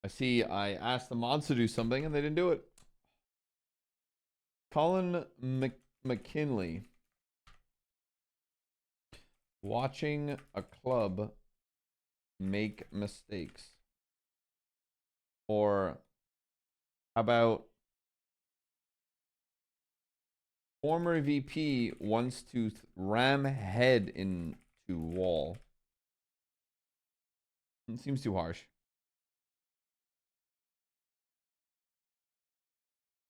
I see I asked the mods to do something and they didn't do it. Collin McKinley. Watching a club make mistakes. Or how about former VP wants to ram head into wall. It seems too harsh.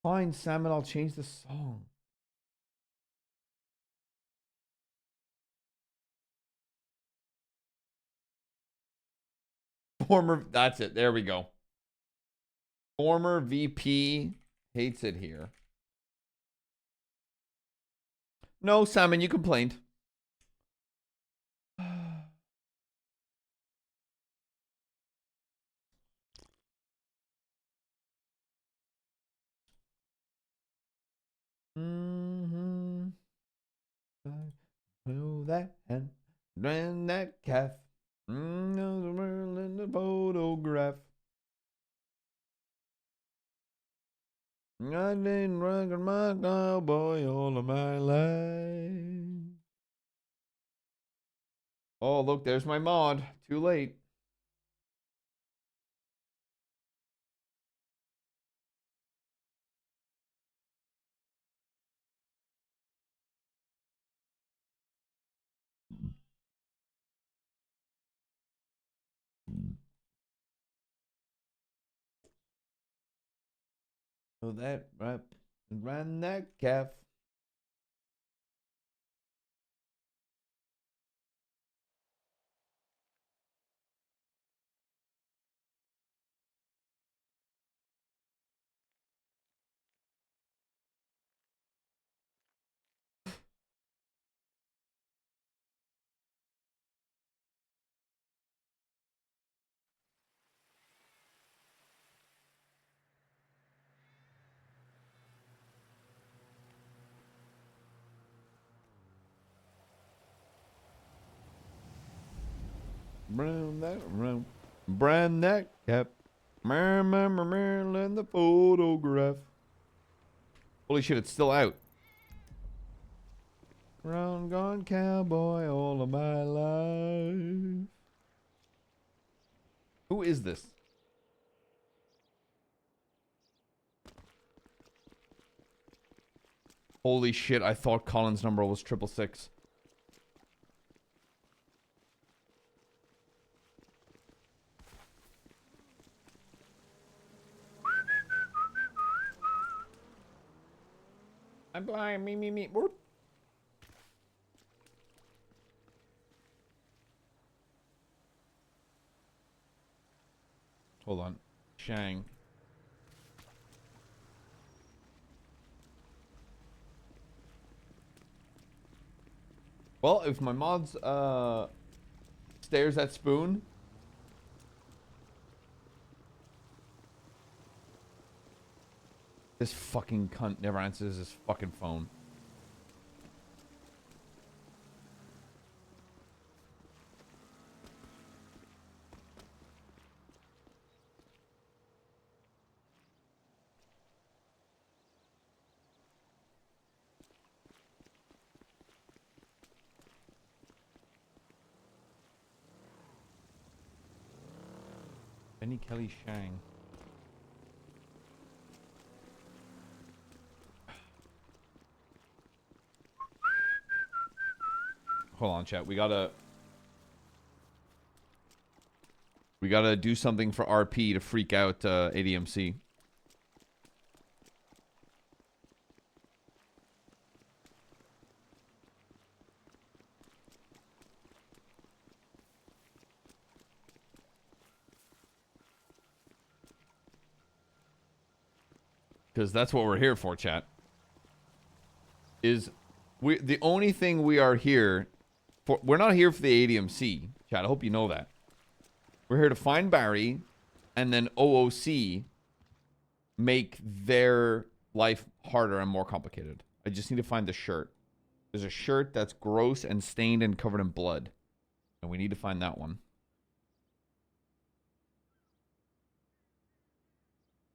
Fine, Salmon, I'll change the song. Former, that's it. There we go. Former VP hates it here. No, Salmon, you complained. Oh, that and ran that calf. In the photograph. I didn't run my cowboy all of my life. Oh, look, there's my mod. Too late. Oh, that ran that calf. Brand that cap. Marilyn the photograph. Holy shit, it's still out. Round gone cowboy all of my life. Who is this? Holy shit, I thought Collin's number was 666. I'm blind, me. Whoop. Hold on. Shang. Well, if my mods stares at spoon. This fucking cunt never answers his fucking phone. Benny Kelly Shang. Hold on, chat. We gotta do something for RP to freak out ADMC. Because that's what we're here for, chat. The only thing we are here for, we're not here for the ADMC, chat. I hope you know that. We're here to find Barry and then OOC make their life harder and more complicated. I just need to find the shirt. There's a shirt that's gross and stained and covered in blood. And we need to find that one.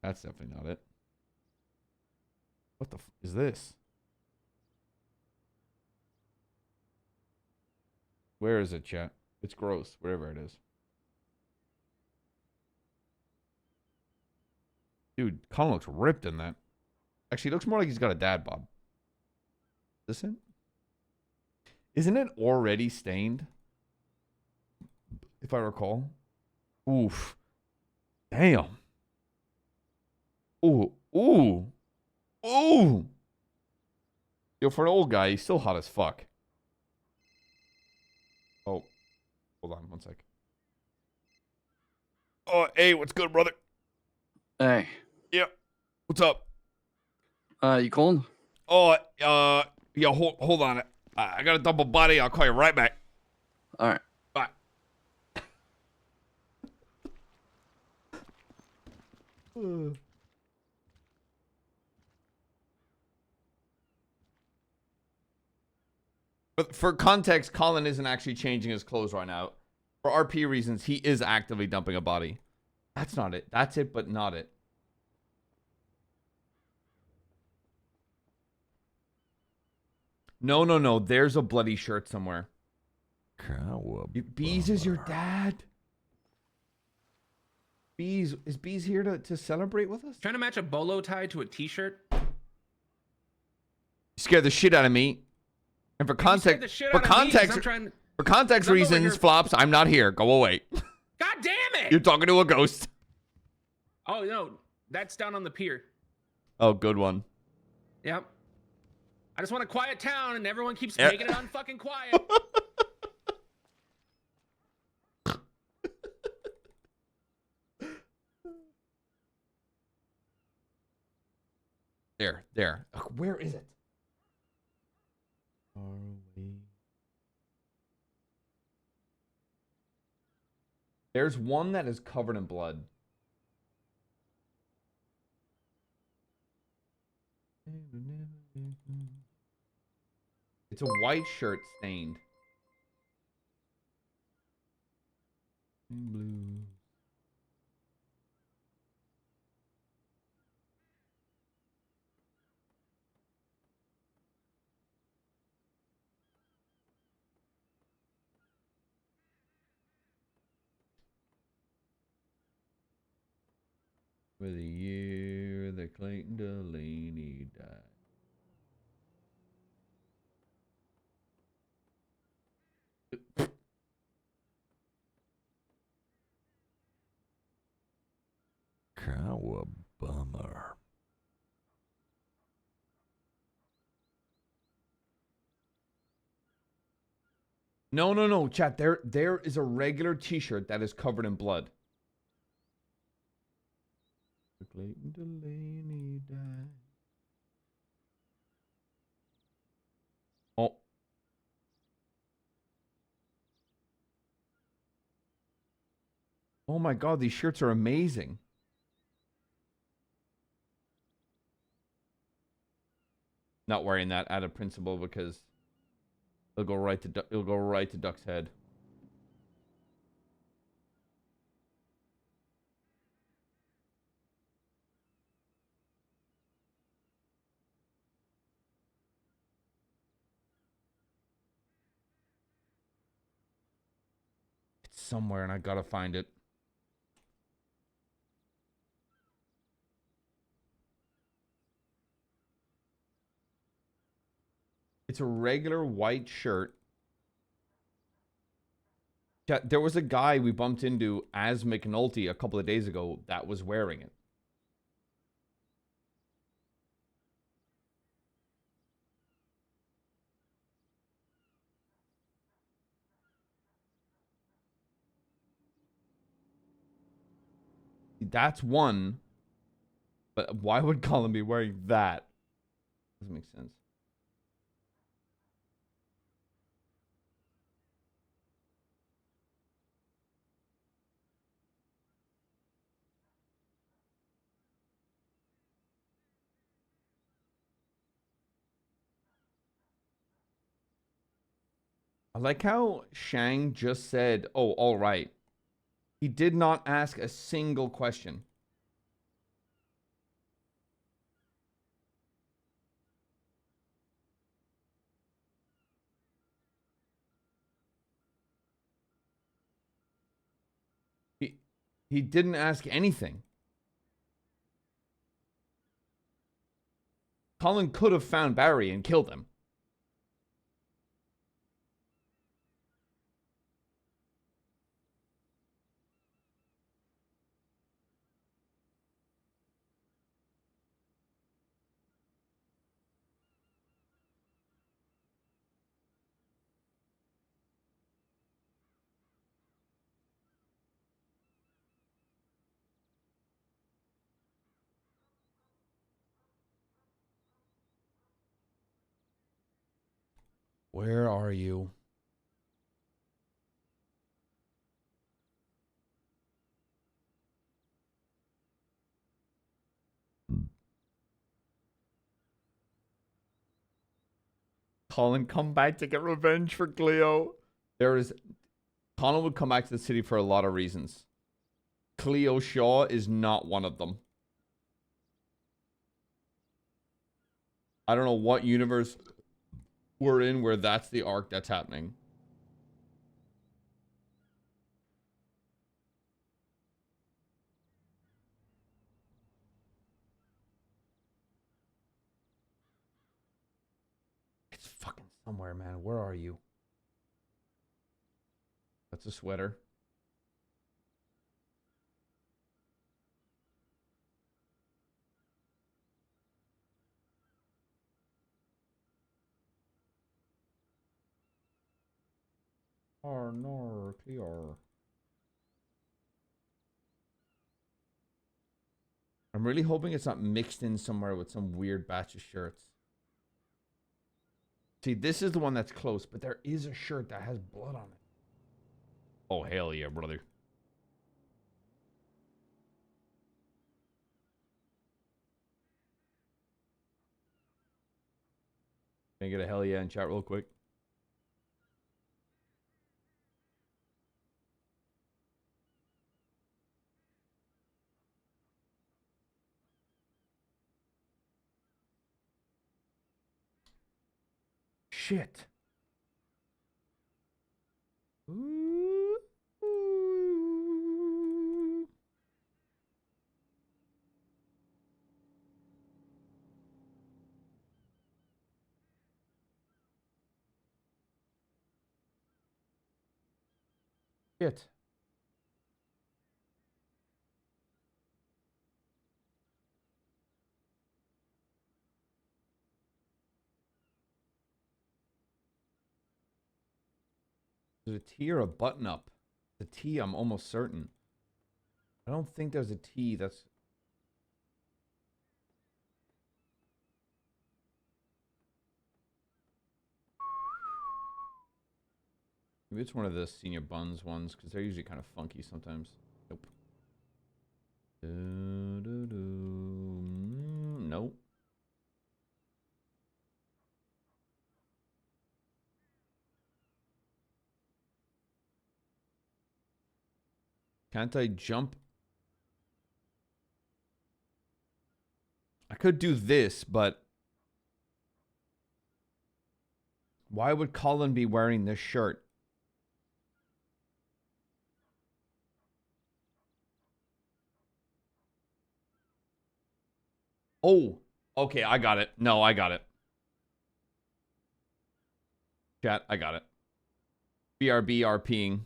That's definitely not it. What the f is this? Where is it, chat? It's gross, wherever it is. Dude, Collin looks ripped in that. Actually, he looks more like he's got a dad bod. Is this it? Isn't it already stained? If I recall. Oof. Damn. Ooh. Ooh. Ooh. Yo, for an old guy, he's still hot as fuck. Oh. Hold on one sec. Oh, hey, what's good, brother? Hey. Yeah. What's up? You calling? Oh, yeah, hold on. I got a double body. I'll call you right back. All right. Bye. But for context, Collin isn't actually changing his clothes right now. For RP reasons, he is actively dumping a body. That's not it. That's it, but not it. No. There's a bloody shirt somewhere. Bees is your dad? Bees, is Bees here to celebrate with us? Trying to match a bolo tie to a t-shirt. You scared the shit out of me. And for context, for context reasons, Flops, I'm not here. Go away. God damn it! You're talking to a ghost. Oh no, that's down on the pier. Oh, good one. Yep. I just want a quiet town, and everyone keeps making it unfucking quiet. There. Where is it? Far away. There's one that is covered in blood. It's a white shirt stained. Blue. For the year that Clayton Delaney died. Cowabummer. No, chat. There is a regular t-shirt that is covered in blood. Clayton Delaney died. Oh. Oh my god, these shirts are amazing. Not wearing that out of principle because it'll go right to Duck's head. It's somewhere and I gotta find it. It's a regular white shirt. Yeah, there was a guy we bumped into as McKinley a couple of days ago that was wearing it. That's one. But why would Collin be wearing that? Doesn't make sense. I like how Shang just said, oh, all right. He did not ask a single question. He didn't ask anything. Collin could have found Barry and killed him. Where are you? Collin, come back to get revenge for Cleo. Collin would come back to the city for a lot of reasons. Cleo Shaw is not one of them. I don't know what universe we're in where that's the arc that's happening. It's fucking somewhere, man. Where are you? That's a sweater. Oh, no, clear. I'm really hoping it's not mixed in somewhere with some weird batch of shirts. See, this is the one that's close, but there is a shirt that has blood on it. Oh, hell yeah, brother. Can I get a hell yeah in chat real quick? Shit. Ooh. Ooh. Shit. There's a T or a button up. The T, I'm almost certain. I don't think there's a T that's... Maybe it's one of the senior buns ones, because they're usually kind of funky sometimes. Nope. Nope. Can't I jump? I could do this, but... Why would Collin be wearing this shirt? Oh, okay, I got it. No, I got it. Chat, I got it. BRB RPing.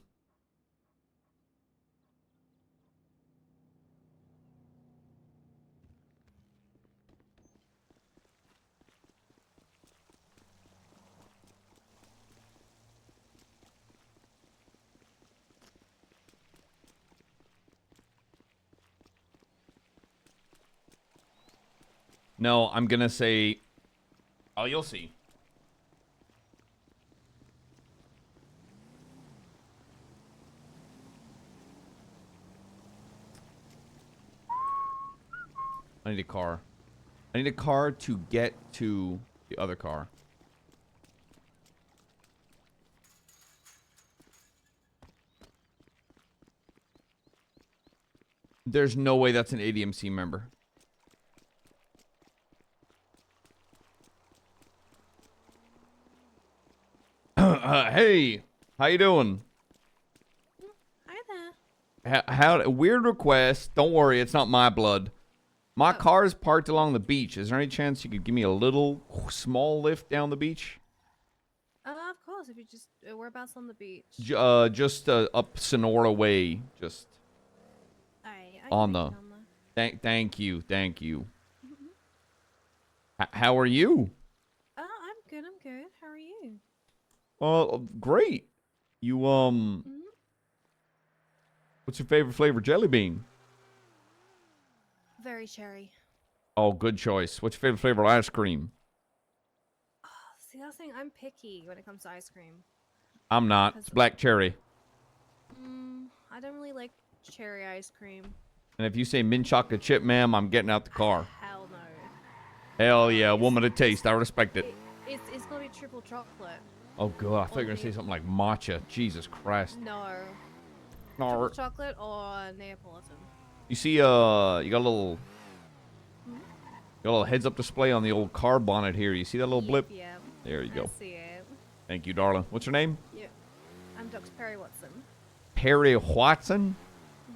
No, I'm gonna say... Oh, you'll see. I need a car. I need a car to get to the other car. There's no way that's an ADMC member. Hey, how you doing? Hi there. How weird request. Don't worry, it's not my blood. My car is parked along the beach. Is there any chance you could give me a little small lift down the beach? Of course, if you just whereabouts on the beach. Just up Sonora Way. Just I on can the. make it on there. Thank you. How are you? I'm good. I'm good. How are you? Great. You what's your favorite flavor? Jelly bean. Very cherry. Oh, good choice. What's your favorite flavor of ice cream? Oh, see, that's the thing. I'm picky when it comes to ice cream. I'm not. It's black cherry. I don't really like cherry ice cream. And if you say mint chocolate chip, ma'am, I'm getting out the car. Hell no. Hell yeah, woman of taste. I respect it. It's gonna be triple chocolate. Oh god, I thought you were gonna say something like matcha. Jesus Christ. No. No. Triple chocolate or Neapolitan. You see, you got a little heads up display on the old car bonnet here. You see that little blip? Yeah. There you I go. see it. Thank you, darling. What's your name? Yeah. I'm Dr. Perry Watson. Perry Watson?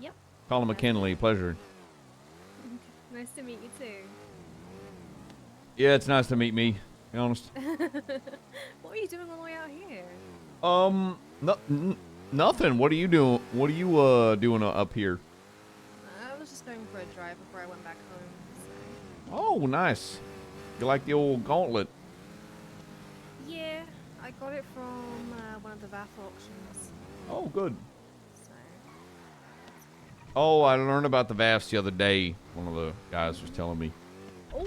Yep. Collin McKinley, pleasure. Nice to meet you too. Yeah, it's nice to meet me, to be honest. What are you doing all the way out here? Nothing. What are you doing? What are you doing up here? I was just going for a drive before I went back home. So. Oh, nice. You like the old gauntlet? Yeah, I got it from one of the VAF auctions. Oh, good. So. Oh, I learned about the VAFs the other day. One of the guys was telling me. Oh.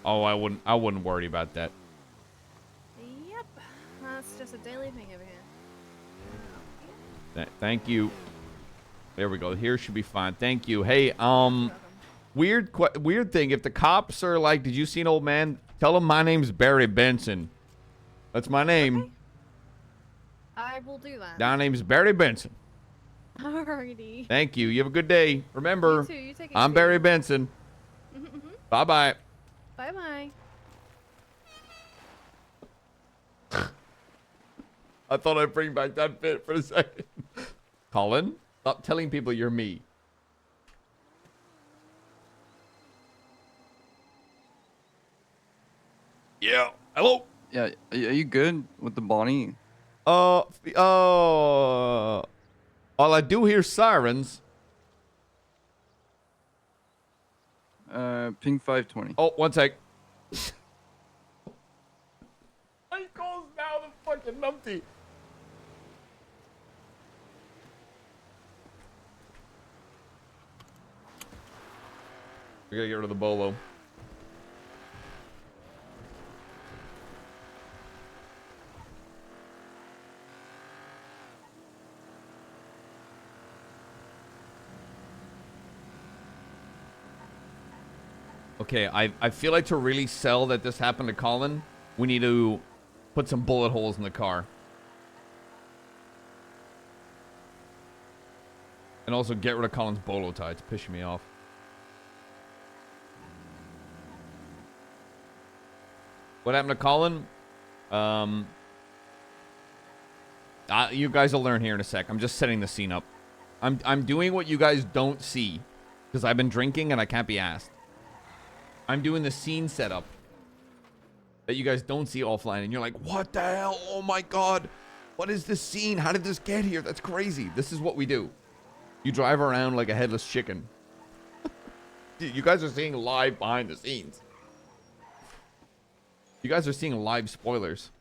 Oh, I wouldn't worry about that. Yep. That's just a daily thing over here. Thank you. There we go. Here should be fine. Thank you. Hey, Welcome. weird thing. If the cops are like, "Did you see an old man?" Tell them my name's Barry Benson. That's my name. Okay. I will do that. My name's Barry Benson. Alrighty. Thank you. You have a good day. Remember, You too. You take it I'm easy. Barry Benson. Bye bye. Bye bye. I thought I'd bring back that bit for a second. Collin, stop telling people you're me. Yeah. Hello. Yeah, are you good with the Bonnie? All I do hear sirens. Ping 520. Oh, one sec. I calls now the fucking numpty. We gotta get rid of the bolo. Okay, I feel like to really sell that this happened to Collin, we need to put some bullet holes in the car. And also get rid of Collin's bolo tie. It's pissing me off. What happened to Collin? You guys will learn here in a sec. I'm just setting the scene up. I'm doing what you guys don't see. Because I've been drinking and I can't be asked. I'm doing the scene setup that you guys don't see offline, and you're like, what the hell? Oh my god. What is this scene? How did this get here? That's crazy. This is what we do. You drive around like a headless chicken. Dude, you guys are seeing live behind the scenes. You guys are seeing live spoilers.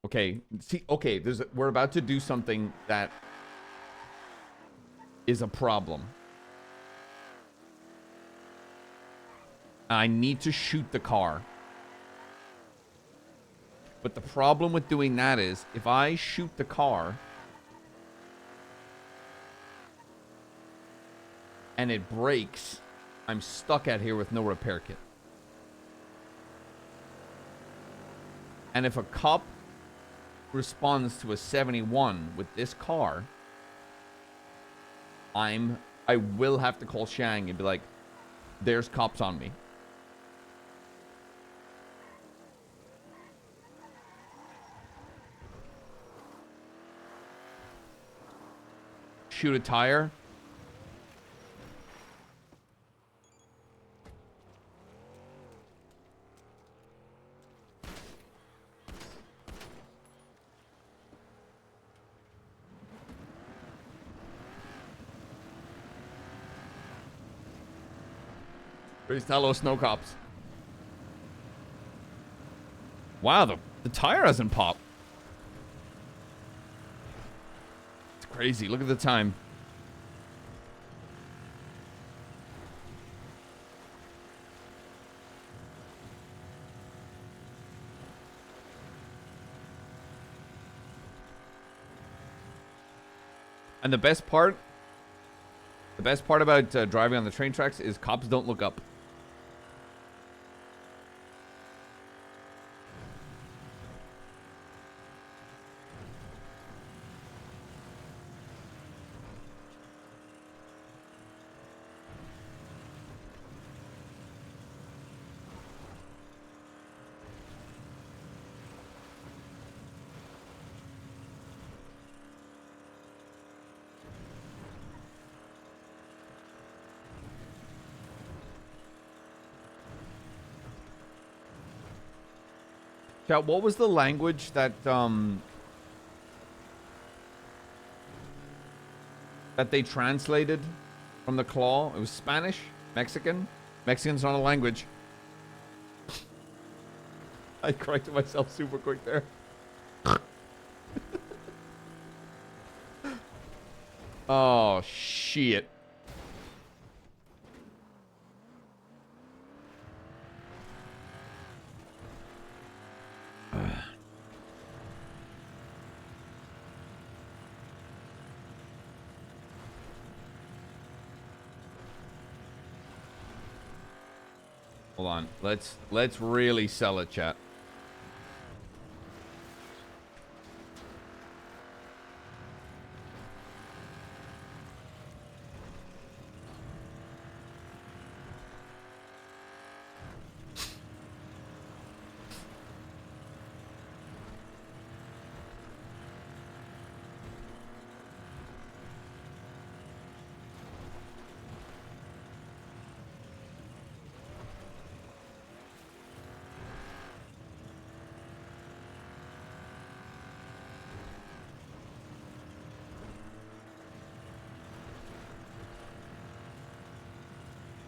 Okay, see, okay, we're about to do something that is a problem. I need to shoot the car. But the problem with doing that is, if I shoot the car and it breaks, I'm stuck out here with no repair kit. And if a cop responds to a 71 with this car, I will have to call Shang and be like, There's cops on me. Shoot a tire. Praise hello, snow cops. Wow, the tire hasn't popped. It's crazy. Look at the time. And the best part about driving on the train tracks is cops don't look up. Chat, what was the language that they translated from the claw? It was Spanish? Mexican? Mexican's not a language. I corrected myself super quick there. Oh, shit. Hold on. Let's really sell it, chat.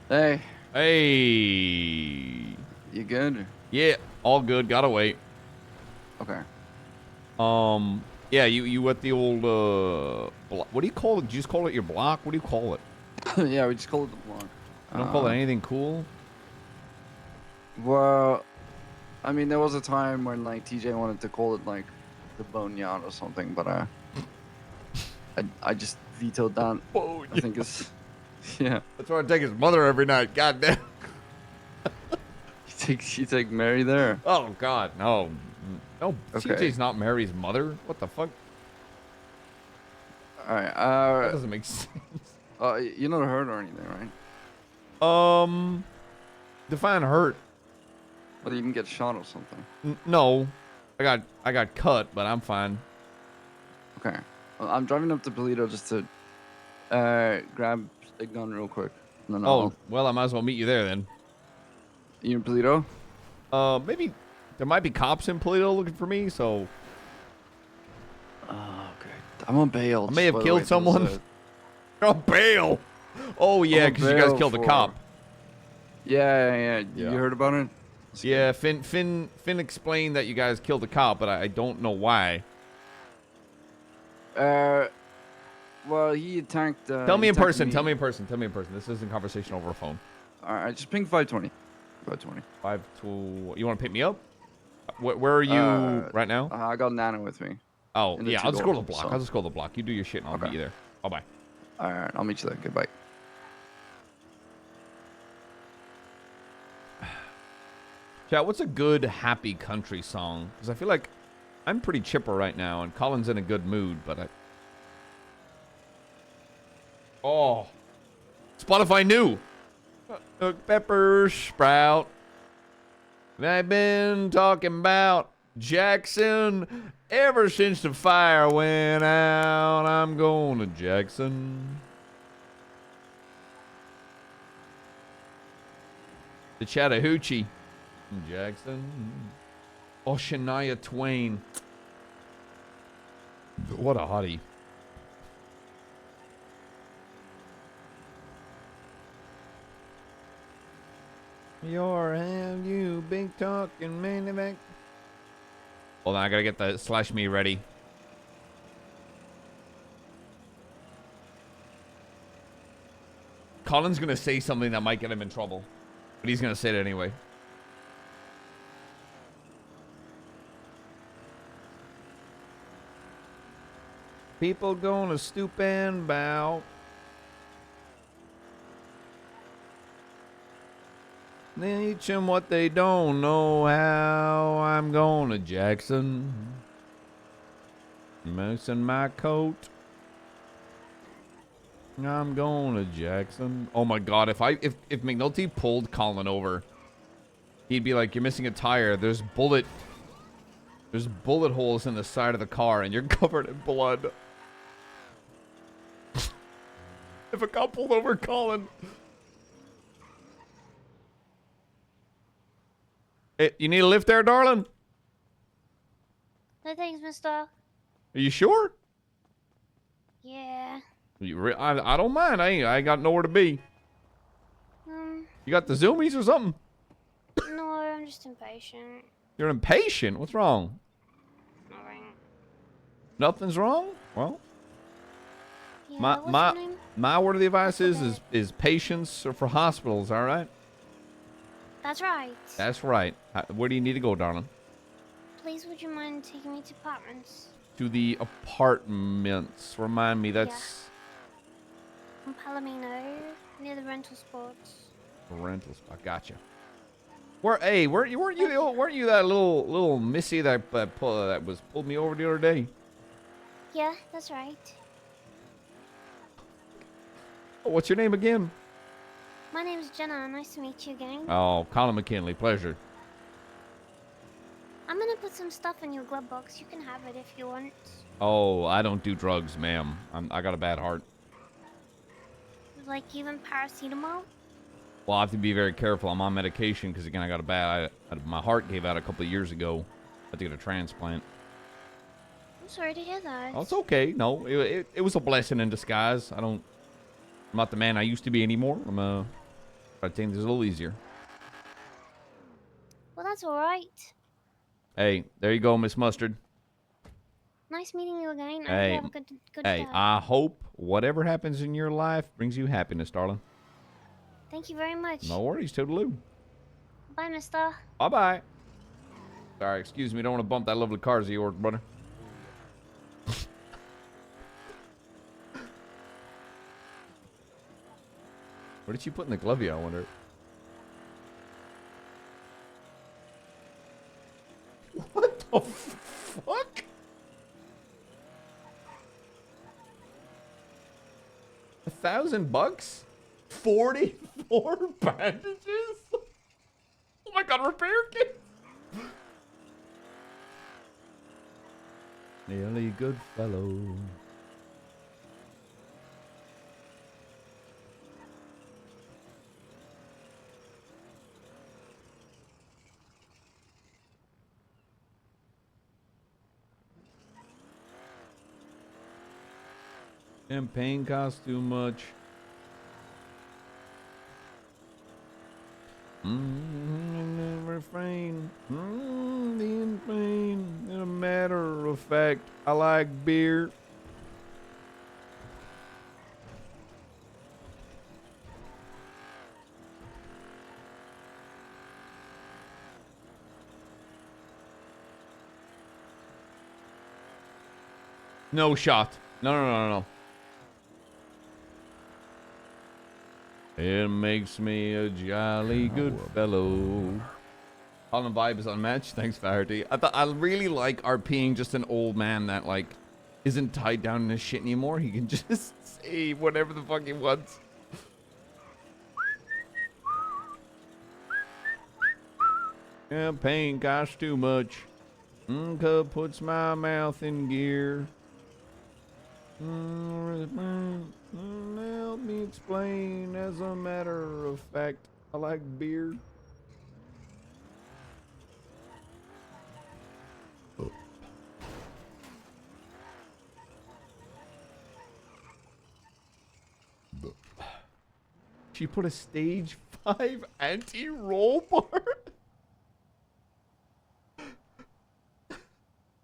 Hey, Hey. you good? Yeah, all good. Gotta wait. Okay. Yeah, you at the old what do you call it? Do you just call it your block? What do you call it? Yeah, we just call it the block. You don't call it anything cool? Well, I mean, there was a time when like TJ wanted to call it like the boneyard or something, but I just vetoed that. I think it's yeah. That's where I take his mother every night. God damn. You take Mary there. Oh God, no. No, Okay. CJ's not Mary's mother. What the fuck? All That right. doesn't make sense. You never hurt or anything, right? Define hurt. But you didn't get shot or something. No, I got cut, but I'm fine. Okay. Well, I'm driving up to Toledo just to grab a gun real quick. And then Oh, well, I might as well meet you there then. You in Toledo? Maybe there might be cops in Toledo looking for me, so Oh, okay. I'm on bail. I may have by the killed way, someone. Oh, bail. Oh yeah, on because you guys bail killed a for- cop. Yeah. Yeah. You heard about it? That's Yeah, Finn explained that you guys killed a cop, but I don't know why. good. Well, he attacked. Tell me he in attacked person. me. Tell me in person. Tell me in person. This isn't conversation over a phone. All right, just ping 520. 520. 5 to. You want to pick me up? Where are you right now? I got Nana with me. Oh in the yeah, I'll just go to the two-door, block. so- I'll just go to the block. You do your shit, and I'll Okay. meet you there. Bye bye. All right, I'll meet you there. Goodbye. Chat, what's a good happy country song? Because I feel like I'm pretty chipper right now, and Colin's in a good mood, but I. Oh, Spotify new. Cooked pepper sprout. I've been talking about Jackson ever since the fire went out. I'm going to Jackson. The Chattahoochee. Jackson. Oh, Shania Twain. What a hottie. Have you big talking maniac? Hold on, I gotta get the slash me ready. Collin's gonna say something that might get him in trouble, but he's gonna say it anyway. People gonna stoop and bow. Teach them what they don't know how. I'm going to Jackson. Moose in my coat. I'm going to Jackson. Oh my god, if McNulty pulled Collin over, he'd be like, you're missing a tire. There's bullet holes in the side of the car and you're covered in blood. If a cop pulled over Collin. Hey, you need a lift there, darling? No thanks, mister. Are you sure? Yeah. I don't mind. I ain't got nowhere to be. You got the zoomies or something? No, I'm just impatient. You're impatient? What's wrong? Nothing. Nothing's wrong? Well, Yeah, what's your name? my word of the advice is patience for hospitals, all right? That's right. That's right. Where do you need to go, darling? Please, would you mind taking me to apartments? To the apartments. Remind me, that's... In Palomino, near the rental spots. Rental spot. Gotcha. Weren't you that little missy that was pulled me over the other day? Yeah, that's right. Oh, what's your name again? My name's Jenna. Nice to meet you again. Oh, Collin McKinley. Pleasure. I'm gonna put some stuff in your glove box. You can have it if you want. Oh, I don't do drugs, ma'am. I got a bad heart. Like even paracetamol? Well, I have to be very careful. I'm on medication because, again, I got a bad... my heart gave out a couple of years ago. I had to get a transplant. I'm sorry to hear that. Oh, it's okay. No, it was a blessing in disguise. I'm not the man I used to be anymore. I'm trying to take this a little easier. Well, that's all right. Hey, there you go, Miss Mustard. Nice meeting you again. I Hey, hope you have a good Hey, day. I hope whatever happens in your life brings you happiness, darling. Thank you very much. No worries, toodaloo. Bye, mister. Bye-bye. Sorry, excuse me. Don't want to bump that lovely car of yours, brother. What did she put in the glovey, I wonder? What the fuck? $1,000? 44 bandages? Oh my god, repair kit! Nearly good fellow. Campaign costs too much. Refrain. The pain. In a matter of fact, I like beer. No shot. No. It makes me a jolly good fellow. Collin vibe is unmatched. Thanks, Faraday. I really like RPing just an old man that like isn't tied down in his shit anymore. He can just say whatever the fuck he wants. Yeah, pain costs too much. Cub puts my mouth in gear. Help me explain. As a matter of fact, I like beer. She put a stage 5 anti-roll bar.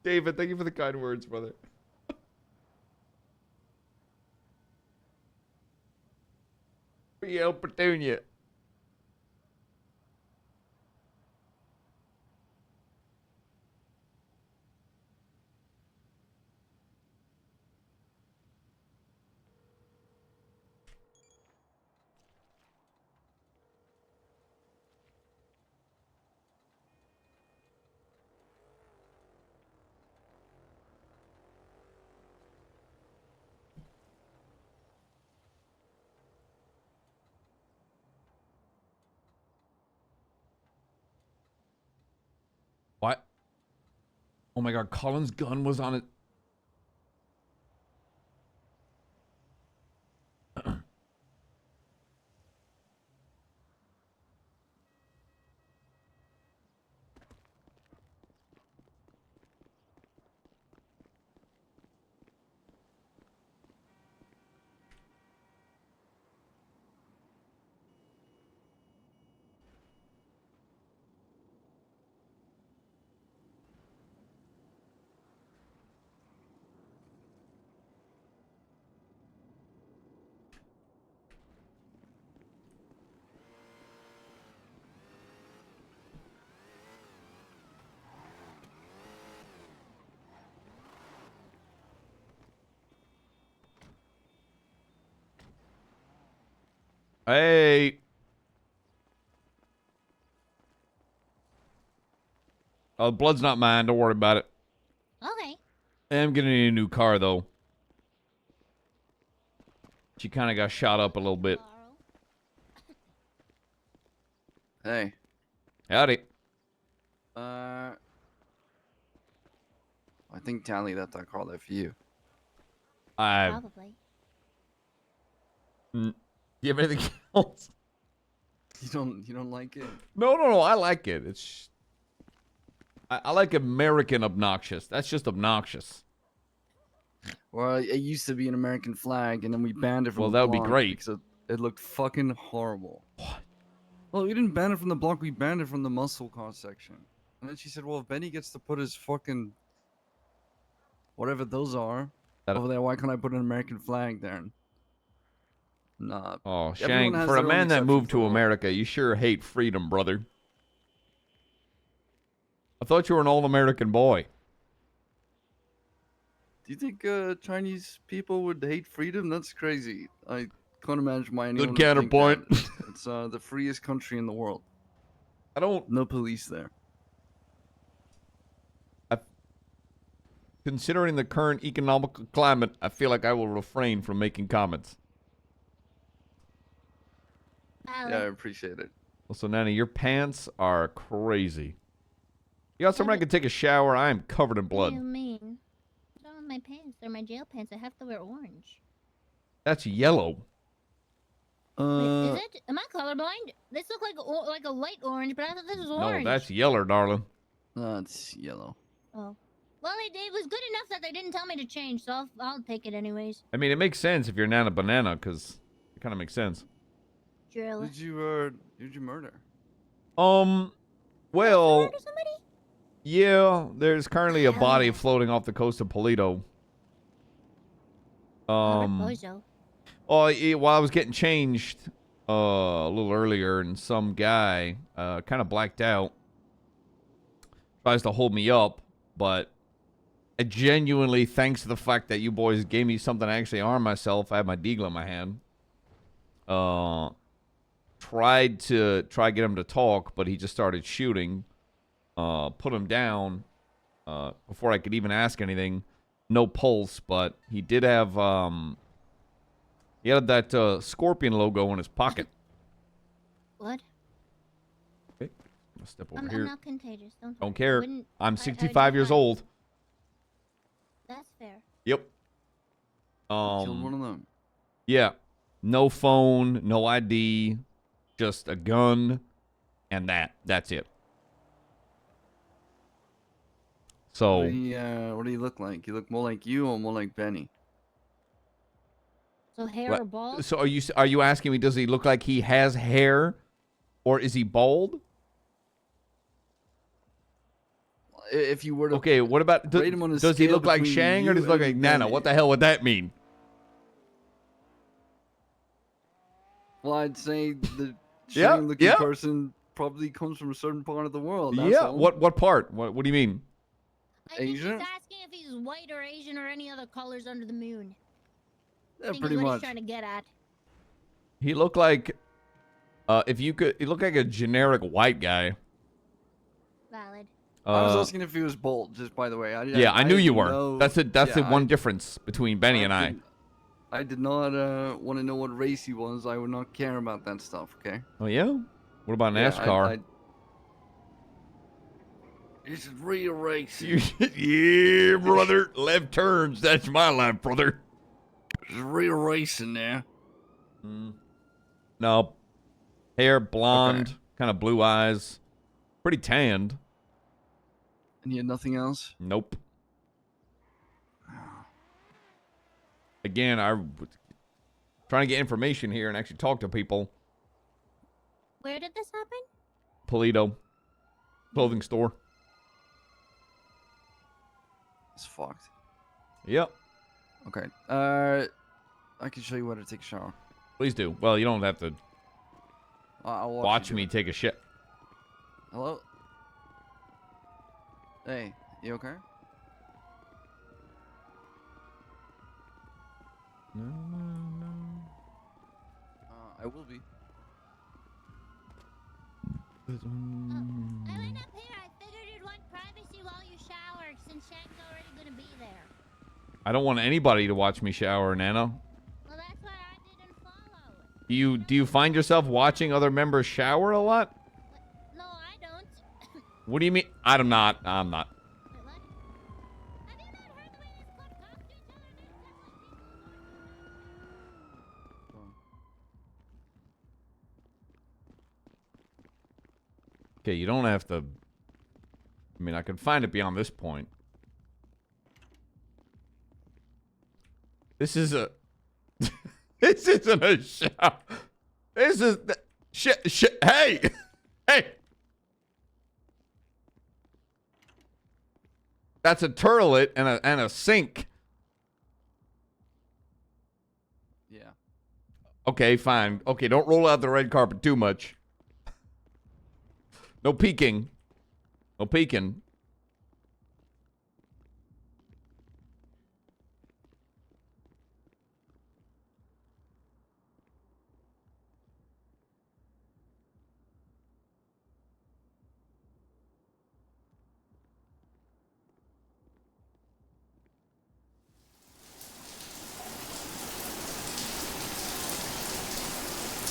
David, thank you for the kind words, brother. Real Petunia. What? Oh my god, Collin's gun was on it. Hey. Oh, blood's not mine. Don't worry about it. Okay. I am getting a new car, though. She kind of got shot up a little bit. Hey. Howdy. I think Tally left that car there for you. Probably. Do you have anything else? You don't like it? No. I like it. It's. I like American obnoxious. That's just obnoxious. Well, it used to be an American flag, and then we banned it from Well, the that would be block great. because it looked fucking horrible. What? Well, we didn't ban it from the block. We banned it from the muscle car section. And then she said, "Well, if Benny gets to put his fucking whatever those are over there, why can't I put an American flag there?" Nah. Oh, Everyone Shank, has for a their own man that exception moved for to the law. America, you sure hate freedom, brother. I thought you were an all-American boy. Do you think Chinese people would hate freedom? That's crazy. I can't imagine why anyone Good would think counterpoint. that. It's the freest country in the world. I don't. No police there. Considering the current economic climate, I feel like I will refrain from making comments. Yeah, I appreciate it. So, Nanny, your pants are crazy. You got somewhere I can take a shower? I am covered in What do you blood. mean? What's wrong with my pants? They're my jail pants. I have to wear orange. That's yellow. Wait, is it? Am I colorblind? This look like a light orange, but I thought this was orange. No, that's yeller, darling. That's yellow. Oh. Well, it was good enough that they didn't tell me to change, so I'll take it anyways. I mean, it makes sense if you're Nana Banana, because it kind of makes sense. Drill. Who'd you murder? Well, Murder somebody? yeah, there's currently a body floating off the coast of Polito. Bozo. While I was getting changed a little earlier, and some guy kind of blacked out, tries to hold me up, but I genuinely, thanks to the fact that you boys gave me something to actually arm myself, I had my deagle in my hand. Tried to get him to talk, but he just started shooting. Put him down before I could even ask anything. No pulse, but he did have he had that Scorpion logo in his pocket. What? Okay. I'll step over I'm here. not contagious. Don't Don't worry. I care. wouldn't- I'm I'd 65 be years fine. old. That's fair. Yep. Killed one of them. Yeah. No phone, no ID, just a gun, and that's it. So What do you look like? You look more like you or more like Benny? So hair what- or bald? So are you asking me, does he look like he has hair, or is he bald? If you were to Okay, what about rate him on a does he scale look like between Shang or you does he look and like Nana? Benny. What the hell would that mean? Well, I'd say the Yeah, Shang-looking yeah. person probably comes from a certain part of the world. That's Yeah. all. What part? What do you mean? I think he's Asia? asking if he's white or Asian or any other colors under the moon. I Yeah, think pretty is what much. he's trying to get at. He looked like he looked like a generic white guy. Valid. I was asking if he was bald, just by the way. Yeah, I knew you were. know- That's the yeah, one difference between Benny and I. I did not want to know what race he was. I would not care about that stuff. Okay. Oh yeah? What about Yeah, NASCAR? This is real racing. Yeah, brother. Left turns. That's my life, brother. This is real racing now. No. Hair blonde, kind of blue eyes. Pretty tanned. And you had nothing else? Nope. Again, I was trying to get information here and actually talk to people. Where did this happen? Polito. Clothing store. It's fucked. Yep. Okay. I can show you where to take a shower. Please do. Well, you don't have to I'll watch you do me it. take a shit. Hello? Hey, you okay? I will be. I went up here. I figured you'd want privacy while you shower, since Shag's already gonna be there. I don't want anybody to watch me shower, Nana. Well, that's why I didn't follow. Do you find yourself watching other members shower a lot? No, I don't. What do you mean? I'm not. Wait, what? Have you not heard the way this club talks to each other and acts like Okay, you don't have to. I mean, I can find it beyond this point. This is a. This isn't a shower. This is the shit. Hey, hey. That's a turlet and a sink. Yeah. Okay, fine. Okay, don't roll out the red carpet too much. No peeking. No peeking.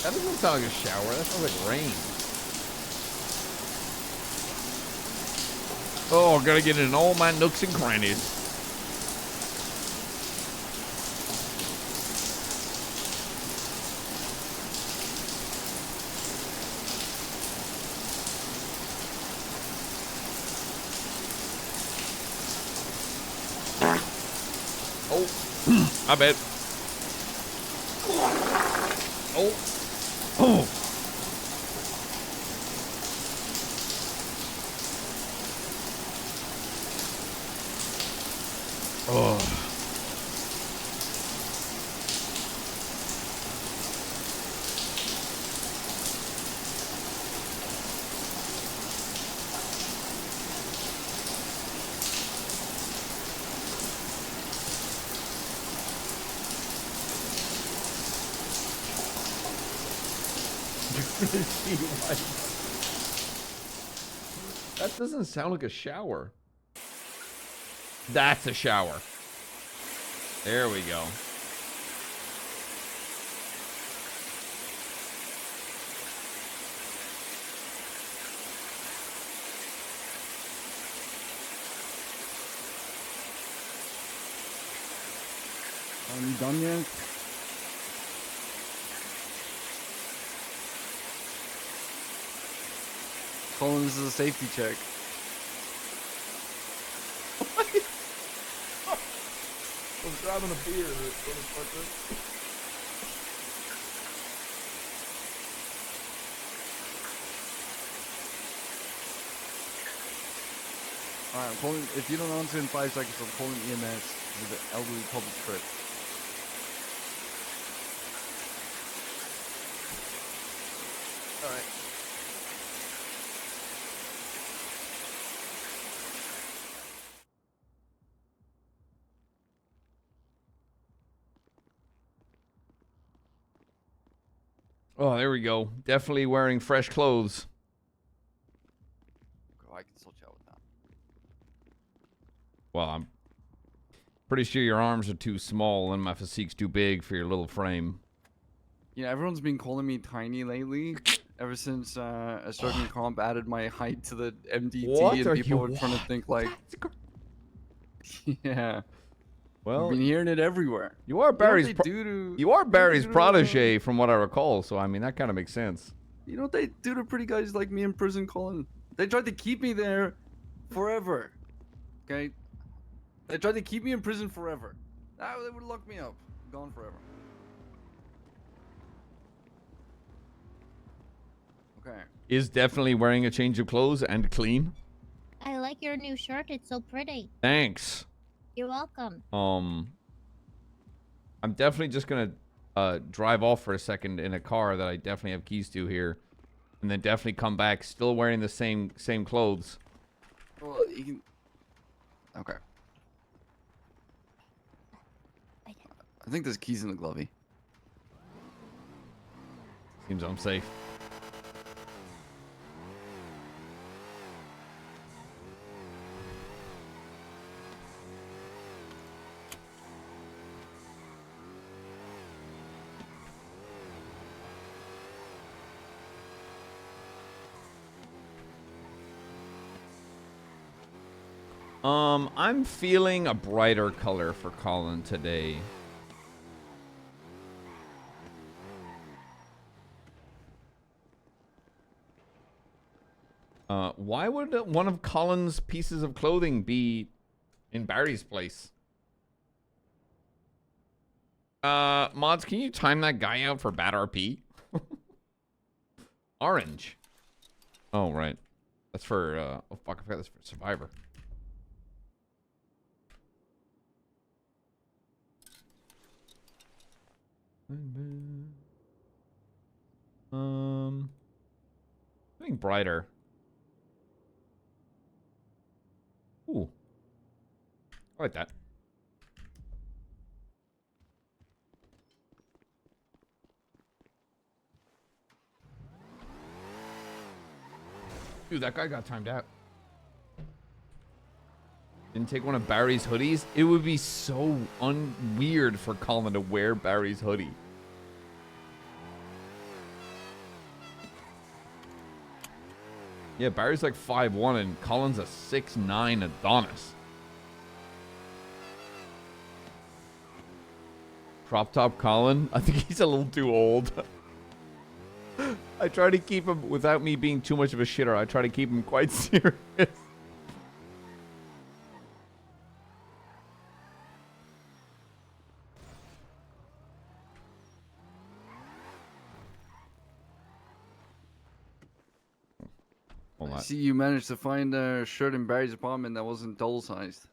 That doesn't sound like a shower. That sounds like rain. Oh, gotta get in all my nooks and crannies. Oh, I bet. Oh. Oh. Oh. That doesn't sound like a shower. That's a shower. There we go. Are you done yet? Collin, this is a safety check. I was grabbing a beer, motherfucker. Alright, I'm calling. If you don't answer in 5 seconds, I'm calling EMS with the elderly public trip. Alright. Oh, there we go. Definitely wearing fresh clothes. Oh, I can still chat with that. Well, I'm pretty sure your arms are too small and my physique's too big for your little frame. Yeah, everyone's been calling me tiny lately. Ever since a certain comp added my height to the MDT, What and are people you- were trying to think like, yeah. Well, I've been hearing it everywhere. you are Barry's you are Barry's do to, protege from what I recall, so I mean that kind of makes sense. You know what they do to pretty guys like me in prison, Colin? They tried to keep me there forever. Okay? They tried to keep me in prison forever. Ah, they would lock me up. Gone forever. Okay. Is definitely wearing a change of clothes and clean. I like your new shirt. It's so pretty. Thanks. You're welcome. I'm definitely just gonna drive off for a second in a car that I definitely have keys to here, and then definitely come back still wearing the same clothes. Well, you can... Okay. I think there's keys in the glovey. Seems unsafe. I'm feeling a brighter color for Collin today. Why would one of Collin's pieces of clothing be in Barry's place? Mods, can you time that guy out for bad RP? Orange. Oh, right. That's for, oh fuck, I forgot that's for Survivor. I think brighter. Ooh. I like that. Dude, that guy got timed out. Didn't take one of Barry's hoodies. It would be so weird for Collin to wear Barry's hoodie. Yeah, Barry's like 5'1" and Collin's a 6'9" Adonis. Crop top Collin? I think he's a little too old. I try to keep him, without me being too much of a shitter, I try to keep him quite serious. I see you managed to find a shirt in Barry's apartment that wasn't doll-sized.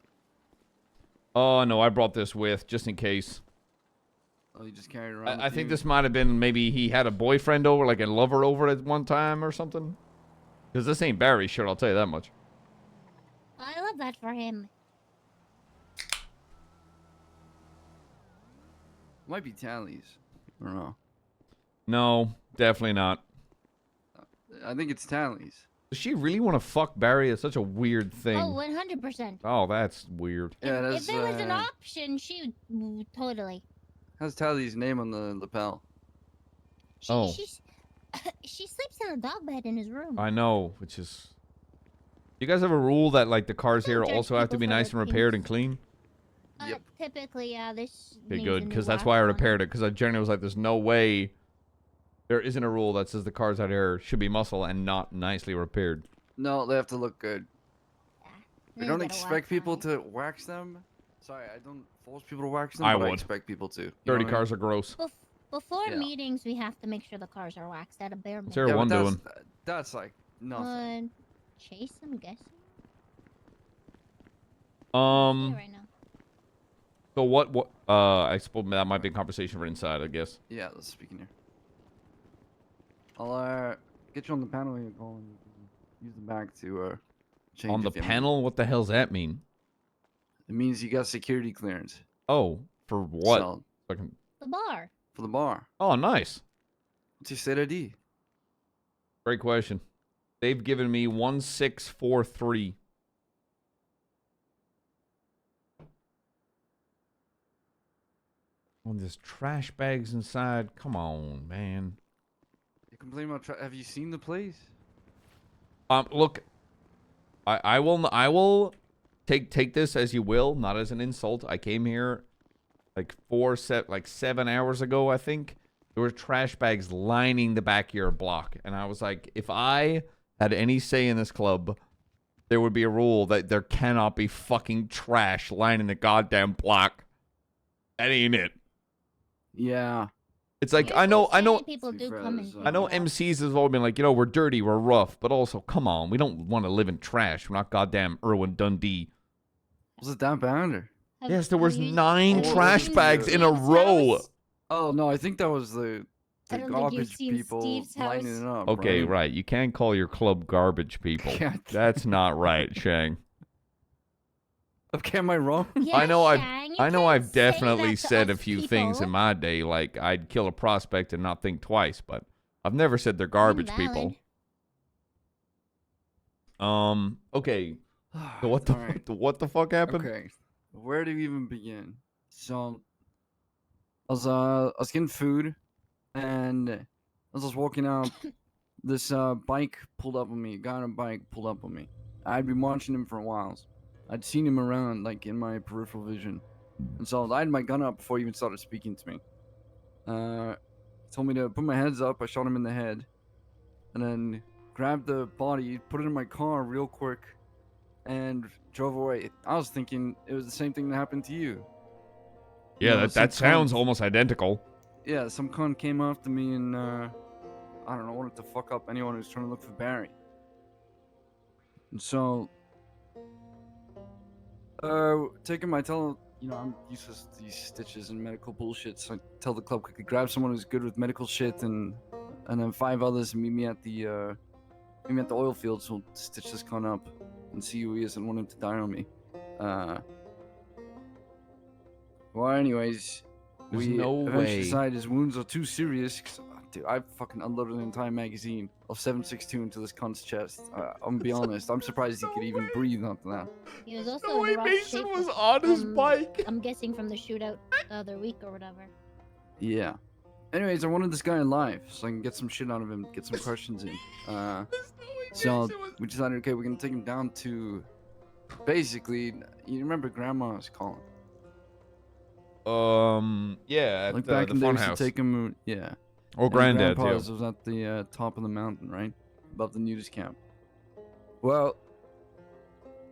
Oh, no, I brought this with, just in case. Oh, you just carried it around I with think you? this might have been, maybe he had a boyfriend over, like a lover over at one time or something. Because this ain't Barry's shirt, I'll tell you that much. I love that for him. Might be Tally's. I don't know. No, definitely not. I think it's Tally's. Does she really want to fuck Barry? It's such a weird thing. Oh, 100%. Oh, that's weird. Yeah, If that's, there was an option, she would totally. has Tally's name on the lapel. Oh. She sleeps in a dog bed in his room. I know, which is... You guys have a rule that, like, the cars Don't here judge also have to people be for nice their and repaired opinions. and clean? Yep. Typically, this. Okay, needs a good, new because that's wax why I on it. repaired it. Because I generally was like, "There's no way there isn't a rule that says the cars out here should be muscle and not nicely repaired." No, they have to look good. Yeah, We need don't to get a expect wax on people it. to wax them. Sorry, I don't force people to wax them, I but I would. expect people to. You know Dirty what I mean? cars are gross. Before Yeah. meetings, we have to make sure the cars are waxed at a bare What's minimum. everyone but doing? that's like nothing. Chase, I'm guessing. Um. Right now. So what? I suppose that might be a conversation for inside. I guess. Yeah, let's speak in here. I'll get you on the panel here, Colin. You can use the back to change On the if you need. panel, what the hell's that mean? It means you got security clearance. Oh, for what? So, Fucking- The bar. for the bar. Oh, nice. What's your state ID? Great question. They've given me 1643. Oh, there's trash bags inside. Come on, man. You complain about have you seen the place? Look, I will take this as you will, not as an insult. I came here like 7 hours ago, I think. There were trash bags lining the back of your block, and I was like, if I had any say in this club, there would be a rule that there cannot be fucking trash lining the goddamn block. That ain't it. Yeah. It's like Yeah, I know People To be do fair, come there's, and. I know pick it up. MCs has always been like, we're dirty, we're rough, but also, come on, we don't want to live in trash. We're not goddamn Irwin Dundee. Was it that bad? Or? Yes, there was have you- 9 Oh, trash Steve's bags in a house? row. Oh no, I think that was the I don't think you've garbage seen people Steve's lining house. it up. Okay, right. You can't call your club garbage people. Can't. That's not right, Shang. Okay, am I wrong? Yeah, I know Shang, you I know can't I've say definitely that to said a us few things in people. my day, like I'd kill a prospect and not think twice, but I've never said they're garbage people. Okay. So what the Alright. what the fuck happened? Okay, where do we even begin? So, I was getting food, and as I was walking out, this bike pulled up on me. A guy on a bike pulled up on me. I'd been watching him for a while. I'd seen him around, like in my peripheral vision, and so I had my gun up before he even started speaking to me. Told me to put my hands up. I shot him in the head, and then grabbed the body, put it in my car real quick, and drove away. I was thinking it was the same thing that happened to you. Yeah, You know, that some sounds cunt- almost identical. Yeah, some cunt came after me and I don't know, wanted to fuck up anyone who's trying to look for Barry. And so, taking my I'm useless to these stitches and medical bullshit. So I tell the club quickly, grab someone who's good with medical shit, and then 5 others meet me at the oil fields. We'll stitch this cunt up and see who he is and want him to die on me. Well, anyways, There's we no eventually way. decided his wounds are too serious. Dude, I fucking unloaded an entire magazine of 7.62 into this cunt's chest. I'm gonna be honest. I'm surprised he could even breathe after that. He was also The way in rough Mason shape was with- on his bike. I'm guessing from the shootout the other week or whatever. Yeah. Anyways, I wanted this guy alive so I can get some shit out of him, get some questions in. So we decided, okay, we're gonna take him down to, basically, you remember Grandma's Collin? Yeah, at Like back the in the day, fun we used to house. take him, yeah. Or And granddad's, yeah. Grandpa's was at the top of the mountain, right? Above the nudist camp. Well,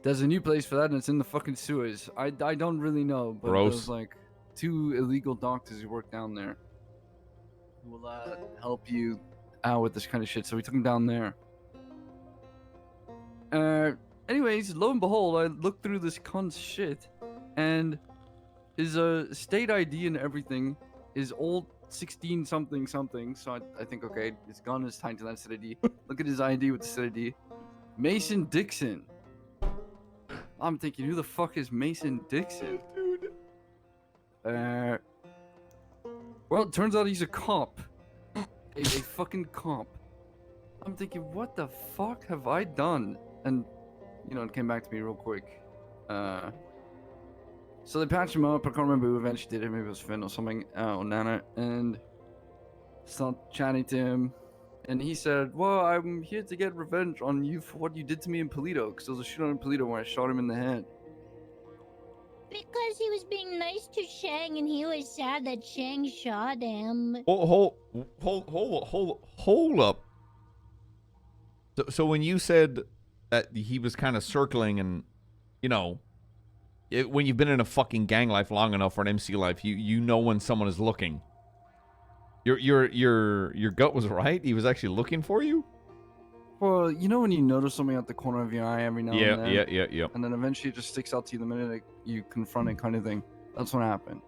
there's a new place for that, and it's in the fucking sewers. I don't really know, but Gross. there's like 2 illegal doctors who work down there who will help you out with this kind of shit. So we took him down there. Anyways, lo and behold, I looked through this cunt's shit, and his state ID and everything is old 16 something something. So I think, okay, his gun is tied to that state ID. Look at his ID with the state ID. Mason Dixon. I'm thinking, who the fuck is Mason Dixon? Dude. Well, it turns out he's a cop. A fucking cop. I'm thinking, what the fuck have I done? And, it came back to me real quick. So they patched him up. I can't remember who eventually did it. Maybe it was Finn or something. Or Nana. And started chatting to him. And he said, well, I'm here to get revenge on you for what you did to me in Polito. Because there was a shootout in Polito where I shot him in the head. Because he was being nice to Shang and he was sad that Shang shot him. Hold up. So when you said that he was kind of circling and, you know, when you've been in a fucking gang life long enough or an MC life, you know when someone is looking. Your gut was right. He was actually looking for you. Well, you know when you notice something at the corner of your eye every now and then? Yeah. And then eventually it just sticks out to you the minute you confront it, kind of thing. That's what happened.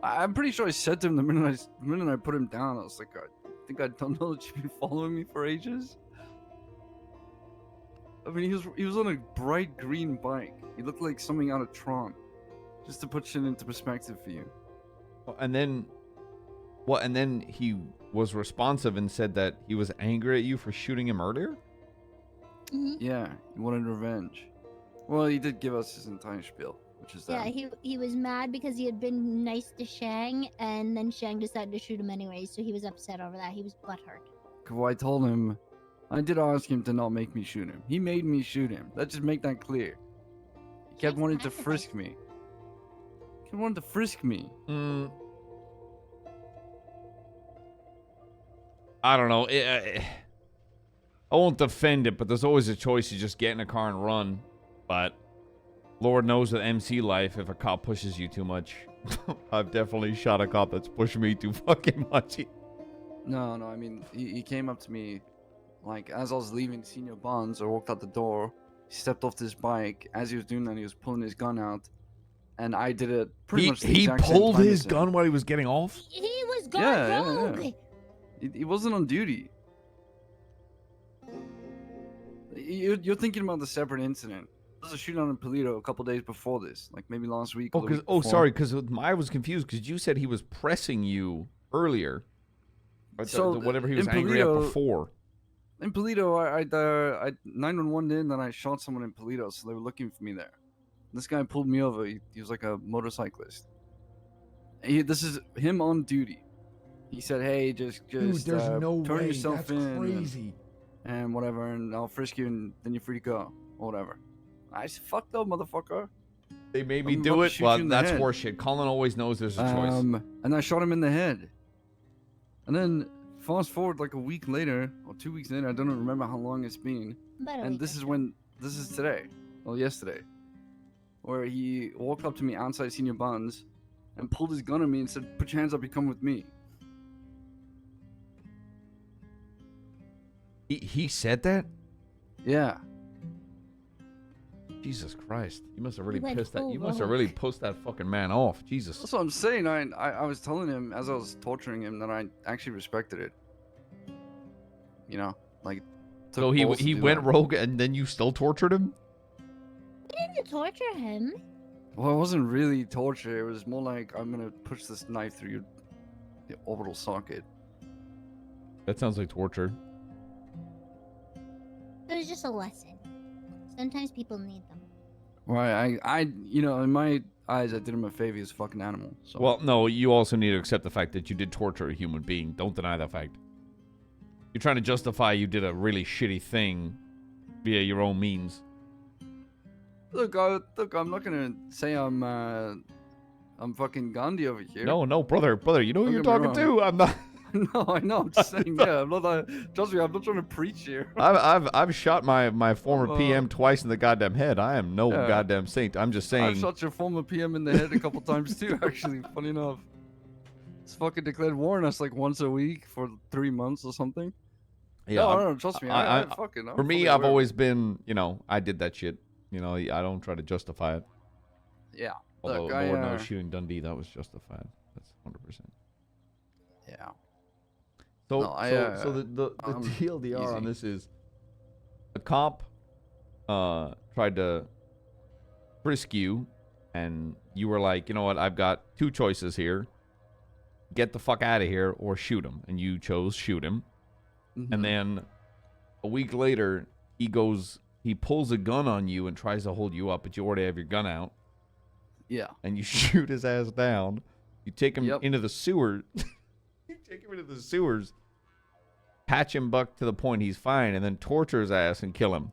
I'm pretty sure I said to him the minute I put him down, I was like, I think I don't know that you've been following me for ages. I mean, he was on a bright green bike. He looked like something out of Tron. Just to put shit into perspective for you. And then, and then he was responsive and said that he was angry at you for shooting him earlier? Mm-hmm. Yeah, he wanted revenge. Well, he did give us his entire spiel, which is that. Yeah, he was mad because he had been nice to Shang, and then Shang decided to shoot him anyway, so he was upset over that. He was butthurt. Well, I told him, I did ask him to not make me shoot him. He made me shoot him. Let's just make that clear. He kept wanting to frisk me. He wanted to frisk me. I don't know. I won't defend it, but there's always a choice to just get in a car and run. But Lord knows with MC life, if a cop pushes you too much, I've definitely shot a cop that's pushed me too fucking much. No, I mean, he came up to me, like, as I was leaving Senior Bonds, I walked out the door, he stepped off this bike. As he was doing that, he was pulling his gun out, and I did it pretty much the He exact same pulled time his as him. gun while he was getting off? He was gone rogue. Yeah. He wasn't on duty. You're thinking about the separate incident. There was a shootout in Polito a couple days before this, like maybe last week. Sorry, because I was confused because you said he was pressing you earlier. So whatever he was in angry at Polito- before. In Polito, I 911 in, then I shot someone in Polito, so they were looking for me there. This guy pulled me over. He was like a motorcyclist. This is him on duty. He said, "Hey, just Dude, there's no turn way. yourself That's in crazy. and whatever, and I'll frisk you, and then you're free to go or whatever." I said, "Fuck though, motherfucker." They made me I'm do about to it. shoot Well, you in the that's head. horseshit. Collin always knows there's a choice. And I shot him in the head. And then fast forward like a week later or 2 weeks later, I don't remember how long it's been. And this is today, well, yesterday, where he walked up to me outside Senior Bonds and pulled his gun on me and said, "Put your hands up, you come with me." He said that? Yeah. Jesus Christ. You must have really He went pissed that. full You must have rogue. really pissed that fucking man off. Jesus. That's what I'm saying. I was telling him as I was torturing him that I actually respected it. You know, like. took So balls to he do went that. rogue and then you still tortured him? We didn't torture him. Well, it wasn't really torture. It was more like, I'm gonna push this knife through your orbital socket. That sounds like torture. It was just a lesson. Sometimes people need them. Right, in my eyes, I did him a favor. He's a fucking animal. So. Well, no, you also need to accept the fact that you did torture a human being. Don't deny that fact. You're trying to justify you did a really shitty thing via your own means. Look, I'm not gonna say I'm fucking Gandhi over here. No, brother, you know who you're Don't get me talking to. I'm not. No, I know. I'm just saying. Yeah, I'm not. Trust me, I'm not trying to preach here. I've shot my former PM twice in the goddamn head. I am no Yeah. goddamn saint. I'm just saying. I've shot your former PM in the head a couple times too. Actually, funny enough, it's fucking declared war on us like once a week for 3 months or something. Yeah, No, trust me. I fucking. I'm for me, fully I've aware. always been, I did that shit. I don't try to justify it. Yeah. Although Look, Lord knows shooting Dundee, that was justified. That's 100%. Yeah. So, No, so the TLDR on easy. this is a cop tried to frisk you, and you were like, you know what? I've got two choices here: get the fuck out of here, or shoot him. And you chose shoot him. Mhm. And then a week later, he pulls a gun on you and tries to hold you up, but you already have your gun out. Yeah. And you shoot his ass down. You take him into the sewer. You take him into the sewers, patch him buck to the point he's fine, and then torture his ass and kill him.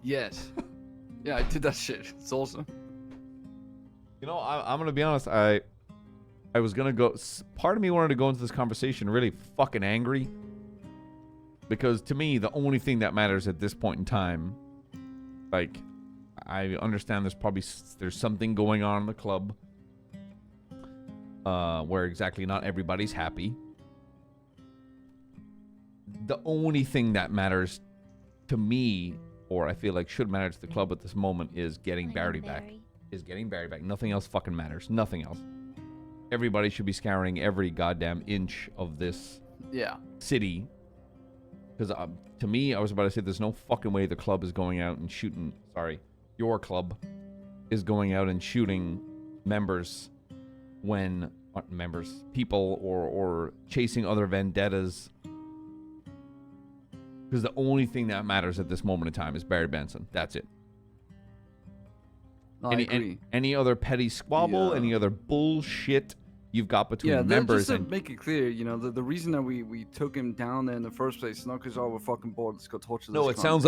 Yes. Yeah, I did that shit. It's awesome. You know, I'm gonna be honest. I was gonna go. Part of me wanted to go into this conversation really fucking angry, because to me, the only thing that matters at this point in time, like, I understand there's something going on in the club, where exactly not everybody's happy. The only thing that matters to me, or I feel like should matter to the club at this moment, is getting Barry back. Nothing else fucking matters. Nothing else. Everybody should be scouring every goddamn inch of this city. Because to me, I was about to say, there's no fucking way the club is going out and shooting. Sorry, your club is going out and shooting people, or chasing other vendettas. Because the only thing that matters at this moment in time is Barry Benson. That's it. No, I agree. Any other petty squabble, any other bullshit you've got between members. Just to make it clear, you know, the reason that we took him down there in the first place is not because we're fucking bored. Let's go torture this. No, it sounds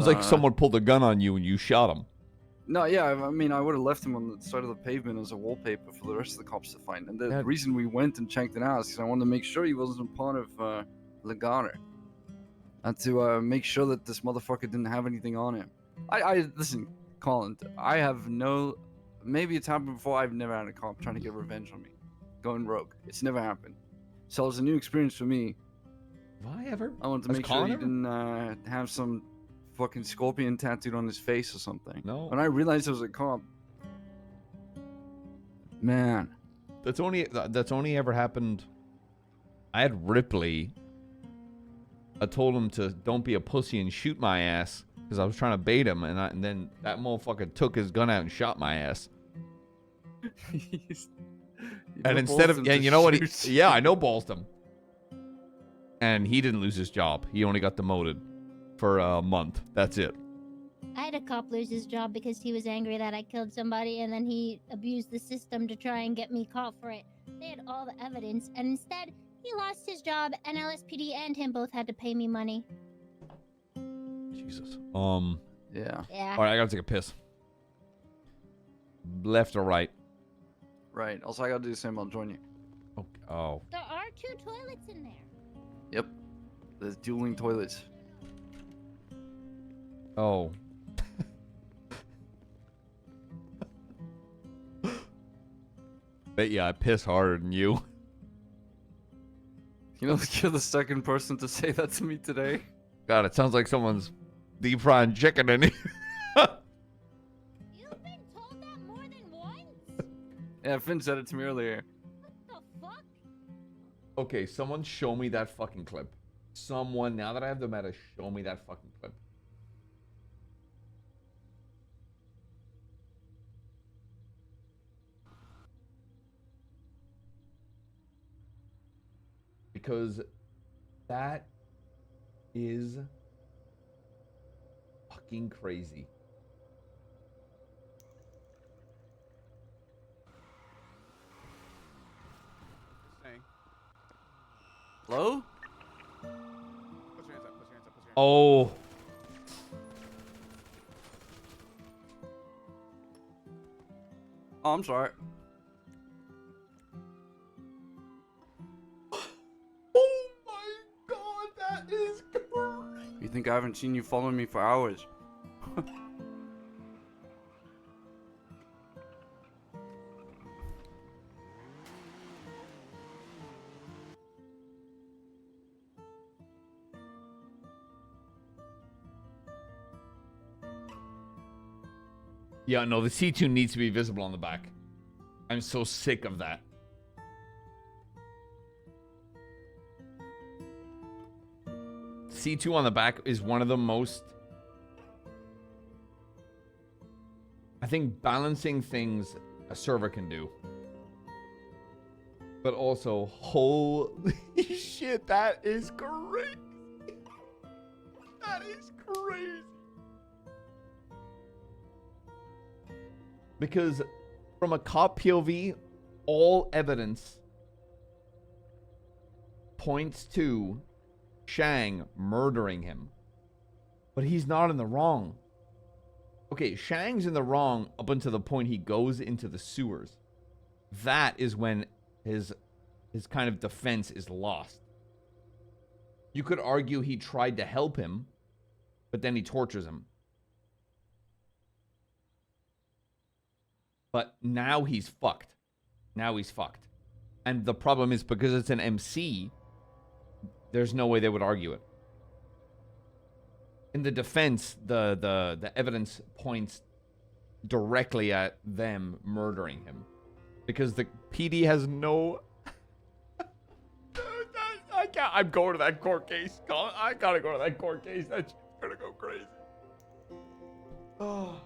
like someone pulled a gun on you and you shot him. No, yeah, I mean, I would have left him on the side of the pavement as a wallpaper for the rest of the cops to find. And the reason we went and checked it out is because I wanted to make sure he wasn't part of Legare. And to make sure that this motherfucker didn't have anything on him. I listen, Collin, I have no... Maybe it's happened before. I've never had a cop trying to get revenge on me. Going rogue. It's never happened. So it was a new experience for me. Have I ever? I wanted to make sure he didn't have some fucking scorpion tattooed on his face or something. No. When I realized it was a cop... Man. That's only ever happened... I had Ripley... I told him to don't be a pussy and shoot my ass because I was trying to bait him, and then that motherfucker took his gun out and shot my ass. And instead of, and you know what? I know Ballston. And he didn't lose his job. He only got demoted for a month. That's it. I had a cop lose his job because he was angry that I killed somebody, and then he abused the system to try and get me caught for it. They had all the evidence, and instead... he lost his job, and LSPD and him both had to pay me money. Jesus. Yeah. Yeah. All right, I gotta take a piss. Left or right? Right. Also, I gotta do the same. I'll join you. Okay. Oh. There are 2 toilets in there. Yep. There's dueling toilets. Oh. Bet you I piss harder than you. You know, you're the second person to say that to me today. God, it sounds like someone's deep frying chicken in here. You've been told that more than once? Yeah, Finn said it to me earlier. What the fuck? Okay, someone show me that fucking clip. Someone, now that I have the meta, show me that fucking clip. Because that is fucking crazy. Hello? Put your hands up, put your hands up, put your hands up. Oh. Oh, I'm sorry. Oh my god, that is crazy. You think I haven't seen you following me for hours? Yeah, no, the C2 needs to be visible on the back. I'm so sick of that. C2 on the back is one of the most... I think balancing things a server can do. But also, holy shit, that is crazy. That is crazy. Because from a cop POV, all evidence points to Shang murdering him. But he's not in the wrong. Okay, Shang's in the wrong up until the point he goes into the sewers. That is when his kind of defense is lost. You could argue he tried to help him, but then he tortures him. But now he's fucked. Now he's fucked. And the problem is because it's an MC, there's no way they would argue it. In the defense, the evidence points directly at them murdering him. Because the PD has no... Dude, I can't... I'm going to that court case. Collin. I gotta go to that court case. That shit's gonna go crazy. Oh...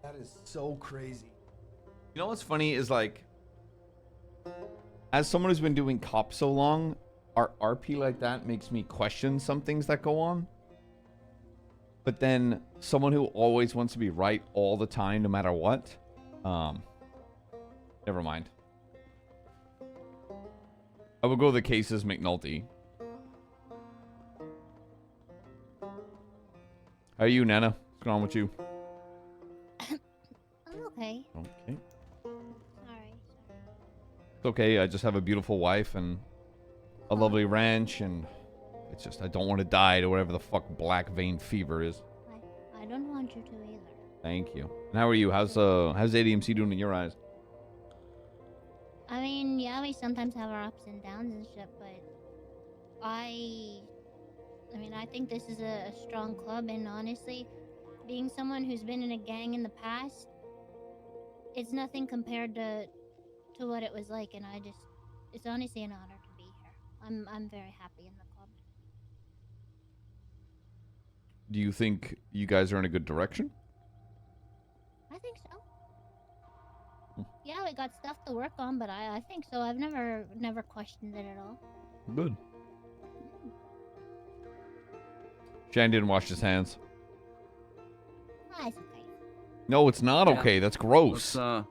That is so crazy. You know what's funny is like, as someone who's been doing cops so long, our RP like that makes me question some things that go on. But then someone who always wants to be right all the time, no matter what, never mind. I will go the cases McNulty. How are you, Nana? What's going on with you? I'm okay. Okay. Sorry. It's okay. I just have a beautiful wife and a lovely ranch, and it's just I don't want to die to whatever the fuck black vein fever is. I don't want you to either. Thank you. And how are you? How's ADMC doing in your eyes? I mean, yeah, we sometimes have our ups and downs and shit, but I mean, I think this is a strong club, and honestly, being someone who's been in a gang in the past, it's nothing compared to what it was like, and it's honestly an honor to be here. I'm very happy in the club. Do you think you guys are in a good direction? I think so. Yeah, we got stuff to work on, but I think so. I've never questioned it at all. Good. Shane didn't wash his hands. Ah, it's okay. No, it's not Yeah. okay. That's gross. That's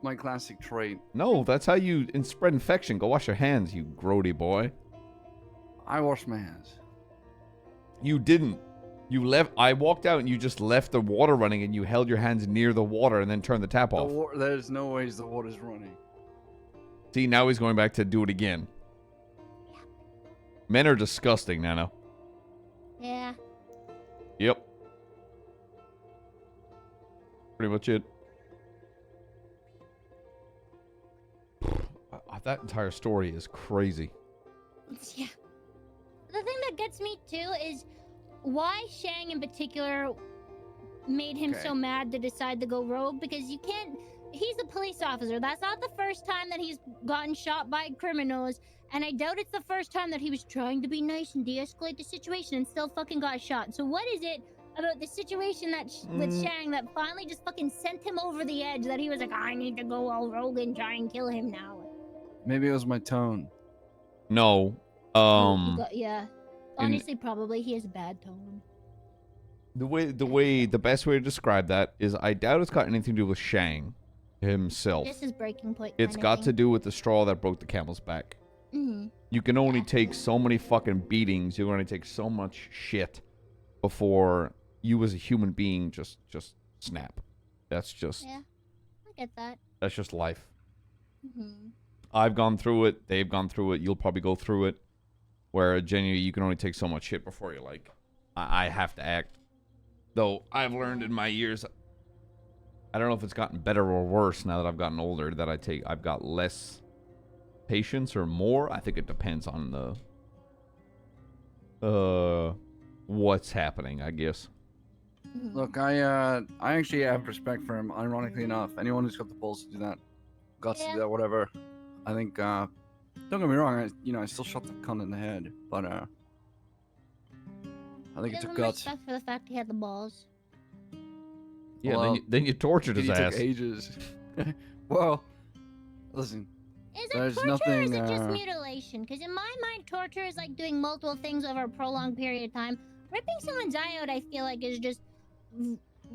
my classic trait. No, that's how you spread infection. Go wash your hands, you grody boy. I wash my hands. You didn't. You left. I walked out and you just left the water running and you held your hands near the water and then turned the tap off. There's no ways the water's running. See, now he's going back to do it again. Men are disgusting, Nano. Yeah. Yep. Pretty much it. That entire story is crazy. Yeah. The thing that gets me too is why Shang in particular made him so mad to decide to go rogue, because you can't. He's a police officer. That's not the first time that he's gotten shot by criminals, and I doubt it's the first time that he was trying to be nice and de-escalate the situation and still fucking got shot. So what is it about the situation that with Shang that finally just fucking sent him over the edge, that he was like, I need to go all rogue and try and kill him now? Maybe it was my tone. No. Yeah. Honestly, probably he has a bad tone. The best way to describe that is I doubt it's got anything to do with Shang himself. This is breaking point. It's got to do with the straw that broke the camel's back. Mm-hmm. You can only take so many fucking beatings. You can only take so much shit before you as a human being just snap. That's just. Yeah, I get that. That's just life. Mm-hmm. I've gone through it. They've gone through it. You'll probably go through it. Where genuinely you can only take so much shit before you're like, I have to act. Though I've learned in my years, I don't know if it's gotten better or worse now that I've gotten older, that I've got less patience or more. I think it depends on the what's happening, I guess. Look, I actually have respect for him. Ironically enough, anyone who's got the balls to do that, guts to do that, whatever. I think. Don't get me wrong. I still shot the cunt in the head, but I think it took guts. Respect for the fact he had the balls. Yeah, Well, then you tortured his ass. Took ages. Well, listen. Is There's it torture or is nothing, it just mutilation? Because in my mind, torture is like doing multiple things over a prolonged period of time. Ripping someone's eye out, I feel like, is just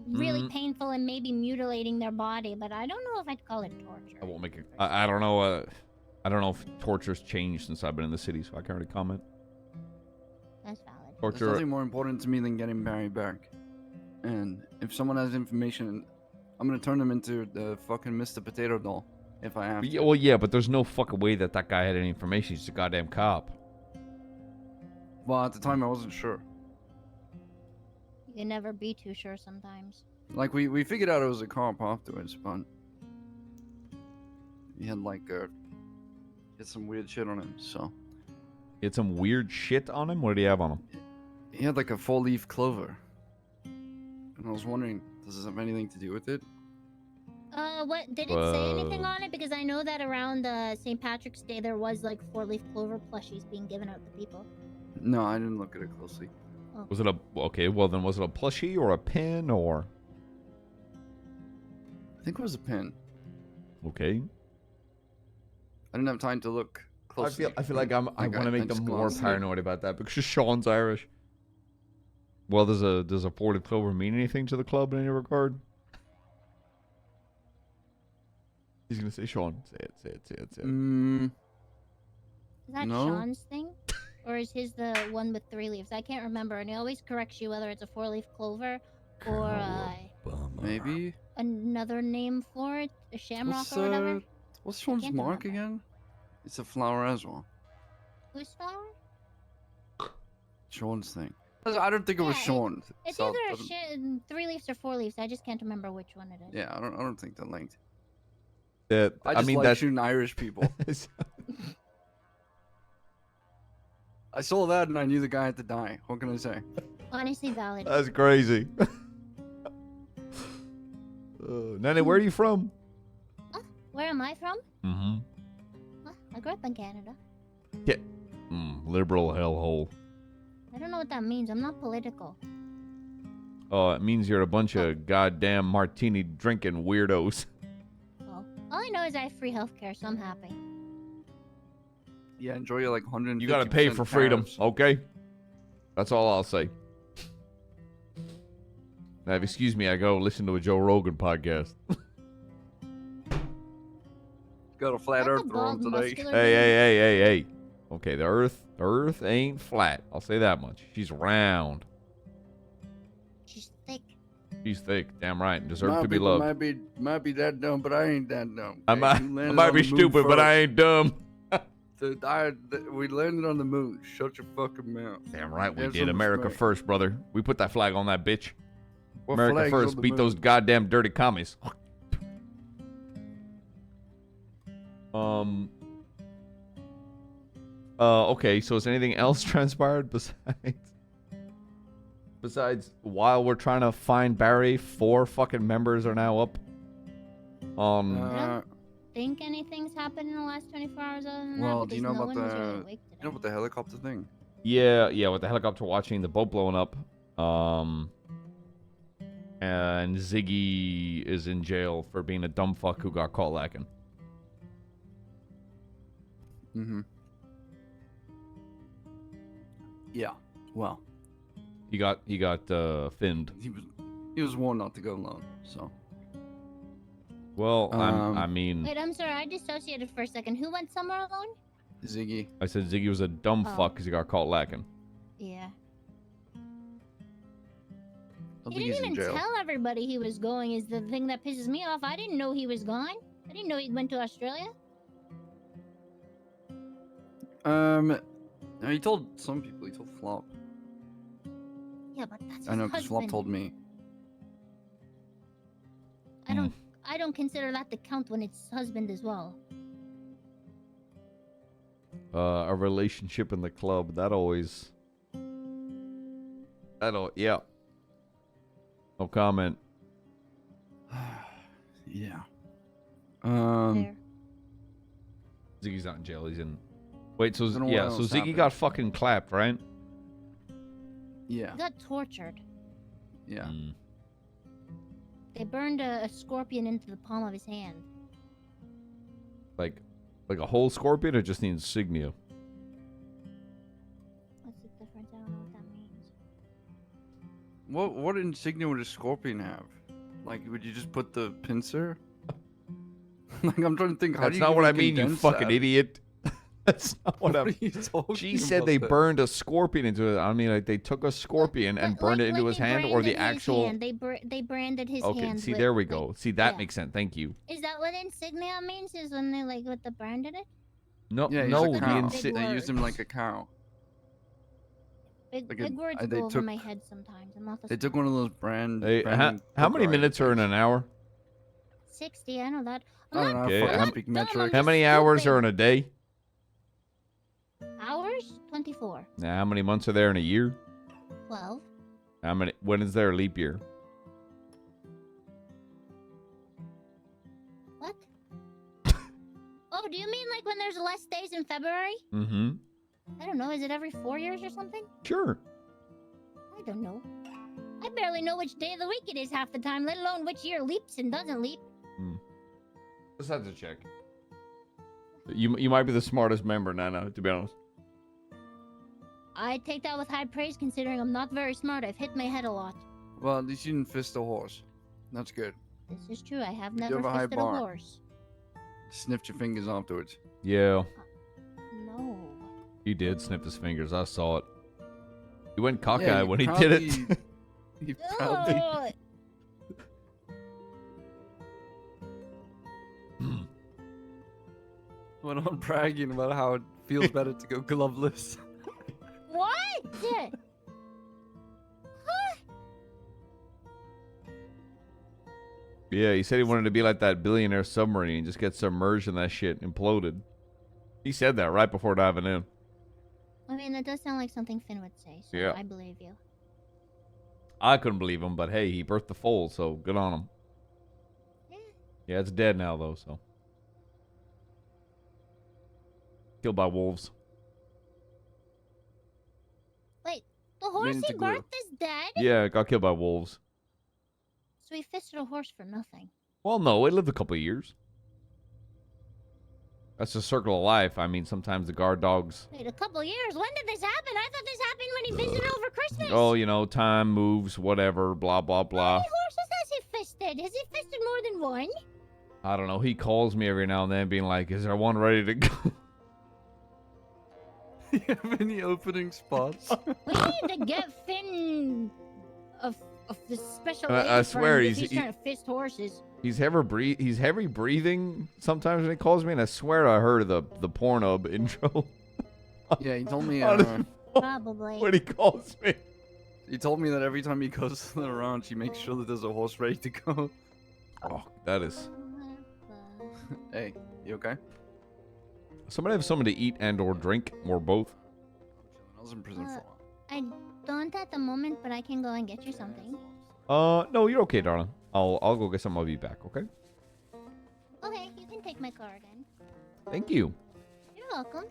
really painful and maybe mutilating their body. But I don't know if I'd call it torture. I won't make it. I don't know. I don't know if torture's changed since I've been in the city, so I can't really comment. That's valid. There's Torture. nothing more important to me than getting Barry back. And if someone has information, I'm gonna turn them into the fucking Mr. Potato Doll if I have to. Yeah, well, yeah, but there's no fucking way that guy had any information. He's a goddamn cop. Well, at the time I wasn't sure. You can never be too sure sometimes. Like we figured out it was a cop afterwards, but he had some weird shit on him. So He had some weird shit on him. What did he have on him? he had like a 4-leaf clover, and I was wondering, does this have anything to do with it? What did it say anything on it? Because I know that around St. Patrick's Day there was like 4-leaf clover plushies being given out to people. No, I didn't look at it closely. Oh. Was it okay? Well, then was it a plushie or a pin or? I think it was a pin. Okay. I didn't have time to look closely. I feel like I want to make them just more glanced at it. paranoid about that because Sean's Irish. Well, does a 4-leaf clover mean anything to the club in any regard? He's gonna say Sean. Say it. Is that No. Sean's thing? Or is his the one with 3 leaves? I can't remember, and he always corrects you whether it's a 4-leaf clover or Maybe. another name for it, a shamrock or whatever. What's Sean's Can't mark remember. again? It's a flower as well. Whose flower? Sean's thing. I don't think it was Yeah, Sean. It's so either it a doesn't- 3 leaves or 4 leaves. I just can't remember which one it is. Yeah, I don't think they're linked. I I mean like that's shooting Irish people. I saw that and I knew the guy had to die. What can I say? Honestly, valid. that's crazy. Nanny, where are you from? Where am I from? Mm-hmm. I grew up in Canada. Liberal hellhole. I don't know what that means. I'm not political. Oh, it means you're a bunch of goddamn martini drinking weirdos. Well, all I know is I have free healthcare, so I'm happy. Yeah, enjoy your like 150%. You gotta pay for freedom, tariffs. okay? That's all I'll say. Now, if you excuse me, I go listen to a Joe Rogan podcast. Got a flat That's a earth bald, room today. muscular Hey. Okay, the earth ain't flat. I'll say that much. She's round. She's thick. She's thick. Damn right. And deserves My to be people loved. might be that dumb, but I ain't that dumb. I okay? might, You I landed might on be the moon stupid, but I first. ain't dumb. We landed on the moon. Shut your fucking mouth. Damn right we Have did. some America respect. first, brother. We put that flag on that bitch. What America flag's first. on the Beat moon? those goddamn dirty commies. Okay, so has anything else transpired besides while we're trying to find Barry, 4 fucking members are now up on Think anything's happened in the last 24 hours other than Well, that? do you Because know no about one was the- really awake today. You know about the helicopter thing? yeah, with the helicopter watching, the boat blowing up. And Ziggy is in jail for being a dumb fuck who got caught lacking. Mm-hmm. Yeah. Well, He got finned. he was warned not to go alone. So Well, I Um, mean, Wait, I'm sorry. I dissociated for a second. Who went somewhere alone? Ziggy. I said Ziggy was a dumb Oh. fuck because he got caught lacking. Yeah. I think He he's didn't in even jail. tell everybody he was going is the thing that pisses me off. I didn't know he was gone. I didn't know he went to Australia. No, he told some people. He told Flop. Yeah, but that's I know, his because Flop husband. told me. I don't consider that to count when it's husband as well. A relationship in the club. Yeah. No comment. Yeah. Fair. Ziggy's not in jail. He's in. Wait, so Don't know what yeah, so else Ziggy happened. got fucking clapped, right? Yeah. He got tortured. Yeah. Mm. They burned a scorpion into the palm of his hand. Like a whole scorpion, or just the insignia? What's the difference? I don't know what that means. What insignia would a scorpion have? Like, would you just put the pincer? Like, I'm trying to think. How That's do you not what I even mean, you condense fucking that? idiot. That's not what What I'm. are you talking She said about they then? burned a scorpion into it. I mean, like they took a scorpion and burned it into his they hand, or the branded his actual. hand. They branded his Okay, hand. see, with, there we like- go. See, that yeah. makes sense. Thank you. Is that what insignia means? Is when they like with the branded it? No, Yeah, he's no, a the cow. Big They used him words. like a cow. Big, Like big words they go over took- my head sometimes. I'm not the They took smart. one of those brand. Hey, branding how many poker minutes are in items. an hour? 60. I know that. I don't know. Okay, I how- speak dumb, I'm metric. How just many hours stupid. are in a day? Hours? 24. Now, how many months are there in a year? 12. How many? When is there a leap year? What? Oh, do you mean like when there's less days in February? Mm-hmm. I don't know. Is it every 4 years or something? Sure. I don't know. I barely know which day of the week it is half the time, let alone which year leaps and doesn't leap. Just have to check. You might be the smartest member, Nana, to be honest. I take that with high praise considering I'm not very smart. I've hit my head a lot. Well, at least you didn't fist a horse. That's good. This is true. I have You never have a high fisted a bar. horse. Sniffed your fingers afterwards. Yeah, No. he did sniff his fingers. I saw it. He went cockeyed Yeah, when he did it. He proudly. Ugh. went on bragging about how it feels better to go gloveless. What? Yeah, he said he wanted to be like that billionaire submarine and just get submerged in that shit, imploded. He said that right before diving in. I mean, that does sound like something Finn would say, so Yeah. I believe you. I couldn't believe him, but hey, he birthed the foal, so good on him. Yeah. Yeah, it's dead now, though, so. Killed by wolves. Wait, the horse into he glue. birthed is dead? Yeah, it got killed by wolves. So he fisted a horse for nothing. Well, no, it lived a couple of years. That's the circle of life. I mean, sometimes the guard dogs. Wait, a couple years? When did this happen? I thought this happened when he visited over Christmas. Oh, you know, time moves, whatever, blah, blah, How blah. many horses has he fisted? Has he fisted more than one? I don't know. He calls me every now and then being like, is there one ready to go? You have any opening spots? We need to get Finn of the special I aid swear firm if he's- trying to fist horses. He's heavy breathing sometimes when he calls me, and I swear I heard the Pornhub intro Yeah, he told me. On his Probably. when he calls me. He told me that every time he goes to the ranch, he makes sure that there's a horse ready to go. Oh, that is. Hey, you okay? Somebody have something to eat and or drink, or both. I was in prison for a while. I don't at the moment, but I can go and get you something. No, you're okay, darling. I'll go get some. I'll be back. Okay. Okay, you can take my car again. Thank you. You're welcome.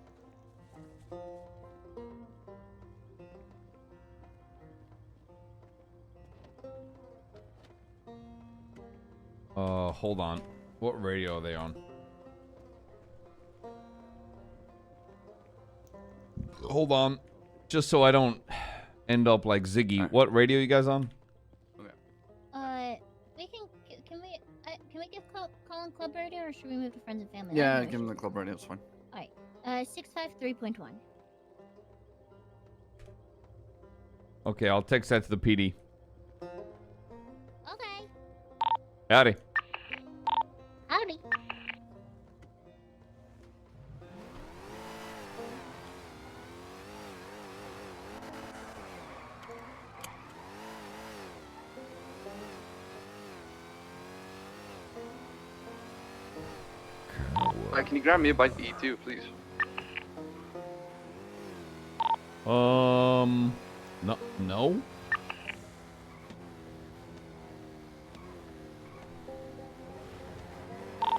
Hold on. What radio are they on? Hold on. Just so I don't end up like Ziggy. Alright. What radio you guys on? We can we give Collin Club Radio, or should we move to Friends and Family? Yeah, give him the club radio. It's fine. 653.1. Okay, I'll text that to the PD. Okay. Howdy. Howdy. Can you grab me a bite to eat too, please? No. No.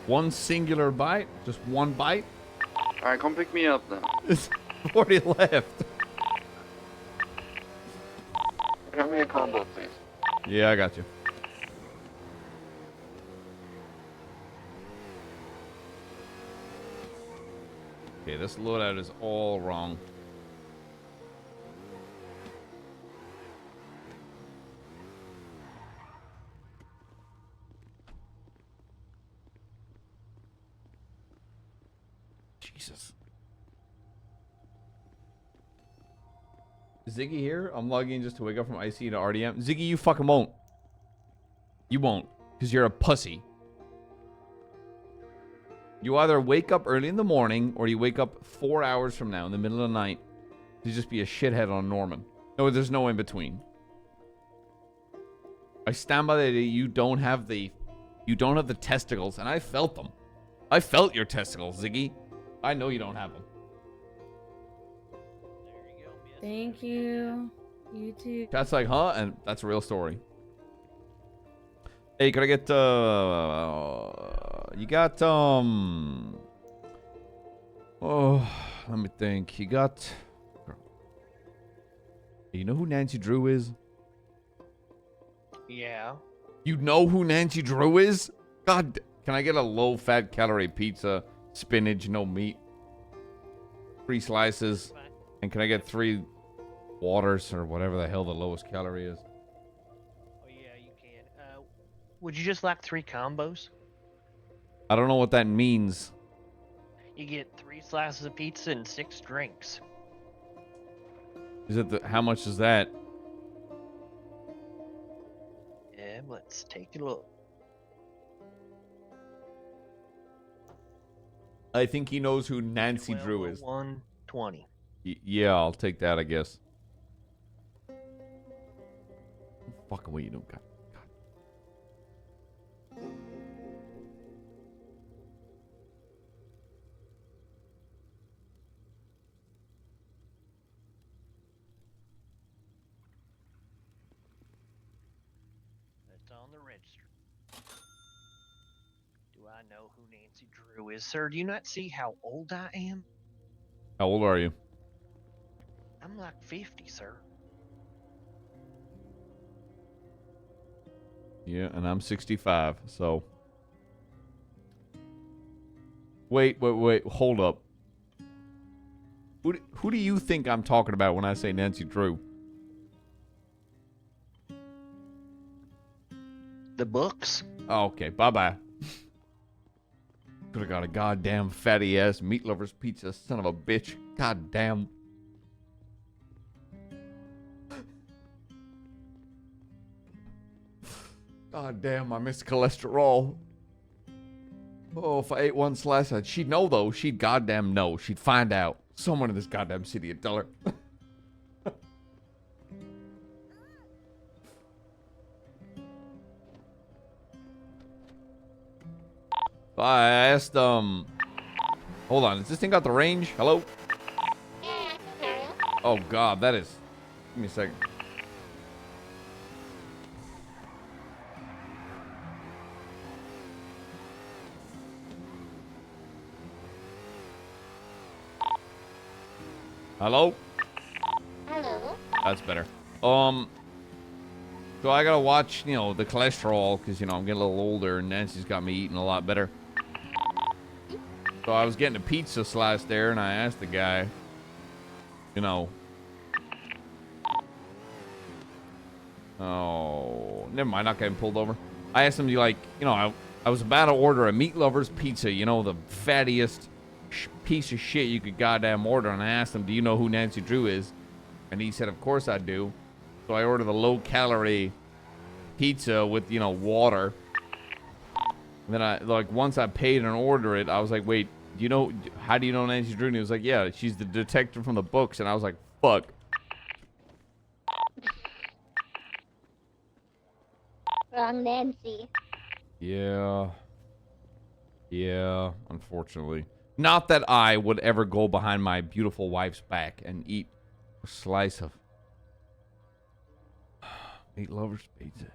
One singular bite? Just one bite? Alright, come pick me up then. There's 40 left. Grab me a combo, please. Yeah, I got you. Okay, this loadout is all wrong. Jesus. Ziggy here? I'm logging in just to wake up from IC to RDM. Ziggy, you fucking won't. You won't, because you're a pussy. You either wake up early in the morning, or you wake up 4 hours from now in the middle of the night to just be a shithead on Norman. No, there's no in between. I stand by the idea you don't have the testicles, and I felt them. I felt your testicles, Ziggy. I know you don't have them. Thank you. You too. Chat's like, huh? And that's a real story. Hey, could I get, you got, oh, let me think. You got, you know who Nancy Drew is? Yeah. You know who Nancy Drew is? God, can I get a low-fat calorie pizza, spinach, no meat, 3 slices, and can I get 3 waters or whatever the hell the lowest calorie is? Oh yeah, you can. Would you just like 3 combos? I don't know what that means. You get 3 slices of pizza and 6 drinks. Is it how much is that? Yeah, let's take a look. I think he knows who Nancy Drew is. 120. Yeah, I'll take that, I guess. Fucking what you don't got. That's on the register. Do I know who Nancy Drew is, sir? Do you not see how old I am? How old are you? I'm like 50, sir. Yeah, and I'm 65, so. Wait, hold up. Who do you think I'm talking about when I say Nancy Drew? The books? Oh, okay, bye-bye. Could have got a goddamn fatty ass meat lover's pizza, son of a bitch. God damn. God damn, I missed cholesterol. Oh, if I ate 1 slice, she'd know though. She'd goddamn know. She'd find out. Someone in this goddamn city would tell her. I asked, hold on. Has this thing got the range? Hello? Oh, God, that is... Give me a second. Hello? Hello. That's better. So I gotta watch, you know, the cholesterol, because, you know, I'm getting a little older, and Nancy's got me eating a lot better. So I was getting a pizza slice there, and I asked the guy, you know... Oh, never mind, not getting pulled over. I asked him, you like, you know, I was about to order a meat lover's pizza, you know, the fattiest piece of shit you could goddamn order, and I asked him, do you know who Nancy Drew is? And he said, of course I do. So I ordered a low-calorie pizza with, you know, water. And then I, like, once I paid and ordered it, I was like, wait, do you know, how do you know Nancy Drew? And he was like, yeah, she's the detective from the books. And I was like, fuck. Wrong Nancy. Yeah. Yeah, unfortunately. Not that I would ever go behind my beautiful wife's back and eat a slice of meat lover's pizza.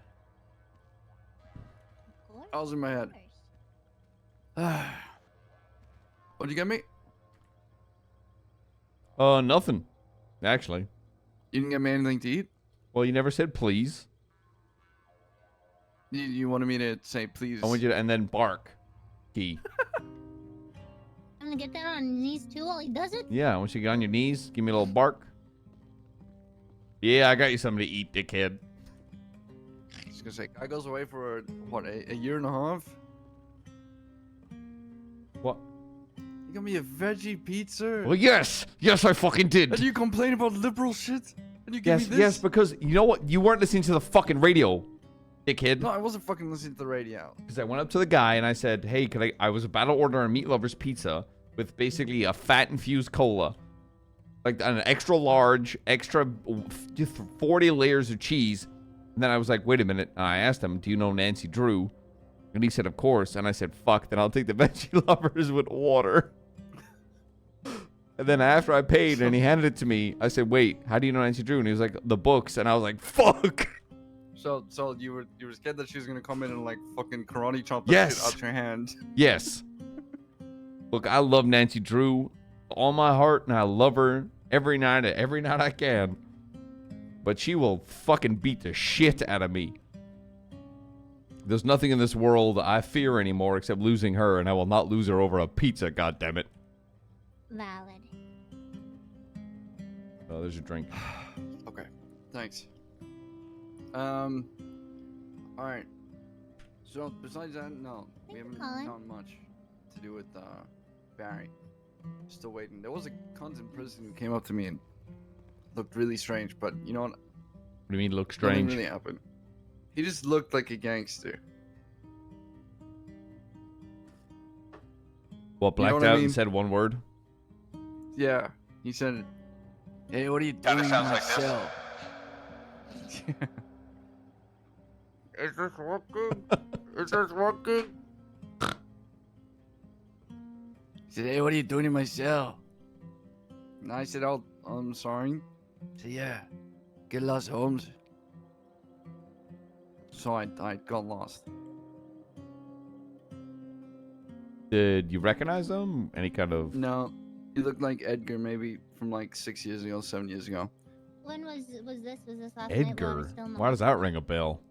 Of course, I was in my head. of course. What'd you get me? Nothing. Actually. You didn't get me anything to eat? Well, you never said please. You wanted me to say please? I want you to, and then bark. Key. I'm gonna get that on his knees too while he does it. Yeah, I want you to get on your knees. Give me a little bark. Yeah, I got you something to eat, dickhead. I was gonna say, guy goes away for what, a year and a half? What? You got me a veggie pizza? Well, yes. Yes, I fucking did. And you complain about liberal shit? And you give Yes, me this? yes, because you know what? You weren't listening to the fucking radio, dickhead. No, I wasn't fucking listening to the radio. Because I went up to the guy and I said, hey, could I was about to order a meat lover's pizza with basically a fat infused cola. Like an extra large, extra 40 layers of cheese. And then I was like, wait a minute. And I asked him, do you know Nancy Drew? And he said, of course. And I said, fuck, then I'll take the veggie lovers with water. And then after I paid and he handed it to me, I said, wait, how do you know Nancy Drew? And he was like, the books. And I was like, fuck. So you were scared that she was gonna come in and like fucking karate chop that Yes. shit out your hand. Yes. Look, I love Nancy Drew all my heart, and I love her every night I can. But she will fucking beat the shit out of me. There's nothing in this world I fear anymore except losing her, and I will not lose her over a pizza, goddammit. Valid. Oh, there's your drink. Okay, thanks. Alright. So, besides that, no. We Thank you, haven't Collin. done much to do with, Barry. Still waiting. There was a cunt in prison who came up to me and looked really strange, but you know what? What do you mean look Nothing strange? really happened. He just looked like a gangster. What, You know blacked what I out mean? and said one word? Yeah. He said, hey, what are you doing in sounds my like this. cell? Is this working? Is this working? He said, hey, what are you doing in my cell? And I said, oh, I'm sorry. He said, yeah, get lost, Holmes. So I got lost. Did you recognize him? Any kind of... No, he looked like Edgar maybe from like 6 years ago, 7 years ago. When was this? Was this last night? While I Edgar? was still in the Why does that hospital? ring a bell?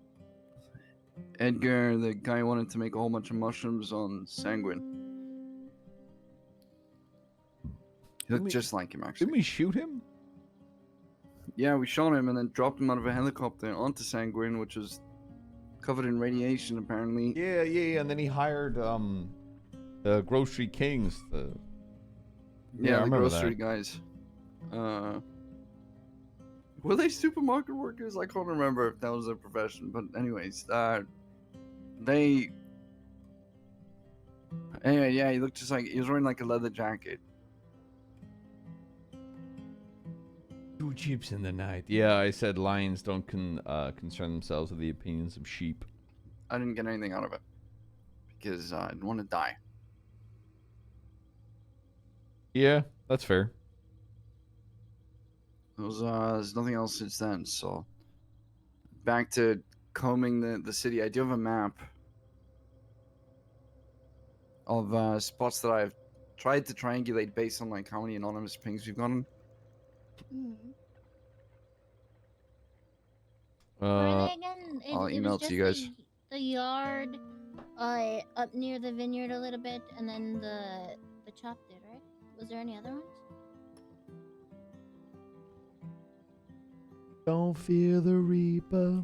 Edgar, the guy who wanted to make a whole bunch of mushrooms on Sanguine. He looked we- just like him, Didn't actually. we shoot him? Yeah, we shot him and then dropped him out of a helicopter onto Sanguine, which was covered in radiation, apparently. Yeah. And then he hired the Grocery Kings. I Yeah, the remember grocery that. guys. Were they supermarket workers? I can't remember if that was their profession, but anyways, they. Anyway, yeah, he looked just like he was wearing like a leather jacket. 2 chips in the night. Yeah, I said lions don't concern themselves with the opinions of sheep. I didn't get anything out of it because I didn't want to die. Yeah, that's fair. There's nothing else since then, so back to combing the city. I do have a map of spots that I've tried to triangulate based on like how many anonymous pings we've gotten. Mhm. Where are they again? I'll it email was it to just you guys. The yard, up near the vineyard a little bit, and then the chop did, right? Was there any other ones? Don't fear the reaper.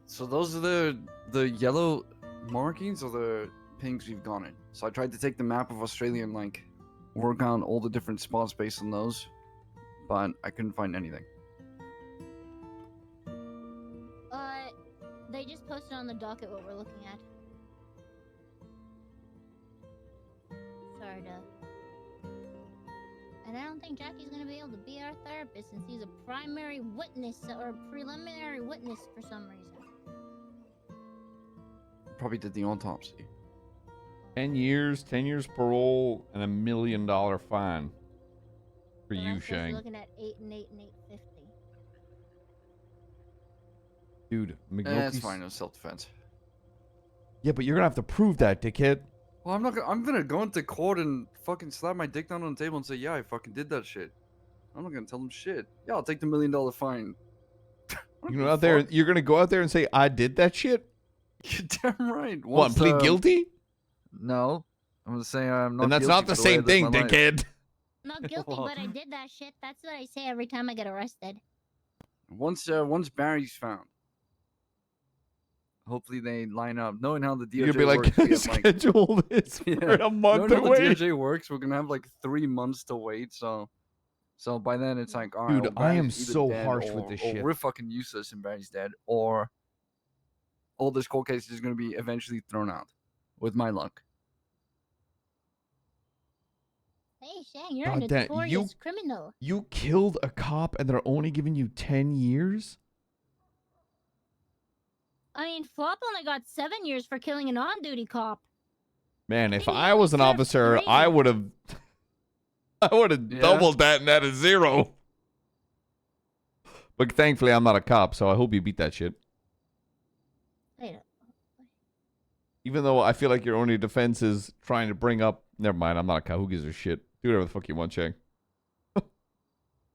So those are the yellow markings or the pings we've gone in. So I tried to take the map of Australia and like work on all the different spots based on those, but I couldn't find anything. They just posted on the docket what we're looking at. Sorry to... And I don't think Jackie's gonna be able to be our therapist since he's a primary witness or preliminary witness for some reason. Probably did the autopsy. 10 years parole, and $1 million fine for So you, that's supposed to be Shang. looking at 8 and 8 and 850. Dude, That's McNulty's... fine. It was self-defense. Yeah, but you're gonna have to prove that, dickhead. Well, I'm not. I'm gonna go into court and fucking slap my dick down on the table and say, "Yeah, I fucking did that shit." I'm not gonna tell them shit. Yeah, I'll take the $1 million fine. You're gonna go out there and say, "I did that shit." You're damn right. What? Once, Plead guilty? No, I'm gonna say I'm not. And that's guilty not the for way I same lived thing, my life. dickhead. Not guilty, but I did that shit. That's what I say every time I get arrested. Once Barry's found, hopefully they line up. Knowing how the DOJ You're gonna be like, works, we have, like, schedule this for Yeah. a month knowing how away. the DOJ works, we're gonna have like 3 months to wait. So by then it's like, all right, Dude, well, I am Barry's either so dead harsh with this or shit. we're fucking useless and Barry's dead, or all this court case is gonna be eventually thrown out, with my luck. Hey, Shang, you're a God damn, notorious criminal. You killed a cop and they're only giving you 10 years? I mean, Flop only got 7 years for killing an on-duty cop. Man, if Maybe I you was an served officer, 3. I would have Yeah. doubled that and added 0. But thankfully, I'm not a cop, so I hope you beat that shit. Wait, Even though I feel like your only defense is trying to bring up... Never mind, I'm not a cop. Who gives a shit? Do whatever the fuck you want, Chang.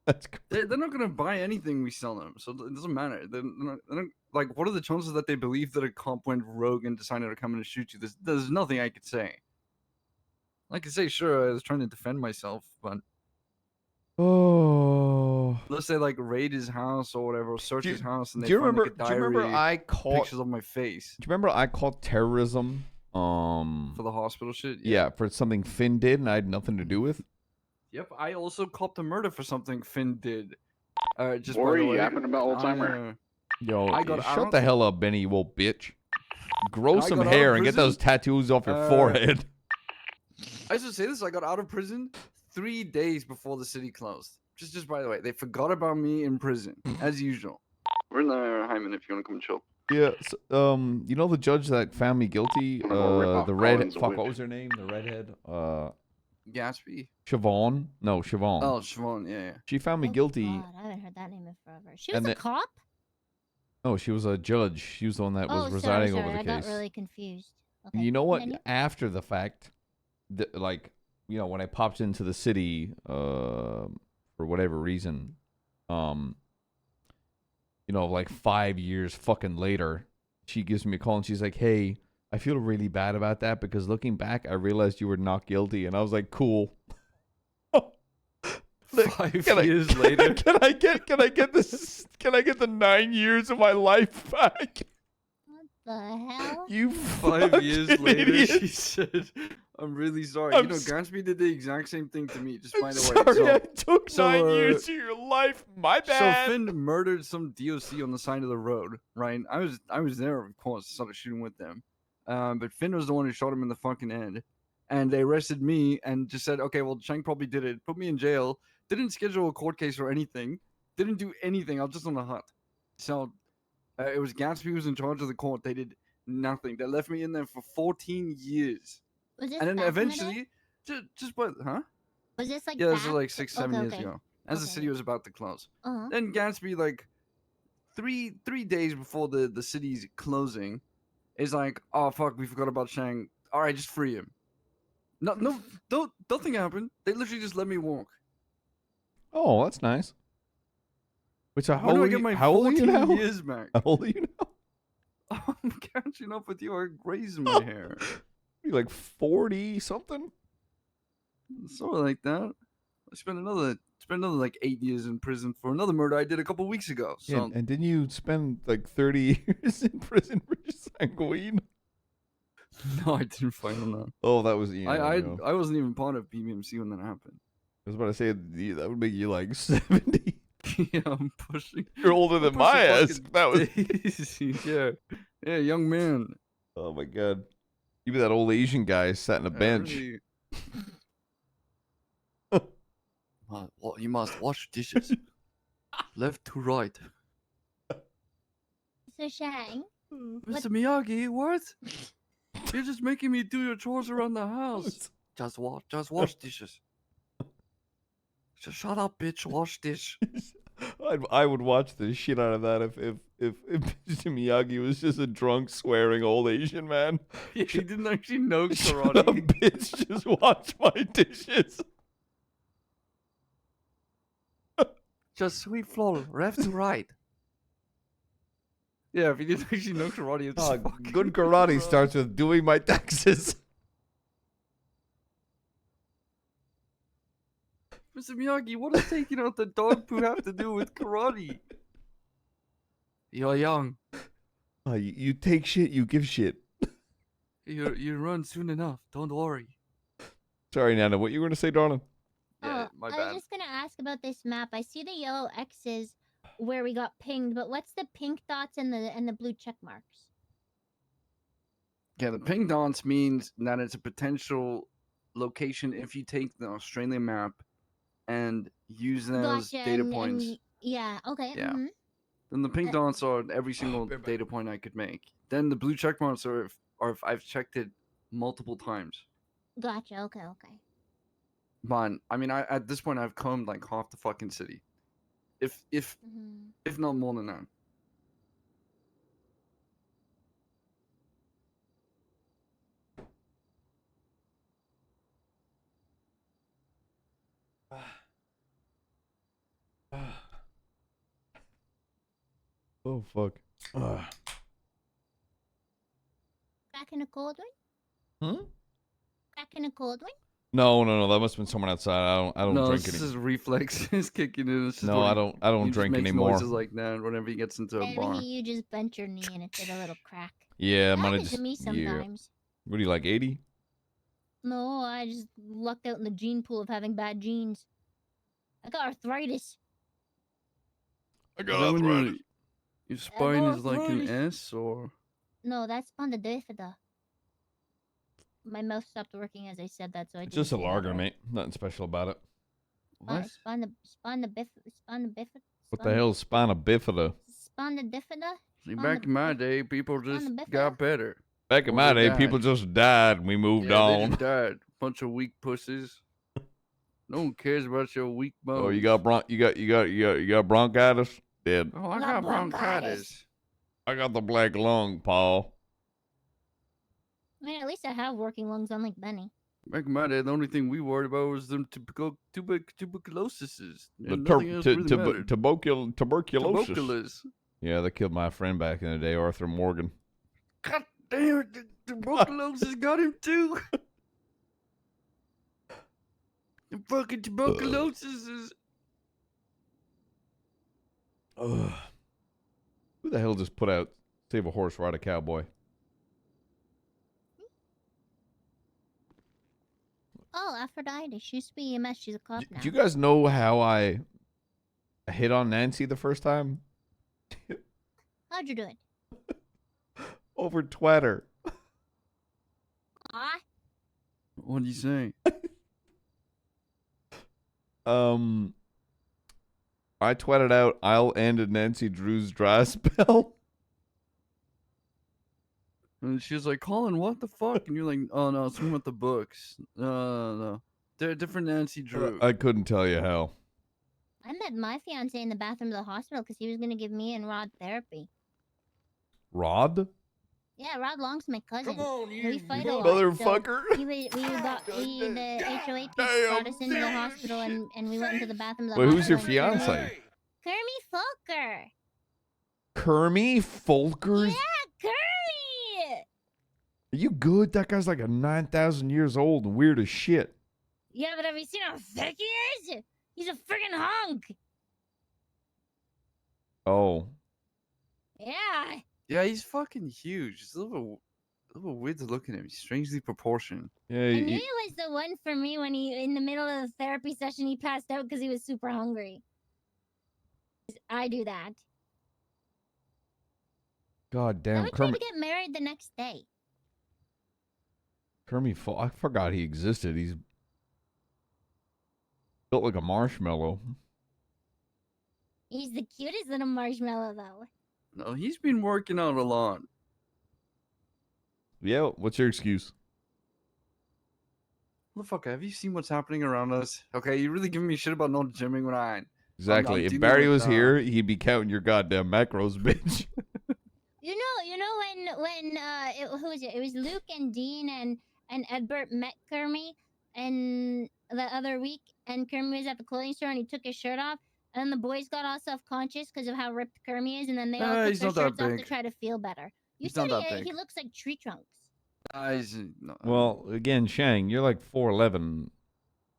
That's cool. They're not gonna buy anything we sell them, so it doesn't matter. They're not, like, what are the chances that they believe that a cop went rogue and decided to come in and shoot you? There's nothing I could say. I could say, sure, I was trying to defend myself, but Oh... unless they like raid his house or whatever, or search Do you- his house, and they Do you find remember? like, a Do you remember diary, I caught? pictures of my face Do you remember I caught terrorism? for the hospital shit? Yeah, for something Finn did, and I had nothing to do with. Yep. I also copped a murder for something Finn did. Just What by were the you way, yapping about, old timer? Yo, I got shut out. the hell up, Benny, you old bitch. Grow I some got out hair of and get those prison. tattoos off your Uh, forehead. I used to say this. I got out of prison 3 days before the city closed. Just by the way, they forgot about me in prison as usual. We're in the Hyman if you want to come and chill. Yeah, so, you know the judge that found me guilty? I'm gonna go rip off The red... Collin's Fuck, whip. what was her name? The redhead? Gatsby. Siobhan? No, Siobhan. Oh, Siobhan. Yeah. She found me oh guilty. God, I haven't heard that name in forever. She was And a then- cop? Oh, she was a judge. She was the one that was Oh, residing sorry, over the I case. got really confused. Okay, And you know what? continue. After the fact, like, you know, when I popped into the city, for whatever reason, you know, like 5 years fucking later, she gives me a call and she's like, "Hey, I feel really bad about that because looking back, I realized you were not guilty." And I was like, "Cool." Like, 5 years later. Can I get this? Can I get the 9 years of my life back? What the hell? You 5 years fucking later, idiot. she said, "I'm really sorry." I'm you know, s- Gatsby did the exact same thing to me. Just by I'm the sorry, way. I took so, 9 years of your life. My bad. So Finn murdered some DOC on the side of the road, right? I was there, of course, started shooting with them. But Finn was the one who shot him in the fucking head. And they arrested me and just said, okay, well, Chang probably did it. Put me in jail. Didn't schedule a court case or anything. Didn't do anything. I was just on the hut. So it was Gatsby who was in charge of the court. They did nothing. They left me in there for 14 years. Was this And then back in the day? eventually, just what, huh? Was this like Yeah, this back? was like 6-7 Okay, years okay. ago. As the Okay. city was about to close. Uh-huh. Then Gatsby, like three days before the city's closing, is like, "Oh fuck, we forgot about Shang. All right, just free him." No, nothing happened. They literally just let me walk. Oh, that's nice. Which How do I get my how old are you 14 now? years back? How old are you now? I'm catching up with you. I grazed my hair. You like 40 something? Sort of like that. I spent another like 8 years in prison for another murder I did a couple weeks ago. So Yeah, and didn't you spend like 30 years in prison for sanguine? no, I didn't find that. Oh, that was yeah. I wasn't even part of BBMC when that happened. I was about to say that would make you like 70. Yeah, I'm pushing. You're older than pushing my ass. fucking That was daisy, yeah. Yeah, young man. Oh my god. You be that old Asian guy sat on a bench. Really... well, you must wash dishes. Left to right. So Shang, Mr. Miyagi, what? You're just making me do your chores around the house. Just wash dishes. Just shut up, bitch. Wash dish. I would watch the shit out of that if Mr. Miyagi was just a drunk swearing old Asian man. Yeah, he didn't actually know Shut up, karate. bitch. Just wash my dishes. Just sweep floor, left to right. Yeah, if he didn't actually know karate, it's fucking Good karate starts with doing my taxes. Mr. Miyagi, what does taking out the dog poo have to do with karate? You're young. You take shit, you give shit. You run soon enough. Don't worry. Sorry, Nana. What you were going to say, darling? Yeah, my I bad. was just gonna ask about this map. I see the yellow X's where we got pinged, but what's the pink dots and the blue check marks? Yeah, the pink dots means that it's a potential location if you take the Australian map and use them as Gotcha. data points. Yeah. Okay. Yeah. Mm-hmm. Then the pink dots are every single data point I could make. Then the blue check marks are if I've checked it multiple times. Gotcha. Okay. Okay. But I mean, at this point I've combed like half the fucking city, if Mm-hmm. not more than that. Oh, fuck. Back in a cold one. Hmm? Back in a cold one. No. That must have been someone outside. I don't No, drink it's anymore. his reflexes kicking in. It's just No, what I don't he just drink makes anymore. noises like that whenever he gets into a bar. Maybe you just bent your knee and it did a little crack. Yeah, That might have happens just. to me sometimes. Yeah. What are you, like 80? No, I just lucked out in the gene pool of having bad genes. I got arthritis. I Is that when your spine got is like an arthritis. S or? No, that's spina bifida. My mouth stopped working as I said that, so I It's didn't just a say that lager, right. mate. Nothing special about it. What? Spina bifida. What the hell is spina bifida? Spina bifida? See, back in my day, people just bifida? got better. Back in Or my they day, died. people just died and we moved Yeah, they on. just died. Bunch of weak pussies. No one cares about your weak bones. Oh, you got bronchitis? Dead. Oh, I Got got bronchitis. bronchitis. I got the black lung, Paul. I mean, at least I have working lungs, unlike Benny. Back in my day, the only thing we worried about was them tuberculosis. The And nothing else really mattered. tuberculosis. Tuberculosis. Yeah, they killed my friend back in the day, Arthur Morgan. God damn it, the tuberculosis got him too. The fucking tuberculosis is. Ugh. Who the hell just put out Save a Horse, Ride a Cowboy? Oh, Aphrodite. She used to be EMS. She's a cop now. Do you guys know how I hit on Nancy the first time? How'd you do it? Over Twitter. Ah, What do you say? I tweeted out, I'll end Nancy Drew's dry spell. And she was like, Collin, what the fuck? And you're like, oh no, it's with the books. No. They're a different Nancy Drew. I couldn't tell you how. I met my fiance in the bathroom of the hospital because he was going to give me and Rod therapy. Rod? Yeah, Rod Long's my cousin. Come on, you We fight a lot. motherfucker. So the HOA brought us into the hospital and we went into the bathroom of the Wait, hospital. who's your and fiance? Kermie Folker. Kermie Folkers? Yeah, Kermie! Are you good? That guy's like a 9,000 years old and weird as shit. Yeah, but have you seen how thick he is? He's a friggin' hunk. Oh. Yeah. Yeah, he's fucking huge. It's a little weird to look at him. He's strangely proportioned. Yeah, I knew he was the one for me when he, in the middle of the therapy session, he passed out because he was super hungry. I do that. God I damn, would try to Kermit. get married the next day. I forgot he existed. He's built like a marshmallow. He's the cutest little marshmallow, though. No, he's been working out a lot. Yeah, what's your excuse? Motherfucker, have you seen what's happening around us? Okay, you really giving me shit about not gymming when I'm Exactly. If dealing Barry with, was here, he'd be counting your goddamn macros, bitch. You know who was it? It was Luke and Dean and Edbert met Kermie and the other week, and Kermie was at the clothing store and he took his shirt off, and then the boys got all self-conscious because of how ripped Kermie is, and then they all took he's their not that shirts off to big. try to feel better. You He's said not that he big. looks like tree trunks. No, Well, again, Shang, you're like 4'11".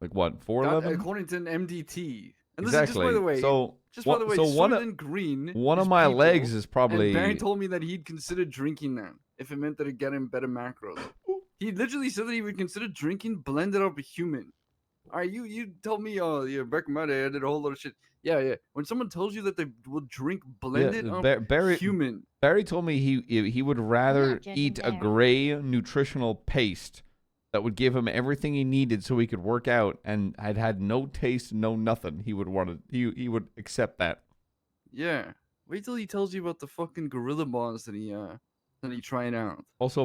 Like what? 4'11"? according to an MDT. And Exactly. This is just by the way. So Just by the way, so Soylent Green. one of is my people, legs is probably. And Barry told me that he'd consider drinking them if it meant that it'd get him better macros. He literally said that he would consider drinking blended up a human. All right, you told me, yeah, back in my day, I did a whole lot of shit. Yeah. When someone tells you that they will drink blended up human. Barry told me he would rather judging eat a Barry. gray nutritional paste that would give him everything he needed so he could work out, and I'd had no taste, no nothing. He would want to. He would accept that. Yeah. Wait till he tells you about the fucking gorilla bonds that he tried out. Also,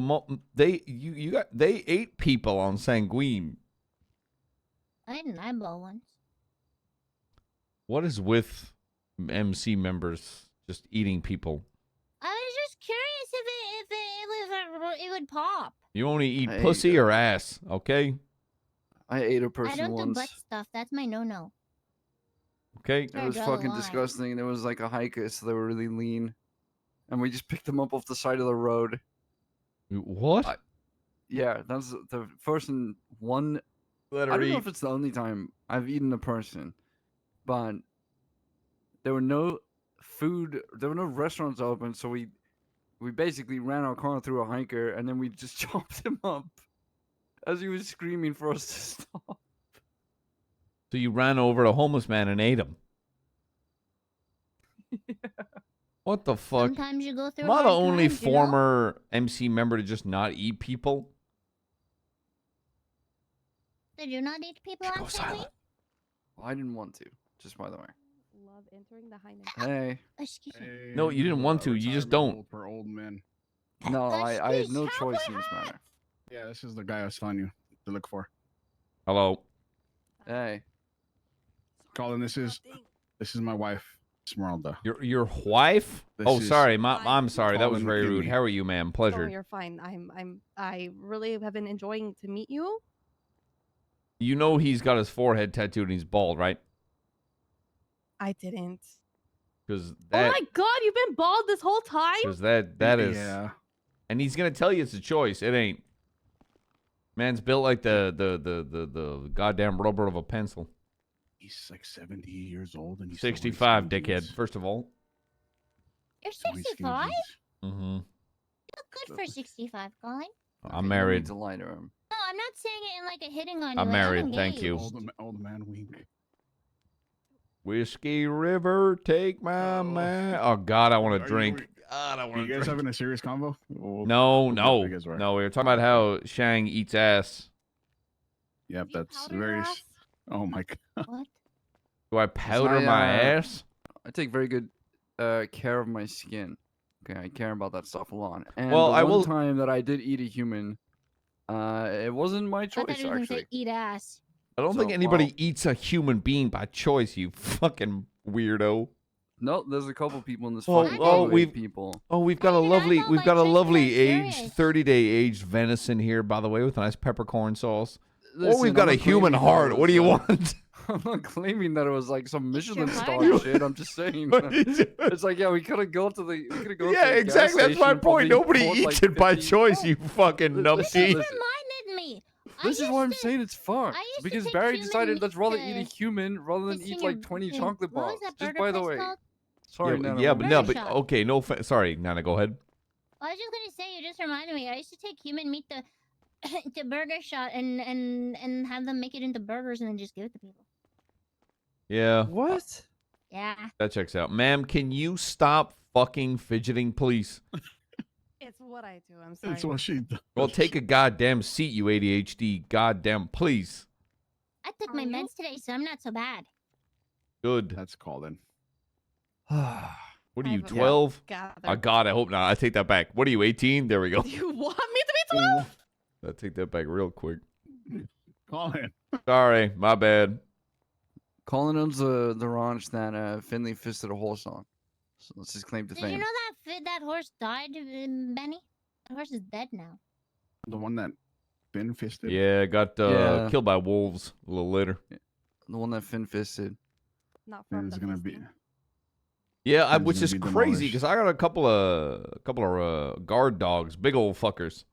they ate people on Sanguine. I had an eyeball once. What is with MC members just eating people? I was just curious if it would pop. You only eat I pussy ate- or ass, okay? I ate a I person don't do once. butt stuff. That's my no-no. Okay. It was Draw the fucking line. disgusting. There was like a hiker, so they were really lean. And we just picked them up off the side of the road. What? Yeah, that's the first and one. I don't know if it's the only time I've eaten a person, but there were no restaurants open, so we basically ran our car through a hiker, and then we just chopped him up as he was screaming for us to stop. So you ran over a homeless man and ate him. What the fuck? Sometimes you go through. Am I the hard only times, you know? former MC member to just not eat people? Did you not eat people Go on Halloween? silent. Well, I didn't want to, just by the way. Love entering the high Hey. Excuse me. No, you didn't want to. You just don't. For old men. No, I had Excuse no cowboy choice in this hat. matter. Yeah, this is the guy I was telling you to look for. Hello. Hey. Colin, this is my wife, Esmeralda. Your wife? This Oh, is sorry. I'm sorry. That was Collin very rude. McKinley. How are you, ma'am? No, Pleasure. you're fine. I really have been enjoying to meet you. You know he's got his forehead tattooed and he's bald, right? I didn't. Because Oh that. my god, you've been bald this whole time? Because that is. Yeah. And he's gonna tell you it's a choice. It ain't. Man's built like the goddamn rubber of a pencil. He's like 70 years old and he's still wearing 65, skinny dickhead. jeans. First of all. You're Still wearing skinny 65? jeans. Mm-hmm. You look good for 65, Colin. I'm You don't need married. to lie to him. No, I'm not saying it in like a hitting on you. I'm like, married, thank you. engaged. Old man wink. Whiskey River, take my man. Oh God, I want to drink. God, I want You to guys drink. having a serious convo? No, You no, guys were. no. We were talking about how Shang eats ass. Yep, Do you that's powder your very. ass? Oh my god. What? Do I powder my ass? I take very good care of my skin. Okay, I care about that stuff a lot. And Well, the I one will- time that I did eat a human, it wasn't my I thought choice you were going to actually. say eat ass. I don't think So, anybody well- eats a human being by choice. You fucking weirdo. No, there's a couple people in this Oh, fucking oh, room who we've- ate people. Oh, we've got I a mean, lovely, I'm on we've my got a choice, but lovely I'm aged, curious. 30-day aged venison here, by the way, with a nice peppercorn sauce. Or Listen, we've got I'm a not human claiming that it heart. What do you was, want? I'm not claiming that it was like some Eat your Michelin heart star out. shit. I'm just saying. It's like, yeah, we could have gone to the. We could have gone Yeah, to the gas exactly. That's my station, point. probably Nobody bought, eats like, it by 50 choice, you fucking Listen, numpty. This listen. reminded me. This is why I'm saying it's fucked. I used to Because take Barry human decided meat let's rather to- eat a human rather than to eat senior- like 20 to- chocolate what was bars. that Just burger by the place way. called? Sorry, yeah, Nana. yeah, but I'm no, Burger but shot. okay, no, sorry, Nana, go ahead. I was just gonna say, you just reminded me. I used to take human meat to to Burger Shot and have them make it into burgers and then just give it to people. Yeah, What? Yeah. That checks out. Ma'am, can you stop fucking fidgeting, please? It's what I do. I'm sorry. That's what she does. Well, take a goddamn seat, you ADHD. Goddamn, please. I took Are my you? meds today, so I'm not so bad. Good. That's Collin. What are you, I've 12? Oh, gathered. God, I hope not. I take that back. What are you, 18? There we go. You want me to be 12? I take that back real quick. Collin. Sorry, my bad. Colin owns the ranch that Finley fisted a horse on. So that's his claim to Did fame. you know that horse died, Benny? That horse is dead now. The one that Finn fisted? Yeah, got Yeah. killed by wolves a little later. The one that Finn fisted. Not from It's the going to be... fisting. Yeah, Finn's which gonna is be crazy demolished. because I got a couple of guard dogs, big old fuckers,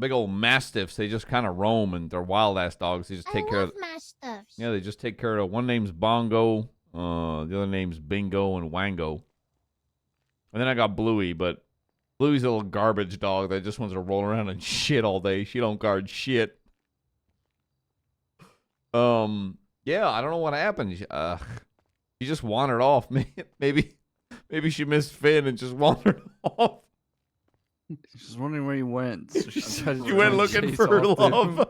big old mastiffs. They just kind of roam and they're wild ass dogs. They just take I care love of. mastiffs. Yeah, they just take care of. One name's Bongo, the other name's Bingo and Wango, and then I got Bluey, but Bluey's a little garbage dog that just wants to roll around and shit all day. She don't guard shit. Yeah, I don't know what happened. She just wandered off. Maybe she missed Finn and just wandered off. She's wondering where he went. So she decided She to went try and looking chase for her after him. love.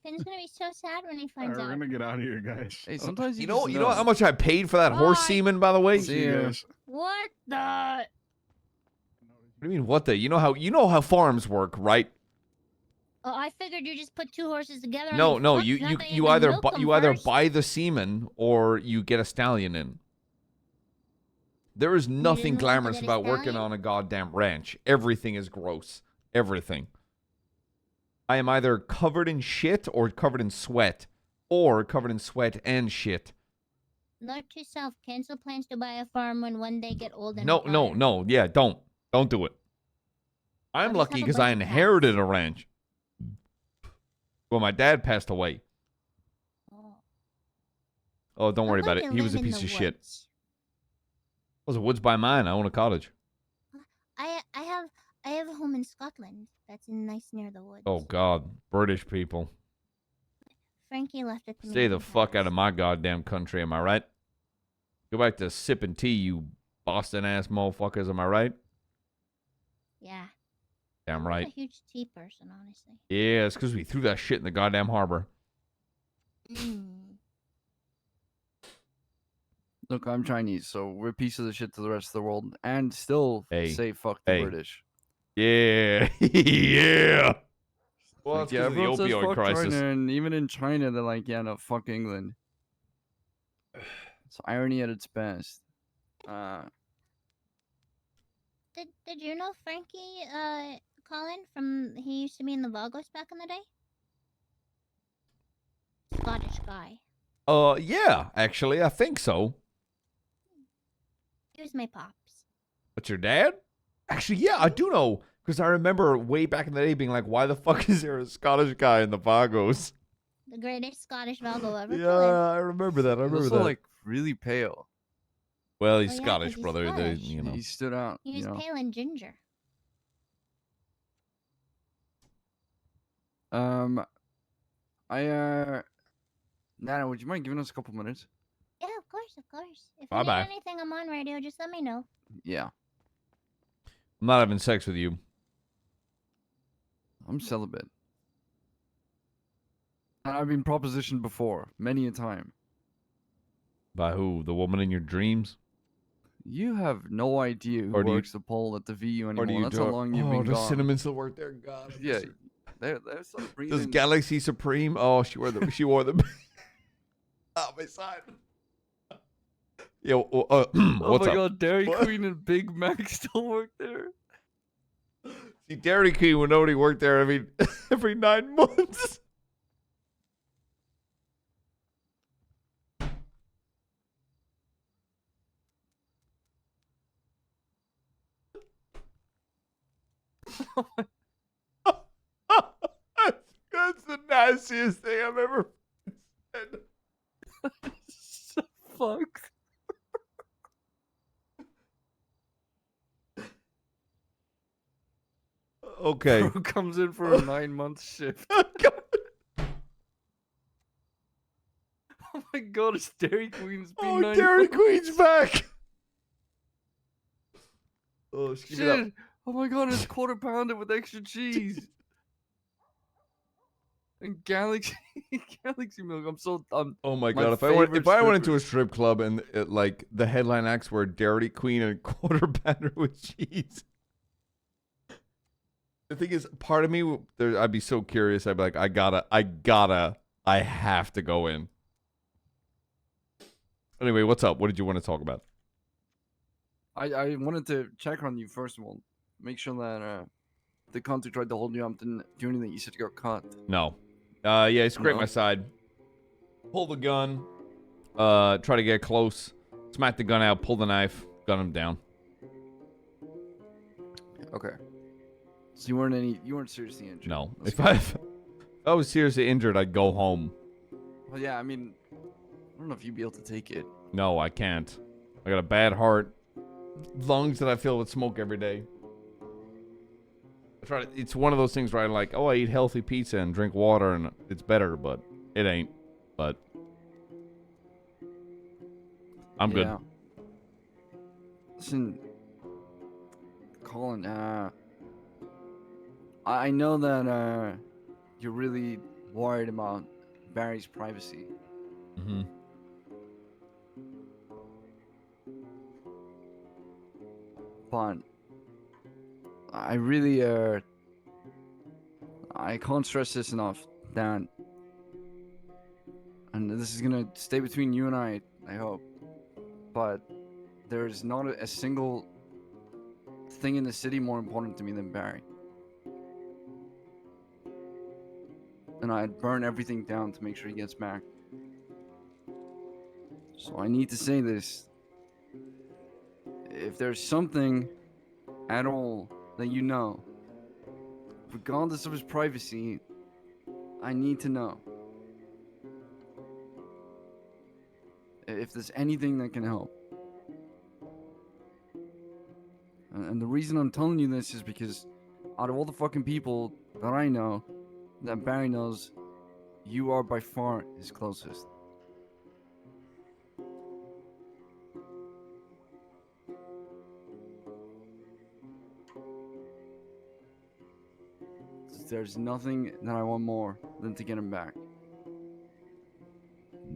Finn's gonna be so sad when he All finds right, we're out. going to get out of here, guys. Hey, sometimes You you know, just you know how much I paid for that horse Bye. semen, by the way? See See you ya. guys. What the? What do you mean? What the? You know how farms work, right? Oh, I figured you just put two horses together. and No, they no. fucked, You not you that you had to either milk them you either first. buy the semen or you get a stallion in. There is nothing didn't want to glamorous get a about working stallion? on a goddamn ranch. Everything is gross. Everything. I am either covered in shit or covered in sweat, or covered in sweat and shit. Note to self: cancel plans to buy a farm when one day get old and No, no, retire. no. Yeah, don't do it. I'm just lucky have a because I bunch of inherited cats. a ranch. Well, my dad passed away. Oh. Oh, don't I worry about want it. to He was a live in piece the of shit. woods. Well, the woods by mine. I own a cottage. I have a home in Scotland that's nice near the woods. Oh God, British people, Frankie left it to me. stay the when he fuck out passed. of my goddamn country. Am I right? Go back to sipping tea, you Boston ass motherfuckers. Am I right? Yeah. Damn I'm right. a huge tea person, honestly. Yeah, it's because we threw that shit in the goddamn harbor. Look, I'm Chinese, so we're pieces of shit to the rest of the world, and still Hey, say fuck the hey. British. Yeah, yeah. Well, Like, it's yeah, 'cause of the everyone says opioid fuck crisis. China, and even in China, they're like, yeah, no, fuck England. It's irony at its best. Did you know Frankie, Collin from he used to be in the Vagos back in the day? Scottish guy. Yeah, actually, I think so. He was my pops. But your dad? Actually, yeah, I do know. Because I remember way back in the day being like, why the fuck is there a Scottish guy in the Vagos? The greatest Scottish Vago ever to Yeah, live. I remember that. I He's remember also that. like really pale. Well, he's Oh, yeah, 'cause Scottish, he's brother. Scottish. You know. He stood out. He was you know. pale and ginger. Nana, would you mind giving us a couple minutes? Yeah, of course, of course. If you Bye-bye. need anything, I'm on radio. Just let me know. Yeah, I'm not having sex with you. I'm celibate. And I've been propositioned before, many a time. By who? The woman in your dreams? You have no idea who Or do you- works the pole at the VU Or do anymore. you That's how draw- long you've oh, been does gone. Cinnamon still work there? God. I Yeah, miss her. they're sort of bringing Does in- Galaxy Supreme? Oh, she wore the. She wore the. Oh, my side. Yo, Oh what's my up? god, Dairy What? Queen and Big Mac still work there. See, Dairy Queen would nobody worked there every 9 months. That's the nastiest thing I've ever said. So fucked. Okay. Who comes in for a 9-month shift? Oh my god, it's Dairy Queen's Oh, P90. Dairy Queen's back. Oh, give it up. Shit! Oh my god, it's quarter pounder with extra cheese. And Galaxy Galaxy milk. Oh my my god! If I went into a favorite strip club and like the headline acts were Dairy Queen and quarter pounder with cheese. The thing is, part of me, I'd be so curious. I'd be like, I have to go in. Anyway, what's up? What did you want to talk about? I wanted to check on you first of all. Make sure that the cunt who tried to hold you up didn't do anything. You said you got caught. No. Yeah, he scraped No? my side. Pull the gun. Try to get close. Smack the gun out. Pull the knife. Gun him down. Okay. So you weren't seriously injured. No. That's If I was seriously injured, I'd go home. Well, yeah. I mean, I don't know if you'd be able to take it. No, I can't. I got a bad heart. Lungs that I fill with smoke every day. It's one of those things where I'm like, oh, I eat healthy pizza and drink water and it's better, but it ain't. But I'm good. Yeah. Listen, Colin, I know that you're really worried about Barry's privacy. Mm-hmm. But I really I can't stress this enough that, and this is gonna stay between you and I hope, but there's not a single thing in the city more important to me than Barry. And I'd burn everything down to make sure he gets back. So I need to say this. If there's something at all that you know, regardless of his privacy, I need to know. If there's anything that can help. And the reason I'm telling you this is because out of all the fucking people that I know, that Barry knows, you are by far his closest. There's nothing that I want more than to get him back.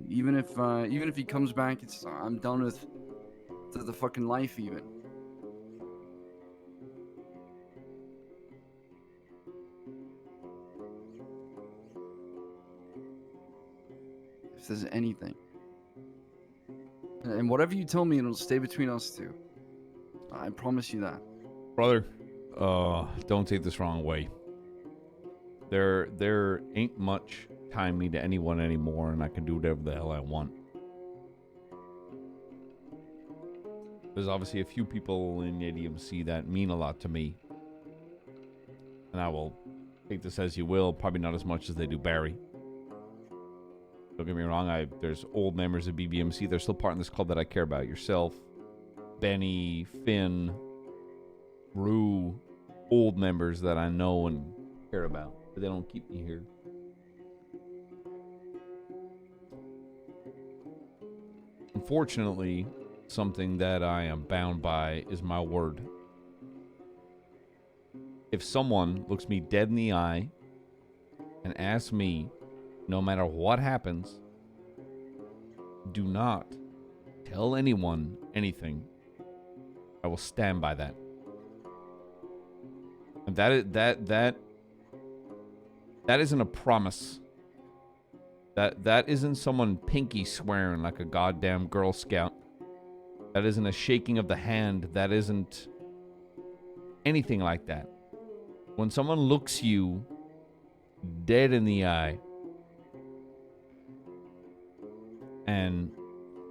Even if he comes back, I'm done with the fucking life even. If there's anything. And whatever you tell me, it'll stay between us two. I promise you that. Brother, don't take this wrong way. There ain't much tying me to anyone anymore, and I can do whatever the hell I want. There's obviously a few people in ADMC that mean a lot to me. And I will take this as you will, probably not as much as they do Barry. Don't get me wrong, there's old members of BBMC. They're still part in this club that I care about. Yourself, Benny, Finn, Rue, old members that I know and care about. But they don't keep me here. Unfortunately, something that I am bound by is my word. If someone looks me dead in the eye and asks me, no matter what happens, do not tell anyone anything, I will stand by that. And that isn't a promise. That isn't someone pinky swearing like a goddamn Girl Scout. That isn't a shaking of the hand. That isn't anything like that. When someone looks you dead in the eye and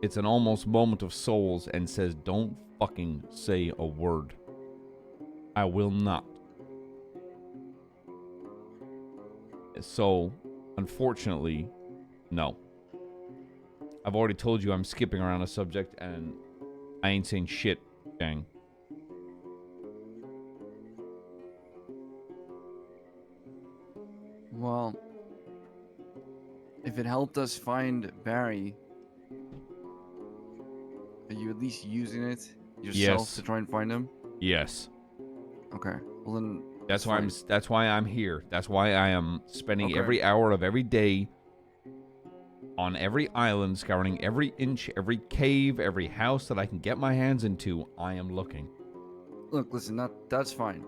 it's an almost moment of souls and says, don't fucking say a word, I will not. So, unfortunately, no. I've already told you I'm skipping around a subject and I ain't saying shit, gang. Well, if it helped us find Barry, you at least using it yourself Yes. to try and find him? Yes. Okay. Well then. That's why fine. That's why I'm here. That's why I am spending Okay. every hour of every day on every island, scouring every inch, every cave, every house that I can get my hands into. I am looking. Look, listen. That's fine.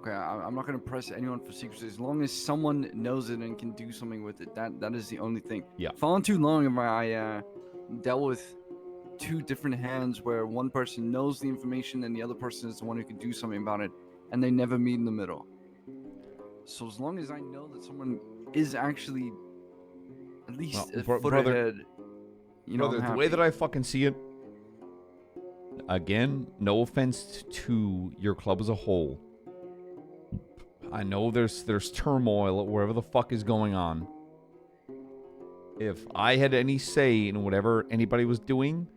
Okay. I'm not gonna press anyone for secrecy as long as someone knows it and can do something with it. That is the only thing. Yeah. For on too long, if I dealt with two different hands where one person knows the information and the other person is the one who can do something about it, and they never meet in the middle. So as long as I know that someone is actually at least Well, a foot brother- ahead, you know, Brother, I'm the way happy. that I fucking see it, again, no offense to your club as a whole. I know there's turmoil wherever the fuck is going on. If I had any say in whatever anybody was doing,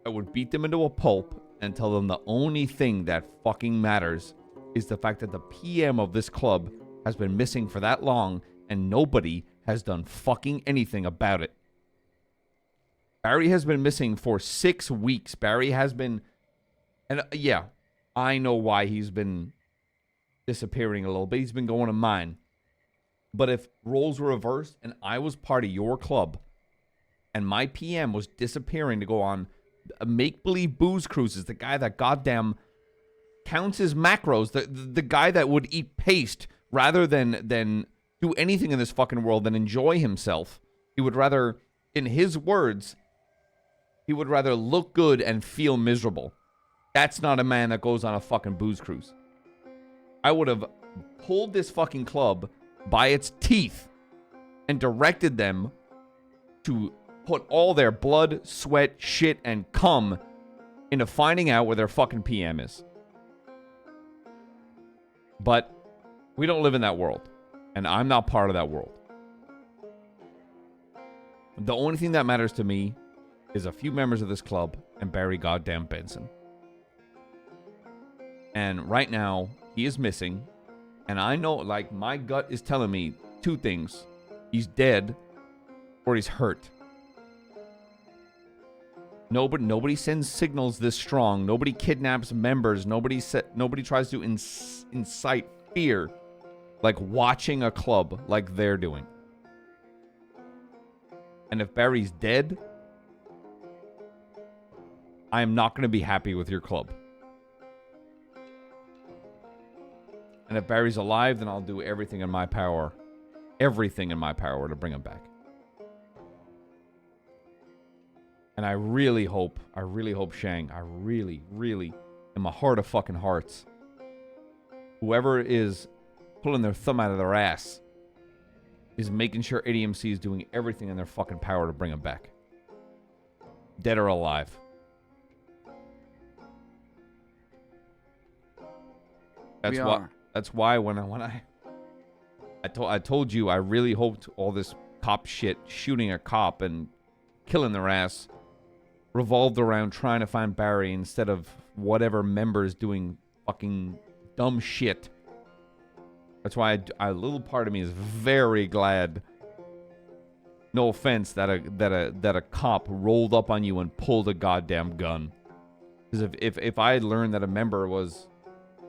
I would beat them into a pulp and tell them the only thing that fucking matters is the fact that the PM of this club has been missing for that long and nobody has done fucking anything about it. Barry has been missing for 6 weeks. Barry has been... And yeah, I know why he's been disappearing a little bit. He's been going to mine. But if roles were reversed and I was part of your club and my PM was disappearing to go on make-believe booze cruises, the guy that goddamn counts his macros, the guy that would eat paste rather than do anything in this fucking world than enjoy himself. He would rather, in his words, he would rather look good and feel miserable. That's not a man that goes on a fucking booze cruise. I would have pulled this fucking club by its teeth and directed them to put all their blood, sweat, shit, and cum into finding out where their fucking PM is. But we don't live in that world, and I'm not part of that world. The only thing that matters to me is a few members of this club and Barry goddamn Benson. And right now, he is missing, and I know, like, my gut is telling me two things. He's dead, or he's hurt. Nobody sends signals this strong. Nobody kidnaps members. Nobody tries to incite fear like watching a club like they're doing. And if Barry's dead, I am not going to be happy with your club. And if Barry's alive, then I'll do everything in my power to bring him back. And I really hope, Shang, I really, in my heart of fucking hearts, whoever is pulling their thumb out of their ass is making sure ADMC is doing everything in their fucking power to bring him back. Dead or alive. That's why when I told you I really hoped all this cop shit, shooting a cop and killing their ass, revolved around trying to find Barry instead of whatever members doing fucking dumb shit. That's why a little part of me is very glad. No offense, that a cop rolled up on you and pulled a goddamn gun. Because if I had learned that a member was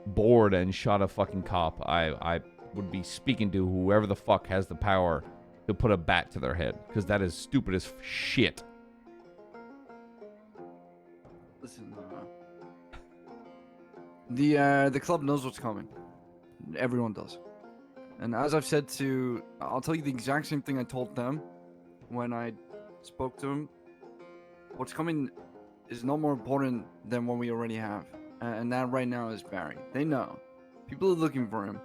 bored and shot a fucking cop, I would be speaking to whoever the fuck has the power to put a bat to their head. Because that is stupid as shit. Listen, the club knows what's coming. Everyone does. And as I've said I'll tell you the exact same thing I told them when I spoke to them. What's coming is no more important than what we already have. And that right now is Barry. They know. People are looking for him.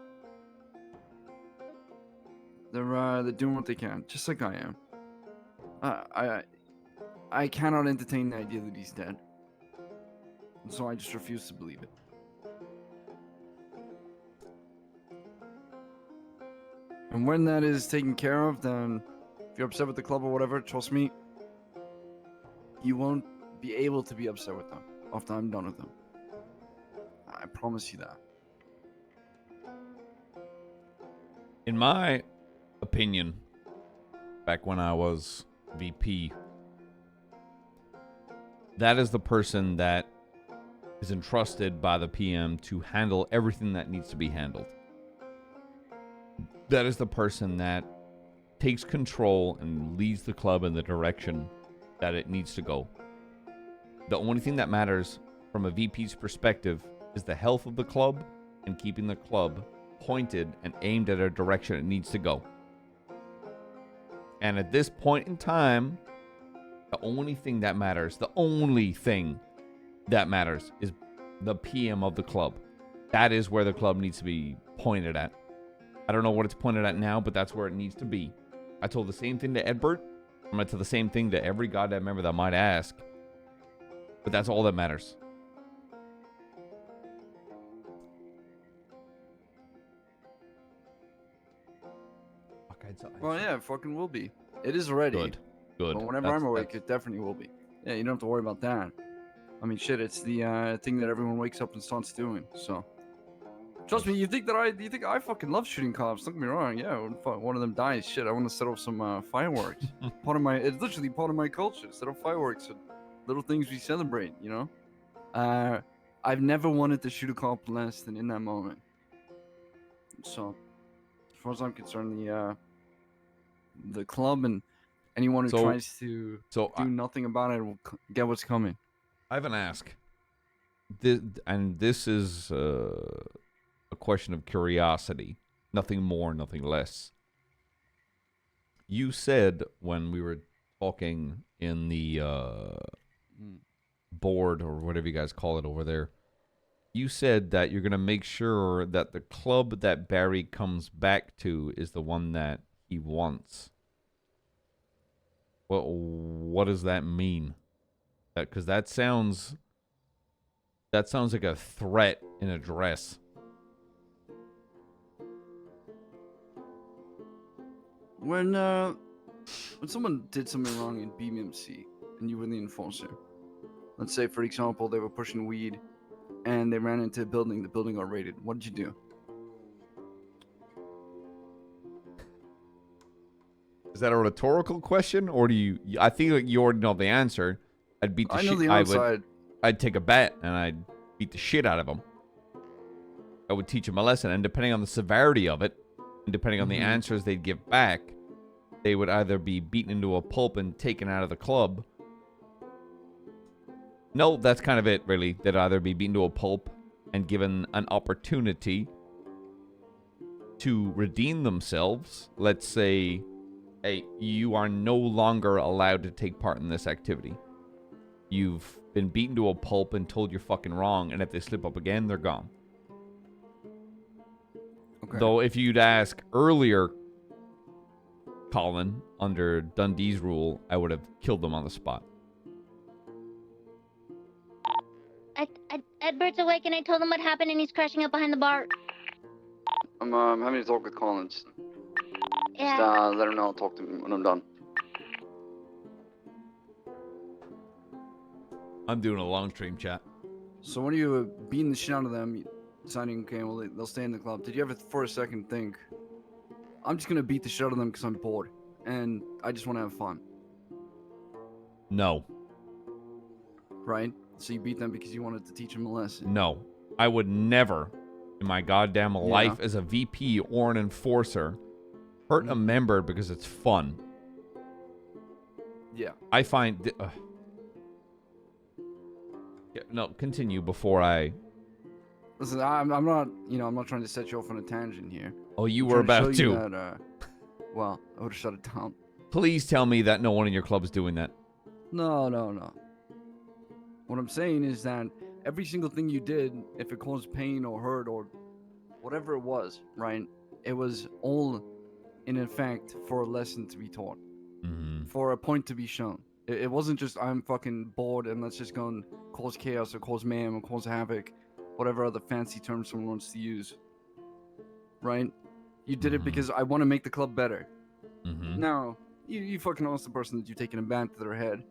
They're doing what they can, just like I am. I cannot entertain the idea that he's dead. And so I just refuse to believe it. And when that is taken care of, then if you're upset with the club or whatever, trust me, you won't be able to be upset with them after I'm done with them. I promise you that. In my opinion, back when I was VP, That is the person that is entrusted by the PM to handle everything that needs to be handled. That is the person that takes control and leads the club in the direction that it needs to go. The only thing that matters from a VP's perspective is the health of the club and keeping the club pointed and aimed at a direction it needs to go. And at this point in time, the only thing that matters is the PM of the club. That is where the club needs to be pointed at. I don't know what it's pointed at now, but that's where it needs to be. I told the same thing to Edbert. I'm going to tell the same thing to every goddamn member that might ask. But that's all that matters. Well, yeah, it fucking will be. It is already. Good. But whenever I'm awake, it definitely will be. Yeah, you don't have to worry about that. I mean, shit, it's the thing that everyone wakes up and starts doing. So, trust me, you think I fucking love shooting cops? Don't get me wrong. Yeah, when one of them dies, shit, I want to set off some fireworks. It's literally part of my culture. Set off fireworks and little things we celebrate. You know, I've never wanted to shoot a cop less than in that moment. So, as far as I'm concerned, the club and anyone who tries to do nothing about it will get what's coming. I have an ask. This is a question of curiosity. Nothing more, nothing less. You said when we were talking in the board or whatever you guys call it over there, you said that you're going to make sure that the club that Barry comes back to is the one that he wants. Well, what does that mean? Because that sounds like a threat in a dress. When someone did something wrong in BMC and you were the enforcer, let's say for example they were pushing weed and they ran into a building, the building got raided, what did you do? Is that a rhetorical question, or do you? I think like you already know the answer. I'd beat the shit. I know the outside. I'd take a bat and I'd beat the shit out of him. I would teach him a lesson, and depending on the severity of it, and depending on the answers they'd give back, they would either be beaten into a pulp and taken out of the club. No, that's kind of it, really. They'd either be beaten to a pulp and given an opportunity to redeem themselves. Let's say, hey, you are no longer allowed to take part in this activity. You've been beaten to a pulp and told you're fucking wrong, and if they slip up again, they're gone. Okay. Though if you'd ask earlier, Collin, under Dundee's rule, I would have killed them on the spot. Edbert's awake and I told him what happened and he's crashing up behind the bar. I'm having a talk with Collin. Yeah. Just let him know I'll talk to him when I'm done. I'm doing a long stream chat. So when you were beating the shit out of them, deciding, okay, well, they'll stay in the club, did you ever for a second think, I'm just going to beat the shit out of them because I'm bored and I just want to have fun? No. Right? So you beat them because you wanted to teach them a lesson? No. I would never, in my goddamn life as a VP or an enforcer, hurt a member because it's fun. Yeah. I find... no, continue before I... Listen, I'm not, I'm not trying to set you off on a tangent here. Oh, you were about to. Well, I would have shut it down. Please tell me that no one in your club is doing that. No. What I'm saying is that every single thing you did, if it caused pain or hurt or whatever it was, right? It was all in effect for a lesson to be taught, for a point to be shown. It wasn't just I'm fucking bored and let's just go and cause chaos or cause mayhem or cause havoc, whatever other fancy term someone wants to use. Right? You did it because I want to make the club better. Now, you fucking ask the person that you've taken a bat to their head,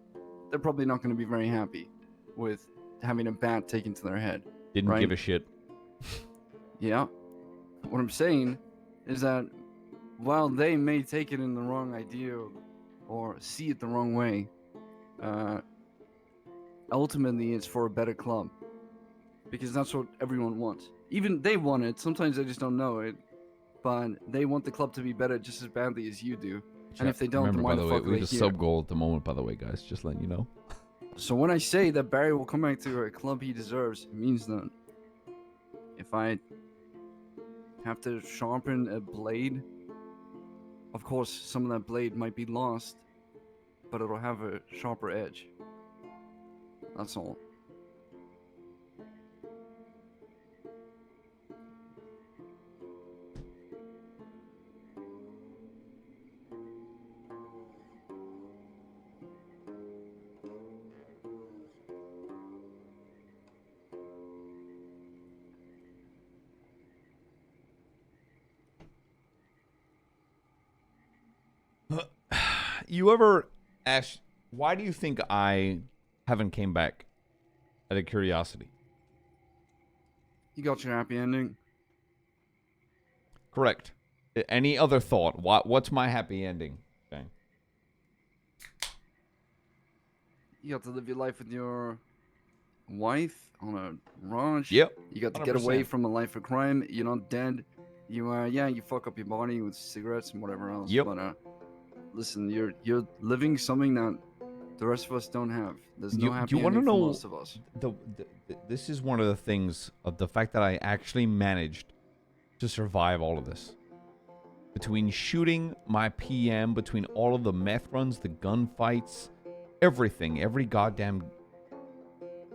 they're probably not going to be very happy with having a bat taken to their head. Didn't give a shit. Yeah. What I'm saying is that while they may take it in the wrong idea or see it the wrong way, ultimately it's for a better club. Because that's what everyone wants. Even they want it. Sometimes they just don't know it. But they want the club to be better just as badly as you do. And if they don't, Remember, then why by the the way, fuck are we they have a here? sub goal at the moment, by the way, guys. Just letting you know. So when I say that Barry will come back to a club he deserves, it means that if I have to sharpen a blade, of course, some of that blade might be lost, but it'll have a sharper edge. That's all. You ever ask, why do you think I haven't came back? Out of curiosity. You got your happy ending? Correct. Any other thought? What's my happy ending? Okay. You got to live your life with your wife on a ranch. Yep. You got to get away 100%. from a life of crime. You're not dead. You you fuck up your body with cigarettes and whatever else. Yep. But listen, you're living something that the rest of us don't have. There's no happy you wanna ending for know most of us. This is one of the things of the fact that I actually managed to survive all of this. Between shooting my PM, between all of the meth runs, the gunfights, everything, every goddamn...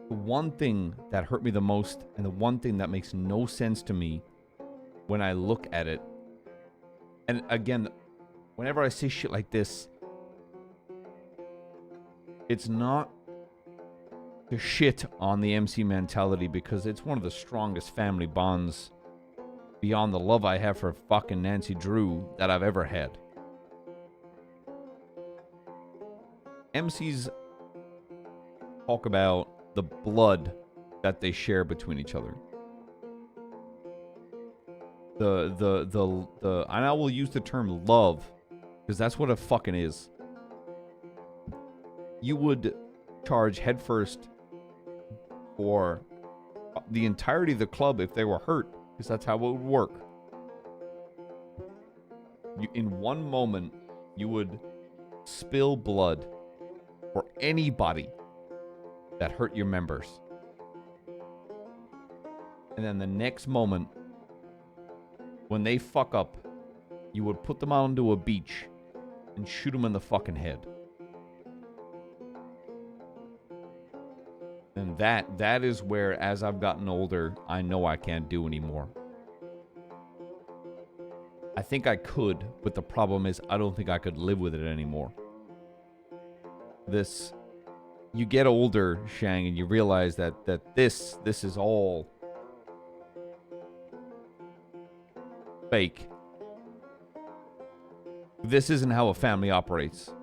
The one thing that hurt me the most, and the one thing that makes no sense to me when I look at it, and again, whenever I say shit like this, it's not to shit on the MC mentality, because it's one of the strongest family bonds beyond the love I have for fucking Nancy Drew that I've ever had. MCs talk about the blood that they share between each other. And I will use the term love, because that's what it fucking is. You would charge headfirst for the entirety of the club if they were hurt, because that's how it would work. In one moment, you would spill blood for anybody that hurt your members. And then the next moment, when they fuck up, you would put them out onto a beach and shoot them in the fucking head. And that is where, as I've gotten older, I know I can't do anymore. I think I could, but the problem is I don't think I could live with it anymore. You get older, Shang, and you realize that this is all fake. This isn't how a family operates.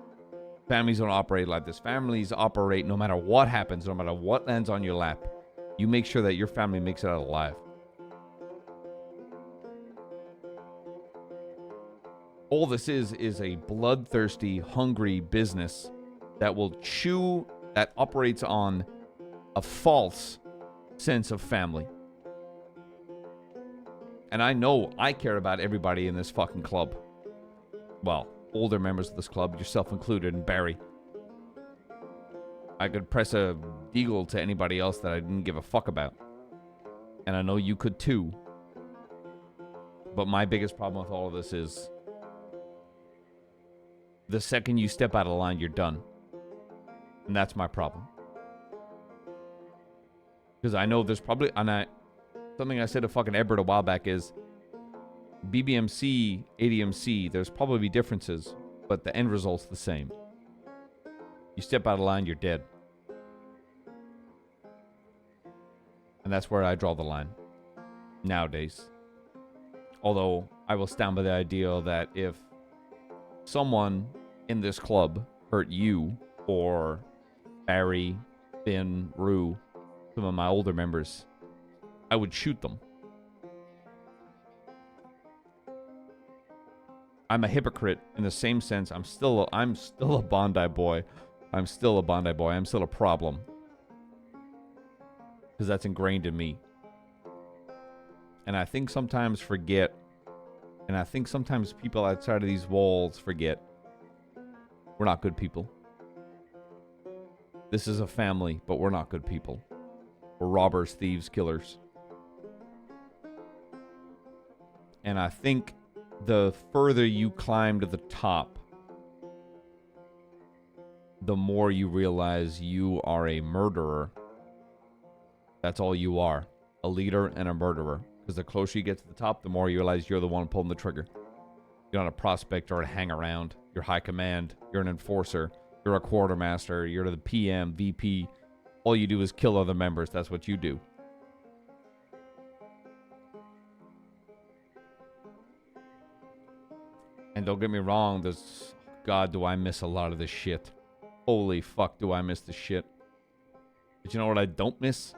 Families don't operate like this. Families operate no matter what happens, no matter what lands on your lap. You make sure that your family makes it out alive. All this is a bloodthirsty, hungry business that that operates on a false sense of family. And I know I care about everybody in this fucking club. Well, older members of this club, yourself included, and Barry. I could press a deagle to anybody else that I didn't give a fuck about. And I know you could too. But my biggest problem with all of this is the second you step out of line, you're done. And that's my problem. Because I know there's probably... something I said to fucking Ebert a while back is BBMC, ADMC, there's probably differences, but the end result's the same. You step out of line, you're dead. And that's where I draw the line nowadays. Although I will stand by the idea that if someone in this club hurt you or Barry, Finn, Rue, some of my older members, I would shoot them. I'm a hypocrite in the same sense. I'm still a Bondi boy. I'm still a Bondi boy. I'm still a problem. because that's ingrained in me. And I think sometimes forget, and I think sometimes people outside of these walls forget, we're not good people. This is a family, but we're not good people. We're robbers, thieves, killers. And I think the further you climb to the top, the more you realize you are a murderer. That's all you are. A leader and a murderer. Because the closer you get to the top, the more you realize you're the one pulling the trigger. You're not a prospect or a hang around. You're high command. You're an enforcer. You're a quartermaster. You're the PM, VP. All you do is kill other members. That's what you do. And don't get me wrong, there's... God, do I miss a lot of this shit. Holy fuck, do I miss this shit. But you know what I don't miss?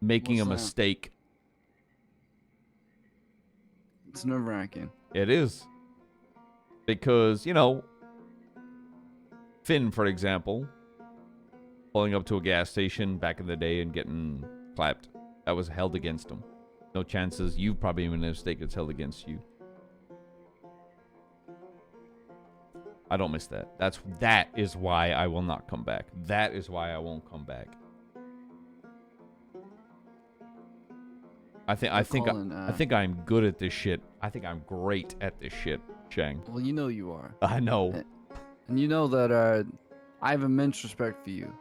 Making What's a that? mistake. It's nerve-wracking. It is. Because, you know, Finn, for example, pulling up to a gas station back in the day and getting clapped. That was held against him. No chances. You've probably made a mistake that's held against you. I don't miss that. That is why I will not come back. That is why I won't come back. I think I'm good at this shit. I think I'm great at this shit, Shang. Well, you know you are. I know. And you know that I have immense respect for you.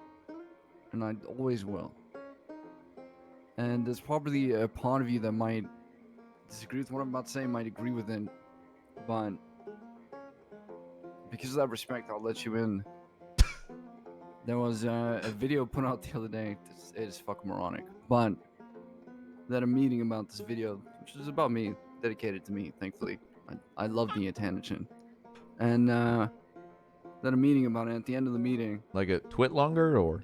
And I always will. And there's probably a part of you that might disagree with what I'm about to say, might agree with it. But because of that respect, I'll let you in. There was a video put out the other day. It is fucking moronic. But that a meeting about this video, which is about me, dedicated to me, thankfully. I love the attention. And that a meeting about it, at the end of the meeting, Like a twit longer or?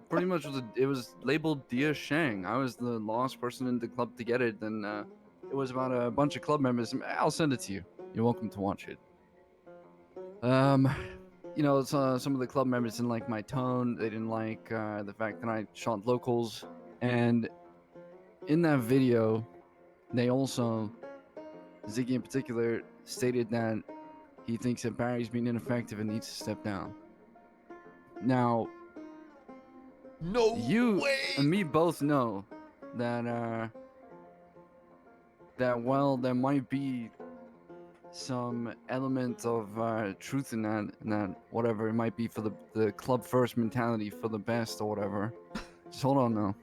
pretty much it was labeled Dear Shang. I was the last person in the club to get it, and it was about a bunch of club members. I'll send it to you. You're welcome to watch it. You know, some of the club members didn't like my tone. They didn't like the fact that I shot locals. And in that video, they also, Ziggy in particular, stated that he thinks that Barry's being ineffective and needs to step down. Now, No you way! and me both know that while there might be some element of truth in that whatever it might be for the club first mentality for the best or whatever. Just hold on now.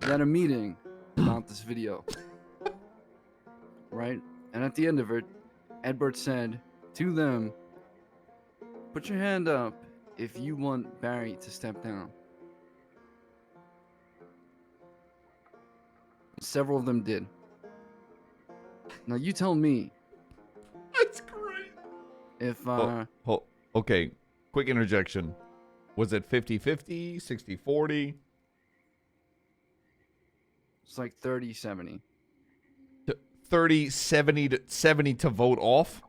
We had a meeting about this video, right? And at the end of it, Edward said to them, "Put your hand up if you want Barry to step down." Several of them did. Now you tell me. That's great. If okay, quick interjection. Was it 50-50, 60-40? it's like 30-70. 30-70 to vote off?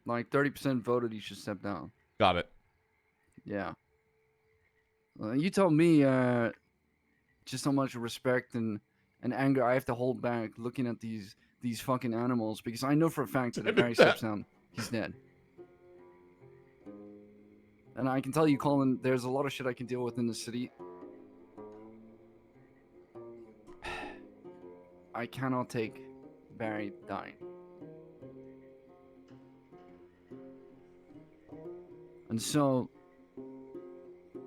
Like 30% voted he should step down. Got it. Yeah. You tell me just how much respect and anger I have to hold back looking at these fucking animals, because I know for a fact that if Barry steps down, he's dead. And I can tell you, Colin, there's a lot of shit I can deal with in the city. I cannot take Barry dying. And so,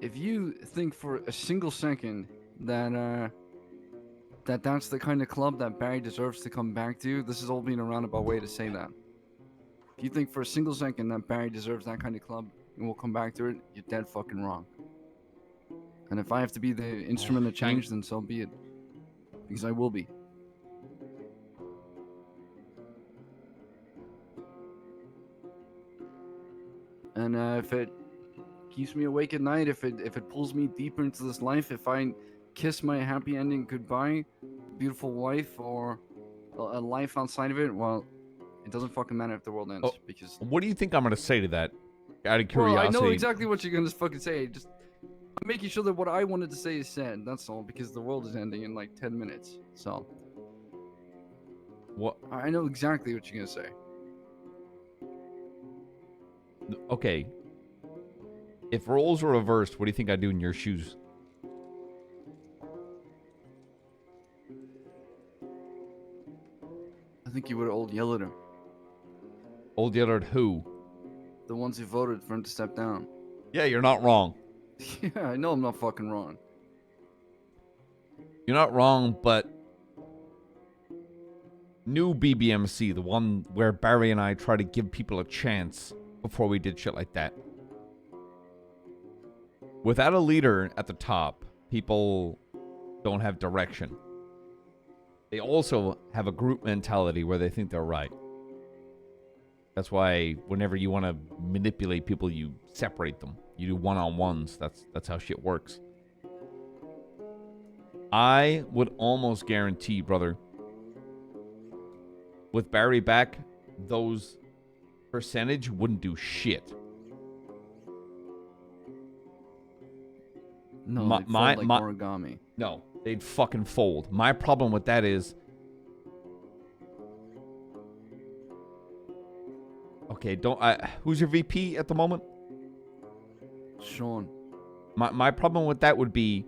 if you think for a single second that that's the kind of club that Barry deserves to come back to, this is all being a roundabout way to say that. If you think for a single second that Barry deserves that kind of club and will come back to it, you're dead fucking wrong. And if I have to be the instrument of change, then so be it. Because I will be. And if it keeps me awake at night, if it pulls me deeper into this life, if I kiss my happy ending goodbye, beautiful wife, or a life outside of it, well, it doesn't fucking matter if the world ends. Because What do you think I'm going to say to that? out of Well, I curiosity. know exactly what you're gonna fucking say. Just I'm making sure that what I wanted to say is said. That's all, because the world is ending in like 10 minutes. So What? I know exactly what you're gonna say. Okay. If roles were reversed, what do you think I'd do in your shoes? I think you would have old yelled at him. Old Yellard who? The ones who voted for him to step down. Yeah, you're not wrong. Yeah, I know I'm not fucking wrong. You're not wrong, but new BBMC, the one where Barry and I try to give people a chance before we did shit like that. Without a leader at the top, people don't have direction. They also have a group mentality where they think they're right. That's why whenever you want to manipulate people, you separate them. You do one-on-ones. That's how shit works. I would almost guarantee, brother, with Barry back, those percentage wouldn't do shit. No, My- they'd my- fold my- like origami. No, they'd fucking fold. My problem with that is... Okay, who's your VP at the moment? Sean. My problem with that would be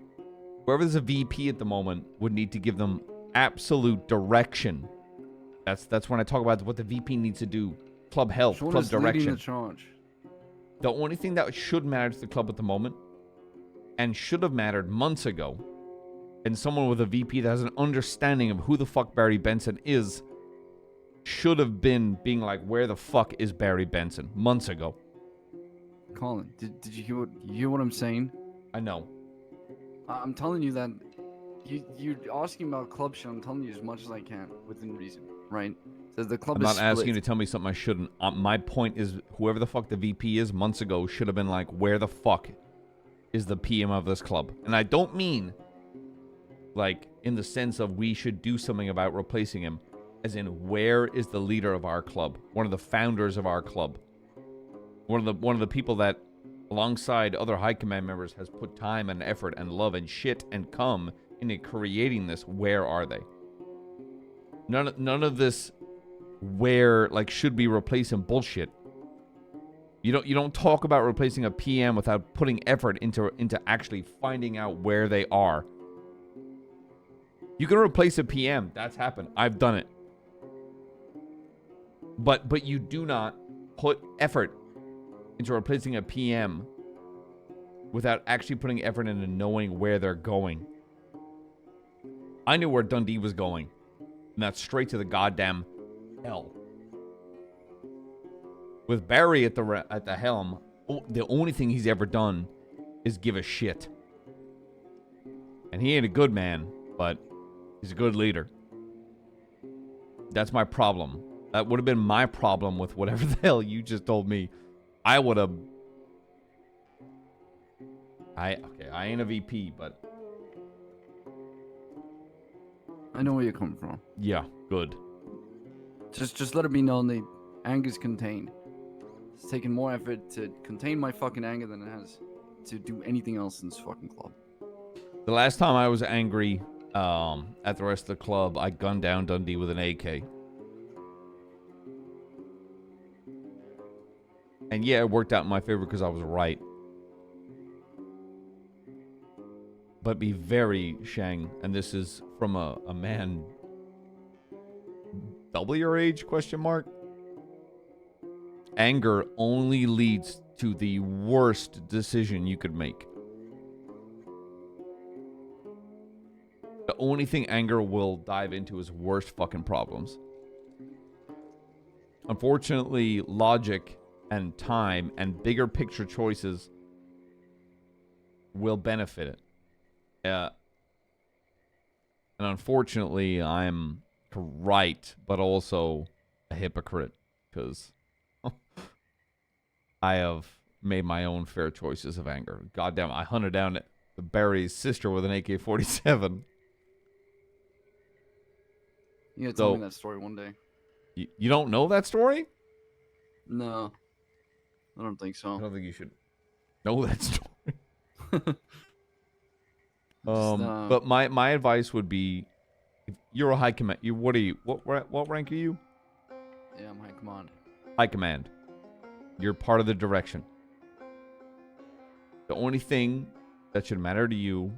whoever's a VP at the moment would need to give them absolute direction. That's when I talk about what the VP needs to do. Club health, Sean club is leading direction. the charge. The only thing that should matter to the club at the moment, and should have mattered months ago, and someone with a VP that has an understanding of who the fuck Barry Benson is, should have been being like, where the fuck is Barry Benson? Months ago. Collin, did you hear what I'm saying? I know. I'm telling you that you're asking about club shit. I'm telling you as much as I can within reason, right? So the club I'm is not asking you split. to tell me something I shouldn't. My point is, whoever the fuck the VP is months ago should have been like, where the fuck is the PM of this club? And I don't mean like in the sense of we should do something about replacing him, as in where is the leader of our club, one of the founders of our club, one of the people that alongside other high command members has put time and effort and love and shit and come into creating this. Where are they? None of this where like should be replacing bullshit. You don't talk about replacing a PM without putting effort into actually finding out where they are. You can replace a PM. That's happened. I've done it. But you do not put effort into replacing a PM without actually putting effort into knowing where they're going. I knew where Dundee was going, and that's straight to the goddamn hell. With Barry at the helm, the only thing he's ever done is give a shit. And he ain't a good man, but he's a good leader. That's my problem. That would have been my problem with whatever the hell you just told me. I would have... I ain't a VP, but... I know where you're coming from. Yeah, good. Just let it be known that anger's contained. It's taken more effort to contain my fucking anger than it has to do anything else in this fucking club. The last time I was angry at the rest of the club, I gunned down Dundee with an AK. And yeah, it worked out in my favor because I was right. But be very, Shang, and this is from a man double your age, question mark? Anger only leads to the worst decision you could make. The only thing anger will dive into is worst fucking problems. Unfortunately, logic and time and bigger picture choices will benefit it. And unfortunately, I'm right, but also a hypocrite because I have made my own fair choices of anger. Goddamn, I hunted down Barry's sister with an AK-47. You gotta tell me that story one day. You don't know that story? No. I don't think I so. don't think you should know that story. Just, But my advice would be, if you're a high command. What are you? What rank are you? Yeah, I'm high command. High command. You're part of the direction. The only thing that should matter to you,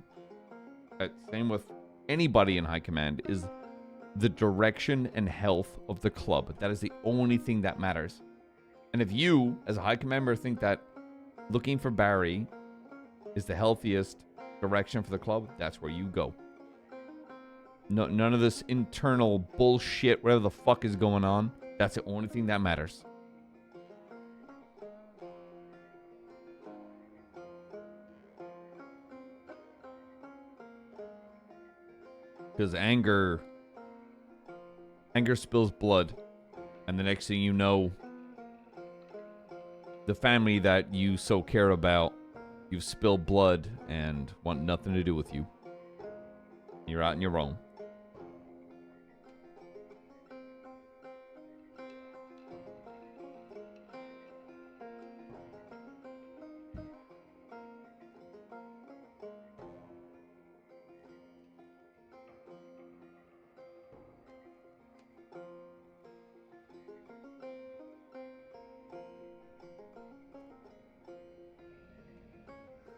same with anybody in high command, is the direction and health of the club. That is the only thing that matters. And if you, as a high command member, think that looking for Barry is the healthiest direction for the club, that's where you go. No, none of this internal bullshit, whatever the fuck is going on. That's the only thing that matters. Because anger spills blood. And the next thing you know, the family that you so care about, you've spilled blood and want nothing to do with you. You're out on your own.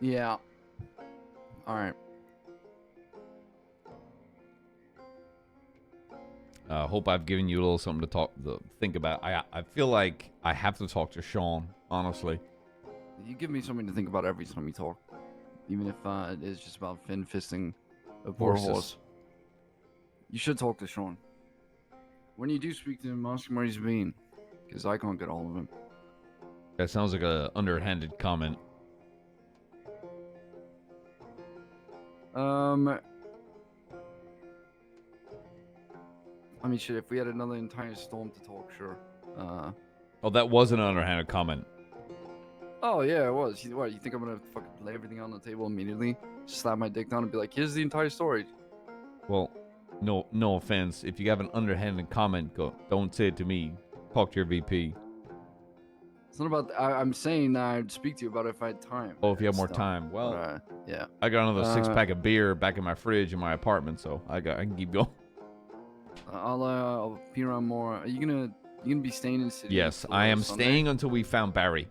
Yeah. All right. Hope I've given you a little something to think about. I feel like I have to talk to Sean, honestly. You give me something to think about every time we talk, even if it is just about fin fisting a poor horse. You should talk to Sean. When you do speak to him, ask him where he's been, because I can't get all of him. That sounds like a underhanded comment. I mean, shit, if we had another entire storm to talk, sure. Oh, that was an underhanded comment. Oh, yeah, it was. What, you think I'm gonna fucking lay everything on the table immediately? Slap my dick down and be like, here's the entire story. Well, no offense. If you have an underhanded comment, don't say it to me. Talk to your VP. It's not about... I'm saying that I'd speak to you about it if I had time. Oh, if you have more time. Well, but, yeah. I got another 6-pack of beer back in my fridge in my apartment, so I can keep going. I'll be around more. Are you gonna be staying in the city? Yes, I am staying until we found Barry.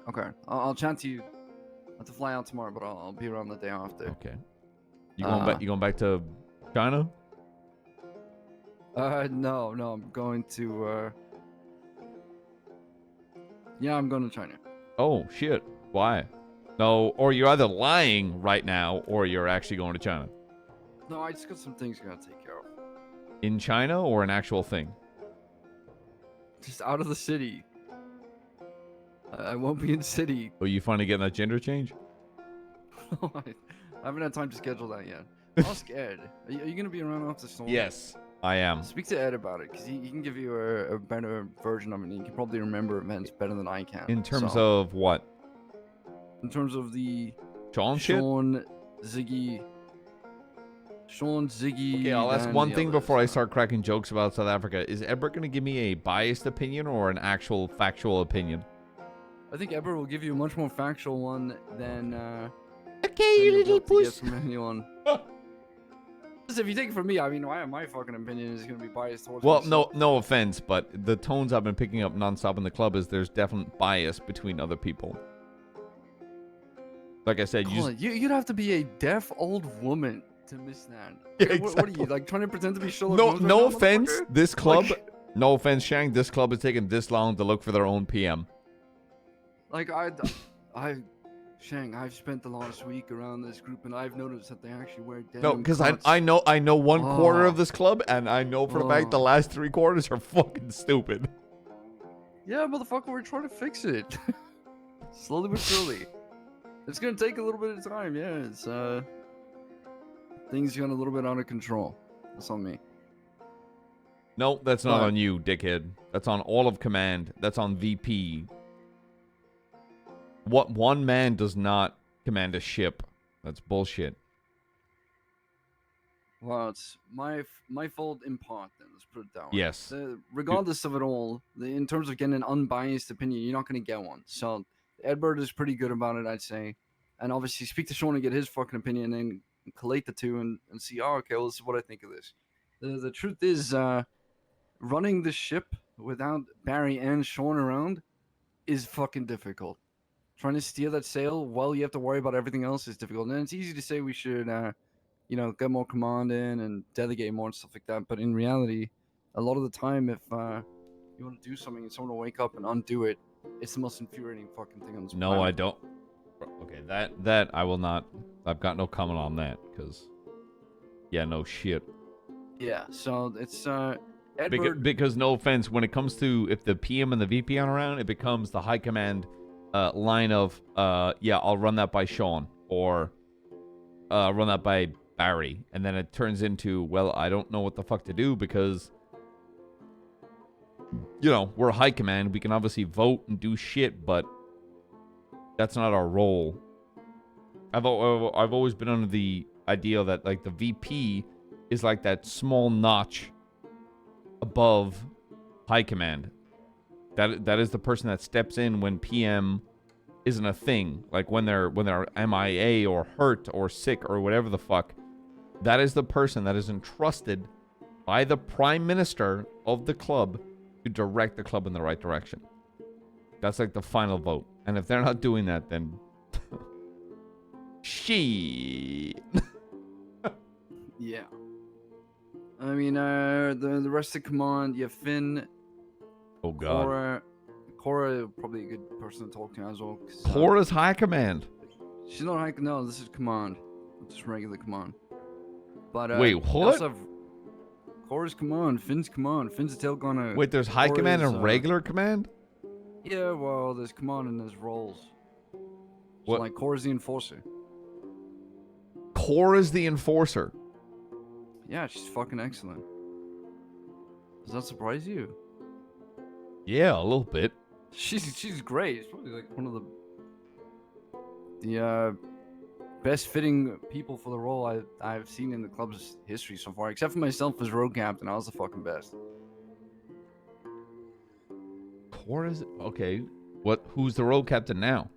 Okay, I'll chat to you. I have to fly out tomorrow, but I'll be around the day after. Okay. You going back? You going back to China? No, I'm going to. Yeah, I'm going to China. Oh shit! Why? No, or you're either lying right now, or you're actually going to China. No, I just got some things I gotta take care of. In China, or an actual thing? Just out of the city. I won't be in city. Oh, you finally getting that gender change? I haven't had time to schedule that yet. Ask Ed. Are you gonna be around after storm? Yes, I am. Speak to Ed about it, because he can give you a better version of it. He can probably remember events better than I can. In terms of what? In terms of the Sean shit? Ziggy. Okay, I'll ask one thing before I start cracking jokes about South Africa. Is Ebert going to give me a biased opinion or an actual factual opinion? I think Ebert will give you a much more factual one than okay, you little puss. From anyone. Just if you take it from me, I mean, my fucking opinion is going to be biased towards Well, myself. no offense, but the tones I've been picking up nonstop in the club is there's definite bias between other people. Like I said, you'd have to be a deaf old woman to miss that. Yeah, exactly. What are you, like, trying to pretend to be Sherlock Holmes right no now, offense, motherfucker? this club, Like, no offense, Shang, this club is taking this long to look for their own PM. like Shang, I've spent the last week around this group, and I've noticed that they actually wear denim No, because cuts. I know 1/4 of this club, and I know for a fact the last 3/4 are fucking stupid. Yeah, motherfucker, we're trying to fix it. Slowly but surely. It's gonna take a little bit of time, yeah. It's things got a little bit out of control. That's on me. No, that's not What? on you, dickhead. That's on all of command. That's on VP. What one man does not command a ship. That's bullshit. Well, it's my fault in part. Then let's put it that way. Yes. Regardless of it all, in terms of getting an unbiased opinion, you're not going to get one. So Edward is pretty good about it, I'd say. And obviously, speak to Sean and get his fucking opinion, and collate the two and see. Oh, okay, well, this is what I think of this. The truth is, running the ship without Barry and Sean around is fucking difficult. Trying to steer that sail while you have to worry about everything else is difficult. And it's easy to say we should, get more command in and delegate more and stuff like that. But in reality, a lot of the time, if you want to do something and someone will wake up and undo it, it's the most infuriating fucking thing on this No, planet. I don't. Okay, that I will not. I've got no comment on that because, yeah, no shit. Yeah, so it's Edward. Because no offense, when it comes to if the PM and the VP aren't around, it becomes the high command line of yeah, I'll run that by Sean or run that by Barry, and then it turns into, well, I don't know what the fuck to do because we're high command. We can obviously vote and do shit, but that's not our role. I've always been under the idea that like the VP is like that small notch above high command. That is the person that steps in when PM isn't a thing. Like when they're MIA or hurt or sick or whatever the fuck. That is the person that is entrusted by the prime minister of the club to direct the club in the right direction. That's like the final vote. And if they're not doing that, then shit. Yeah. I mean, the rest of the command, you have Finn. Oh god. Cora, probably a good person to talk to as well. Cora's high command. She's not high. No, this is command. Just regular command. But wait, we what? also have Cora's command, Finn's command. Finn's the tail gunner. Wait, there's high command and regular command? Yeah, well, there's command and there's roles. So What? like Cora's the enforcer. Cora's the enforcer. Yeah, she's fucking excellent. Does that surprise you? Yeah, a little bit. She's great. She's probably like one of the best fitting people for the role I've seen in the club's history so far, except for myself as road captain. I was the fucking best. Cora's okay. Who's the road captain now?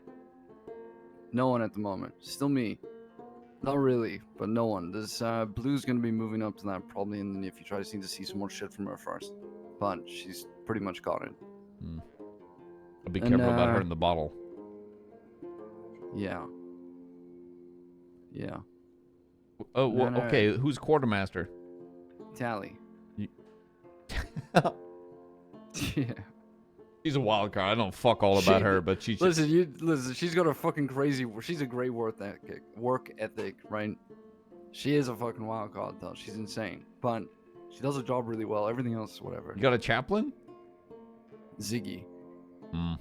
No one at the moment. Still me. Not really, but no one. There's Blue's gonna be moving up to that probably in the near future. I just need to see some more shit from her first. But she's pretty much got it. I'll be careful about her in the bottle. Yeah. Yeah. Oh, well, No. okay. Who's quartermaster? Tally. Yeah. She's a wild card. I don't fuck all about She- her, but she's Listen, she's got a fucking crazy. She's a great work ethic, right? She is a fucking wild card, though. She's insane, but she does her job really well. Everything else, whatever. You got a chaplain? Ziggy, Hmm.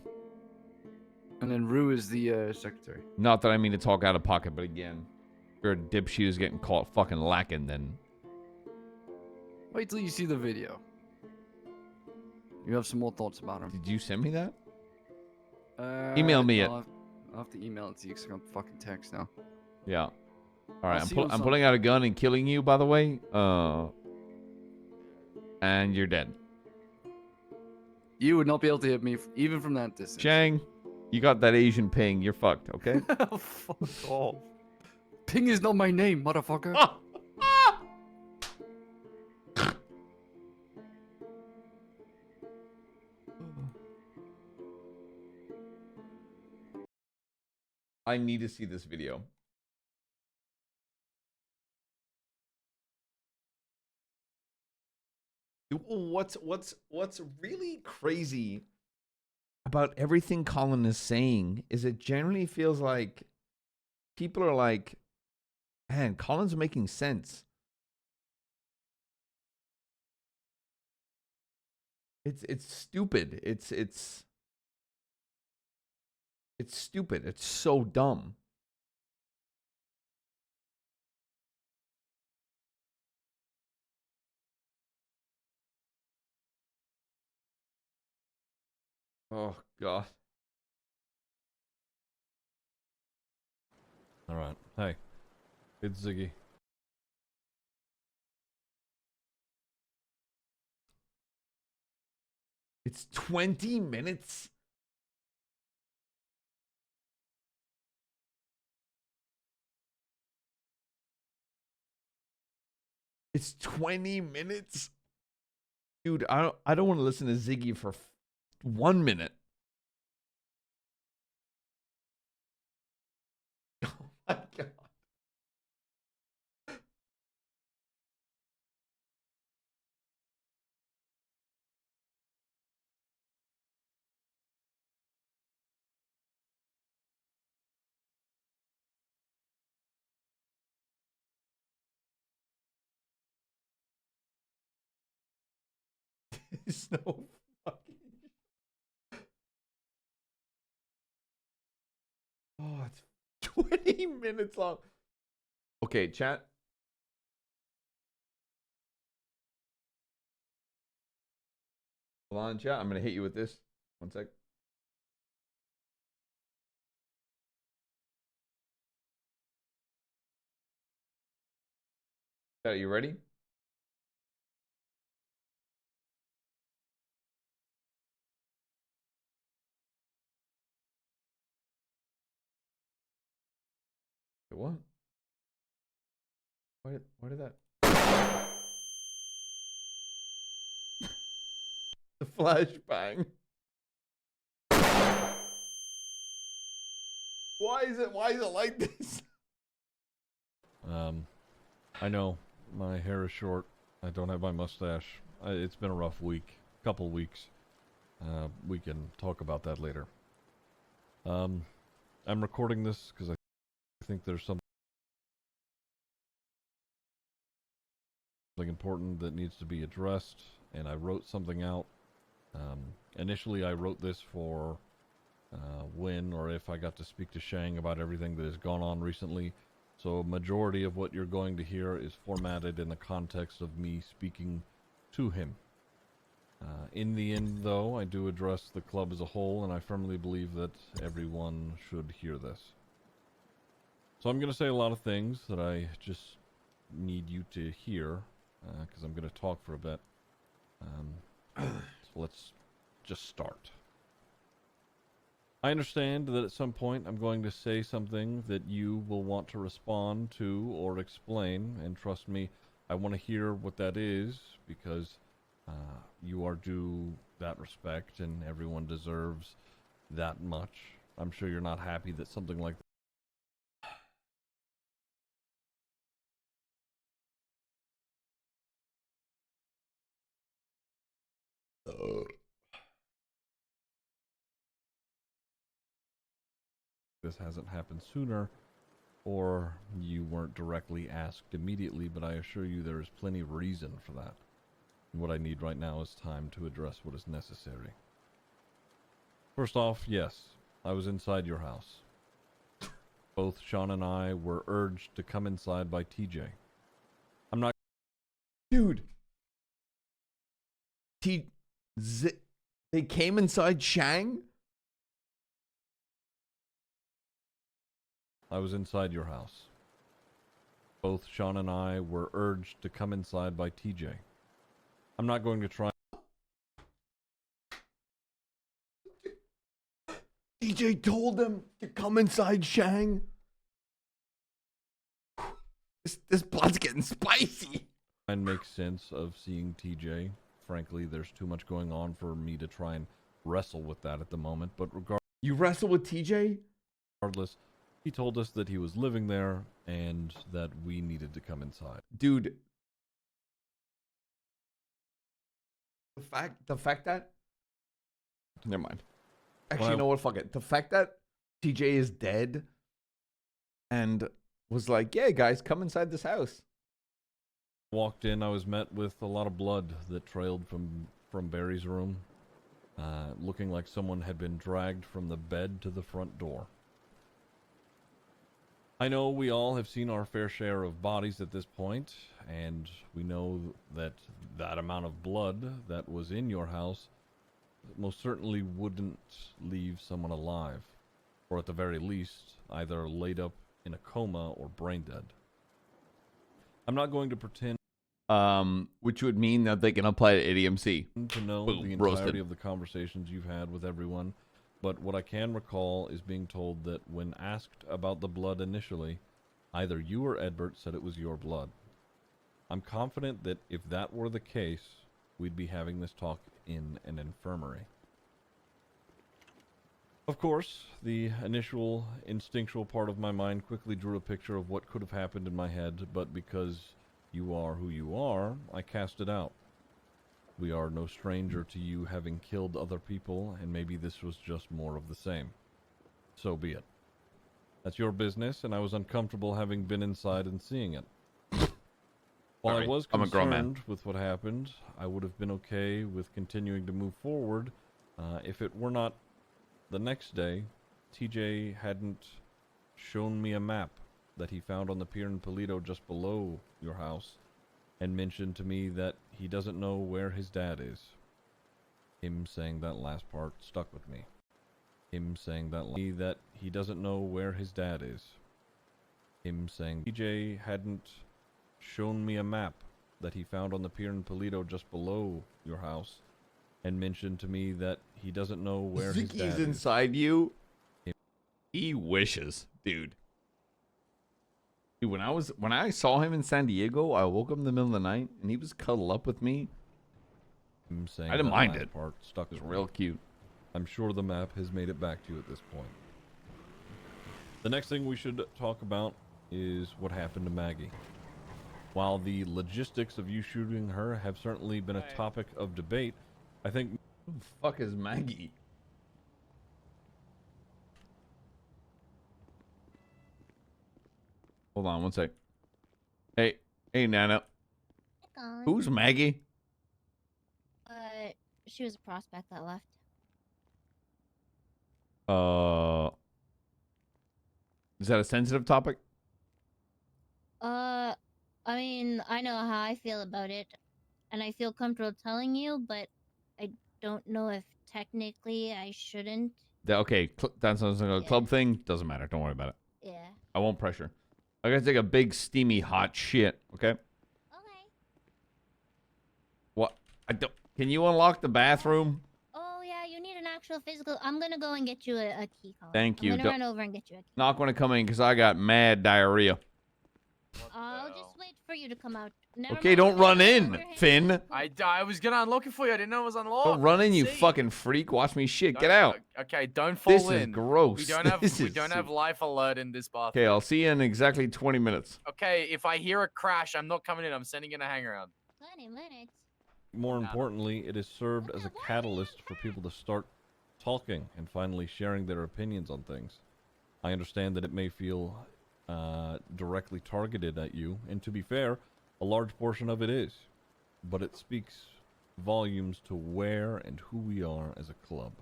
and then Rue is the secretary. Not that I mean to talk out of pocket, but again, if you're a dipshit who's getting caught fucking lacking, then Wait till you see the video. You have some more thoughts about him. did you send me that? Email me it. I'll have to email it to you because I got fucking text now. Yeah. All right. see you on I'm pulling out a gun and killing you, by the way. And you're dead. You would not be able to hit me even from that distance. Chang, you got that Asian ping. You're fucked. Okay. Fuck off. Ping is not my name, motherfucker. I need to see this video. What's really crazy about everything Collin is saying is it generally feels like people are like, man, Collin's making sense. It's stupid. It's stupid. It's so dumb. Oh, God. All right. Hey, it's Ziggy. It's 20 minutes? It's 20 minutes? Dude, I don't want to listen to Ziggy for 1 minute. Oh my god. There's no fucking. Oh, it's 20 minutes long. Okay, chat. Hold on, chat. I'm gonna hit you with this. 1 sec. Chat, you ready? What? Why did that? The flashbang. Why is it like this? I know my hair is short. I don't have my mustache. It's been a rough week, couple weeks. We can talk about that later. I'm recording this because I think there's something important that needs to be addressed, and I wrote something out. Initially, I wrote this for when or if I got to speak to Shang about everything that has gone on recently. So a majority of what you're going to hear is formatted in the context of me speaking to him. In the end, though, I do address the club as a whole, and I firmly believe that everyone should hear this. So I'm going to say a lot of things that I just need you to hear, because I'm going to talk for a bit. So let's just start. I understand that at some point I'm going to say something that you will want to respond to or explain, and trust me, I want to hear what that is, because you are due that respect, and everyone deserves that much. I'm sure you're not happy that something like this hasn't happened sooner, or you weren't directly asked immediately, but I assure you there is plenty of reason for that. And what I need right now is time to address what is necessary. First off, yes, I was inside your house. Both Sean and I were urged to come inside by TJ. I'm not... Dude. They came inside Shang? I was inside your house. Both Sean and I were urged to come inside by TJ. I'm not going to try... TJ told them to come inside Shang? This plot's getting spicy. And make sense of seeing TJ. Frankly, there's too much going on for me to try and wrestle with that at the moment, but You wrestle with TJ? regardless, he told us that he was living there and that we needed to come inside. Dude. The fact that... Never mind. Actually, Well, you know what? Fuck it. The fact that TJ is dead and was like, yeah, guys, come inside this house. Walked in, I was met with a lot of blood that trailed from Barry's room, looking like someone had been dragged from the bed to the front door. I know we all have seen our fair share of bodies at this point, and we know that that amount of blood that was in your house most certainly wouldn't leave someone alive, or at the very least, either laid up in a coma or brain dead. I'm not going to pretend which would mean that they can apply to ADMC. To know Boom, the roasted. entirety of the conversations you've had with everyone, but what I can recall is being told that when asked about the blood initially, either you or Edbert said it was your blood. I'm confident that if that were the case, we'd be having this talk in an infirmary. Of course, the initial instinctual part of my mind quickly drew a picture of what could have happened in my head, but because you are who you are, I cast it out. We are no stranger to you having killed other people, and maybe this was just more of the same. So be it. That's your business, and I was uncomfortable having been inside and seeing it. While Sorry, I was I'm a grown man. concerned with what happened, I would have been okay with continuing to move forward if it were not the next day TJ hadn't shown me a map that he found on the pier in Polito just below your house and mentioned to me that he doesn't know where his dad is. Him saying that last part stuck with me. Him saying that he doesn't know where his dad is. Him saying TJ hadn't shown me a map that he found on the pier in Polito just below your house and mentioned to me that he doesn't know where his dad Ziki's is. inside you. He wishes, dude. Dude, when I saw him in San Diego, I woke up in the middle of the night and he was cuddled up with me. Him saying I didn't that mind last it. part stuck It was with me. real cute. I'm sure the map has made it back to you at this point. The next thing we should talk about is what happened to Maggie. While the logistics of you shooting her have certainly been a topic of debate, I think... Who the fuck is Maggie? Hold on one sec. Hey, Nana. Collin. Who's Maggie? She was a prospect that left. Is that a sensitive topic? I mean, I know how I feel about it, and I feel comfortable telling you, but I don't know if technically I shouldn't. Okay, that sounds like a Yeah. club thing. Doesn't matter. Don't worry about it. Yeah. I won't pressure. I gotta take a big, steamy, hot shit. Okay. Okay. What? I don't. Can you unlock the bathroom? Oh yeah, you need an actual physical. I'm gonna go and get you a key, Collin. Thank you. I'm gonna run over and get you a key. Not gonna come in because I got mad diarrhea. I'll just wait for you to come out. Never Okay, mind, don't I'll run hold in, your hand. Finn. I was gonna unlock it for you. I didn't know it was unlocked. Don't run in, you See? fucking freak. Watch me shit. Get Don't- out. Okay, don't fall This in. is gross. We don't have This we is don't have super- life alert in this bathroom. Okay, I'll see you in exactly 20 minutes. Okay, if I hear a crash, I'm not coming in. I'm sending in a hangaround. 20 minutes. More importantly, it has served as a catalyst for people to start talking and finally sharing their opinions on things. I understand that it may feel directly targeted at you, and to be fair, a large portion of it is. But it speaks volumes to where and who we are as a club.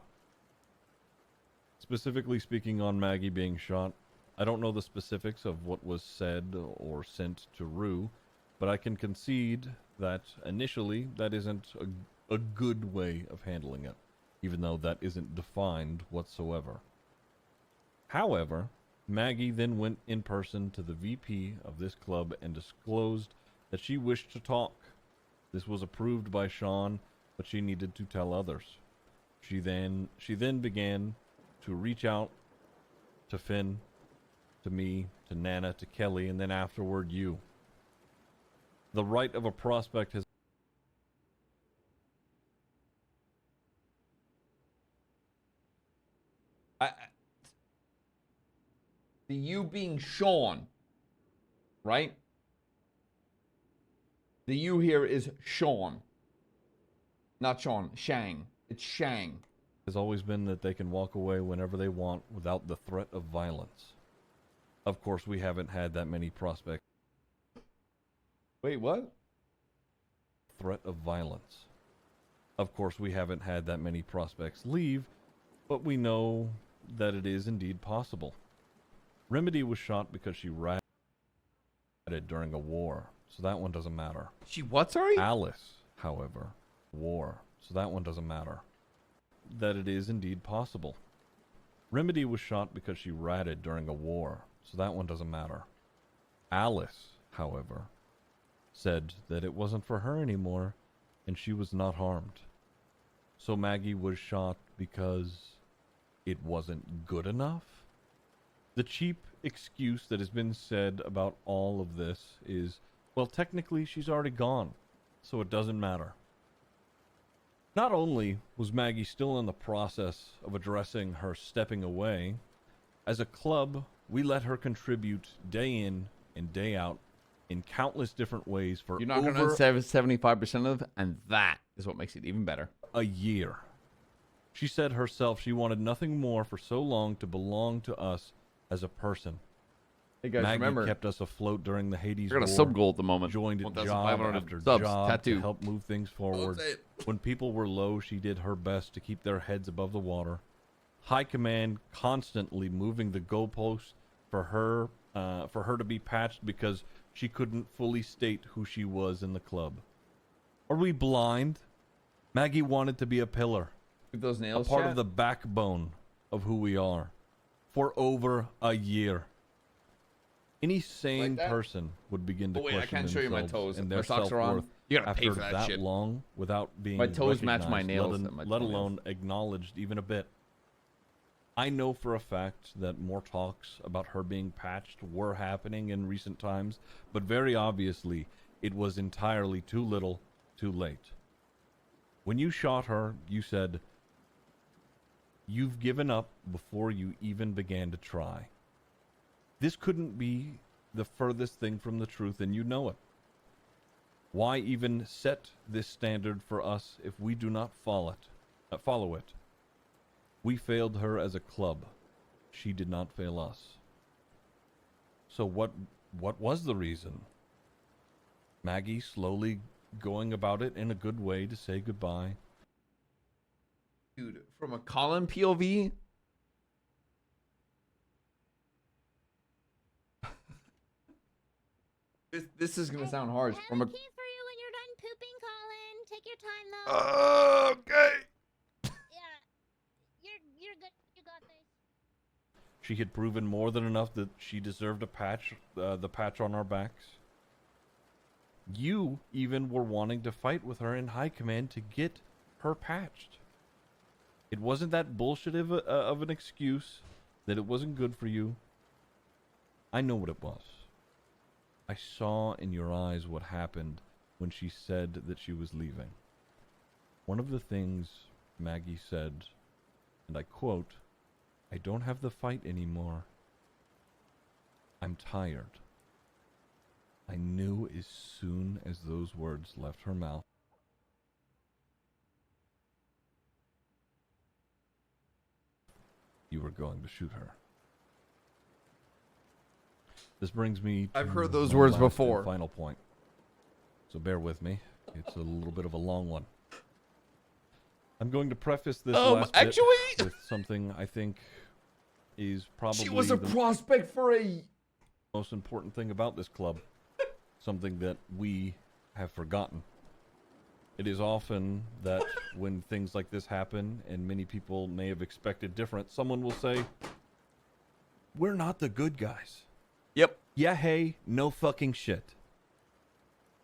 Specifically speaking on Maggie being shot, I don't know the specifics of what was said or sent to Rue, but I can concede that initially that isn't a good way of handling it, even though that isn't defined whatsoever. However, Maggie then went in person to the VP of this club and disclosed that she wished to talk. This was approved by Sean, but she needed to tell others. She then began to reach out to Finn, to me, to Nana, to Kelly, and then afterward you. The right of a prospect has The you being Sean, right? The you here is Sean. Not Sean, Shang. It's Shang. has always been that they can walk away whenever they want without the threat of violence. Of course, we haven't had that many prospects. Wait, what? Threat of violence. Of course, we haven't had that many prospects leave, but we know that it is indeed possible. Remedy was shot because she ratted during a war, so that one doesn't matter. She what, sorry? Alice, however, war, so that one doesn't matter. That it is indeed possible. Remedy was shot because she ratted during a war, so that one doesn't matter. Alice, however, said that it wasn't for her anymore, and she was not harmed. So Maggie was shot because it wasn't good enough? The cheap excuse that has been said about all of this is, well, technically she's already gone, so it doesn't matter. Not only was Maggie still in the process of addressing her stepping away, as a club, we let her contribute day in and day out in countless different ways for You're not going to save 75% of it, and that is what makes it even better. a year. She said herself she wanted nothing more for so long to belong to us as a person. Hey guys, Maggie remember, kept us afloat during the Hades we're War. got a sub goal at the moment. Joined job 1,500 after subs, job tattoo. to help move things forward. When people were low, she did her best to keep their heads above the water. High command constantly moving the goalposts for her to be patched because she couldn't fully state who she was in the club. Are we blind? Maggie wanted to be a pillar, With those nails, a part chat? of the backbone of who we are, for over a year. Any sane Like that? person would begin to Oh, wait, I question can't show you my themselves toes. and My their socks are on. self-worth You gotta pay after for that that shit. long without being My toes match my recognized, nails let, than my let toenails. alone acknowledged even a bit. I know for a fact that more talks about her being patched were happening in recent times, but very obviously it was entirely too little, too late. When you shot her, you said, "You've given up before you even began to try." This couldn't be the furthest thing from the truth, and you know it. Why even set this standard for us if we do not follow it? We failed her as a club. She did not fail us. So what was the reason? Maggie slowly going about it in a good way to say goodbye. Dude, from a Collin POV, this is gonna sound harsh. I have From a a key for you when you're done pooping, Colin. Take your time, though. okay. Yeah, you're good. You got this. She had proven more than enough that she deserved a patch, the patch on our backs. You even were wanting to fight with her in high command to get her patched. It wasn't that bullshit of an excuse that it wasn't good for you. I know what it was. I saw in your eyes what happened when she said that she was leaving. One of the things Maggie said, and I quote, "I don't have the fight anymore. I'm tired." I knew as soon as those words left her mouth, you were going to shoot her. This brings me to I've heard those my words last and before. final point. So bear with me. It's a little bit of a long one. I'm going to preface this last bit actually, with something I think is probably she was a the prospect for a. most important thing about this club. Something that we have forgotten. It is often that when things like this happen, and many people may have expected different, someone will say, "We're not the good guys." Yep. Yeah, hey, no fucking shit.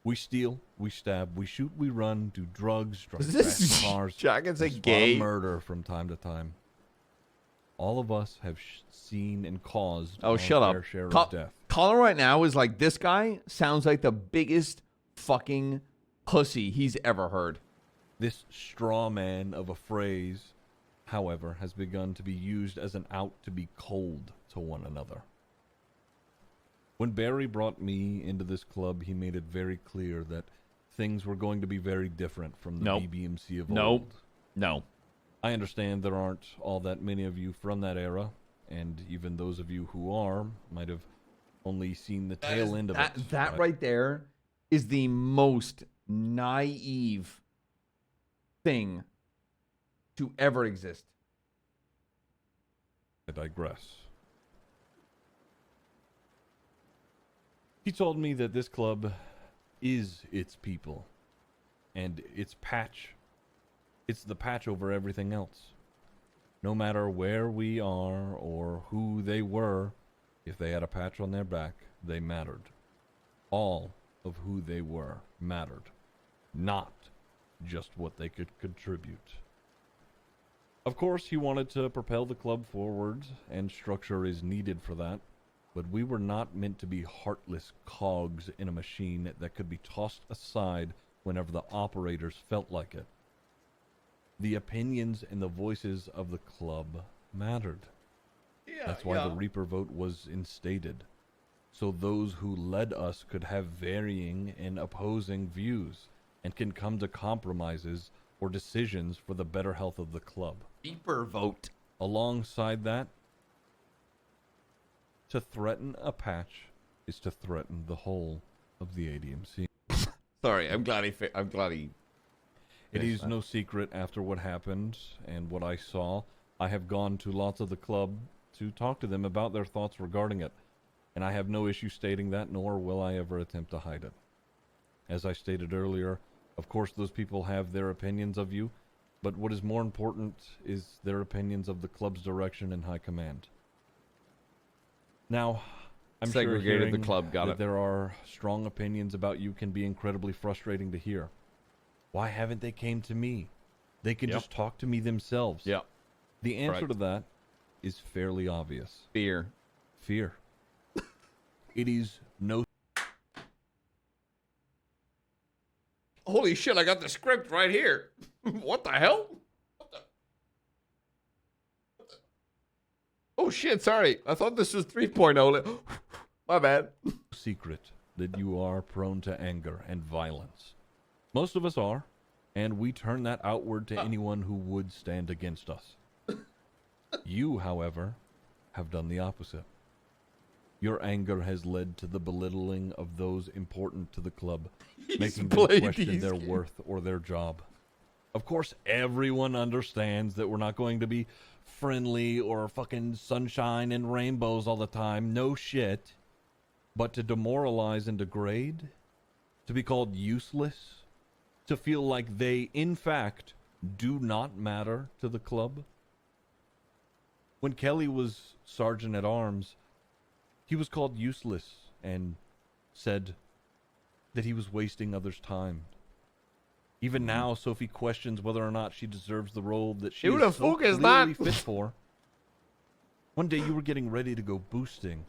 We steal, we stab, we shoot, we run, do drugs, drive Is this fast cars, Jackets a spot gay? murder from time to time. All of us have seen and caused Oh, our shut fair up. share Co- of death. Colin right now is like, this guy sounds like the biggest fucking pussy he's ever heard. This straw man of a phrase, however, has begun to be used as an out to be cold to one another. When Barry brought me into this club, he made it very clear that things were going to be very different from the Nope. BBMC of Nope. old. No. I understand there aren't all that many of you from that era, and even those of you who are might have only seen the tail end of it. That but right there is the most naive thing to ever exist. I digress. He told me that this club is its people, and its patch. It's the patch over everything else. No matter where we are or who they were, if they had a patch on their back, they mattered. All of who they were mattered, not just what they could contribute. Of course, he wanted to propel the club forward, and structure is needed for that, but we were not meant to be heartless cogs in a machine that could be tossed aside whenever the operators felt like it. The opinions and the voices of the club mattered. That's why the Reaper vote was instated, so those who led us could have varying and opposing views and can come to compromises or decisions for the better health of the club. Reaper vote. Alongside that, to threaten a patch is to threaten the whole of the ADMC. Sorry, I'm glad he. It is no secret after what happened and what I saw, I have gone to lots of the club to talk to them about their thoughts regarding it, and I have no issue stating that, nor will I ever attempt to hide it. As I stated earlier, of course those people have their opinions of you, but what is more important is their opinions of the club's direction and high command. Now, I'm Segregated sure the club, got that it. there are strong opinions about you can be incredibly frustrating to hear. Why haven't they came to me? They can just talk to me themselves. Yeah. The answer to that is fairly obvious. Fear. Fear. It is no... Holy shit, I got the script right here. What the hell? Oh shit, sorry. I thought this was 3.0. My bad. secret that you are prone to anger and violence. Most of us are, and we turn that outward to anyone who would stand against us. You, however, have done the opposite. Your anger has led to the belittling of those important to the club, making them question their worth or their job. Of course, everyone understands that we're not going to be friendly or fucking sunshine and rainbows all the time. No shit. But to demoralize and degrade, to be called useless, to feel like they, in fact, do not matter to the club. When Kelly was Sergeant at Arms, he was called useless and said that he was wasting others' time. Even now, Sophie questions whether or not she deserves the role that she Who the is so fuck is clearly that? fit for. One day you were getting ready to go boosting,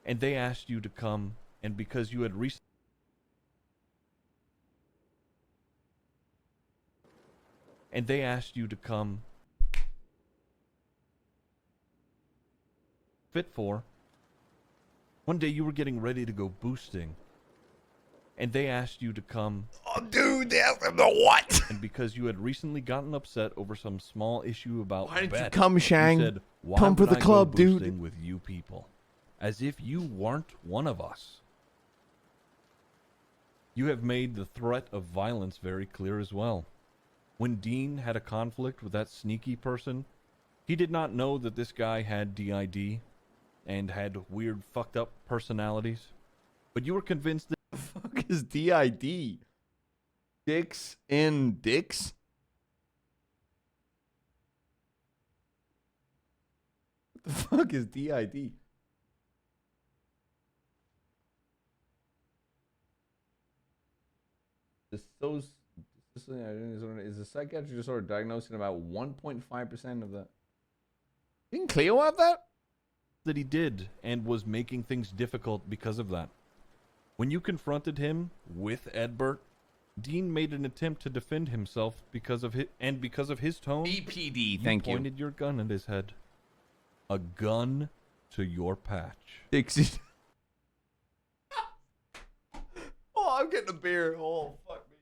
and they asked you to come, and because you had recently... And they asked you to come fit for. One day you were getting ready to go boosting, and they asked you to come. Oh, dude, they asked him to what? And because you had recently gotten upset over some small issue about Why didn't you bet, come, Shang? you said, "Why Come for would the I go club, dude." boosting with you people, as if you weren't one of us. You have made the threat of violence very clear as well. When Dean had a conflict with that sneaky person, he did not know that this guy had DID and had weird fucked up personalities. But you were convinced that... The fuck is DID? Dicks in dicks? What the fuck is DID? Is a psychiatric disorder diagnosing about 1.5% of the... Didn't Cleo have that? That he did and was making things difficult because of that. When you confronted him with Edbert, Dean made an attempt to defend himself because of his tone. BPD, thank you. Pointed your gun at his head. A gun to your patch. Dixie. Oh, I'm getting a beer. Oh, fuck me.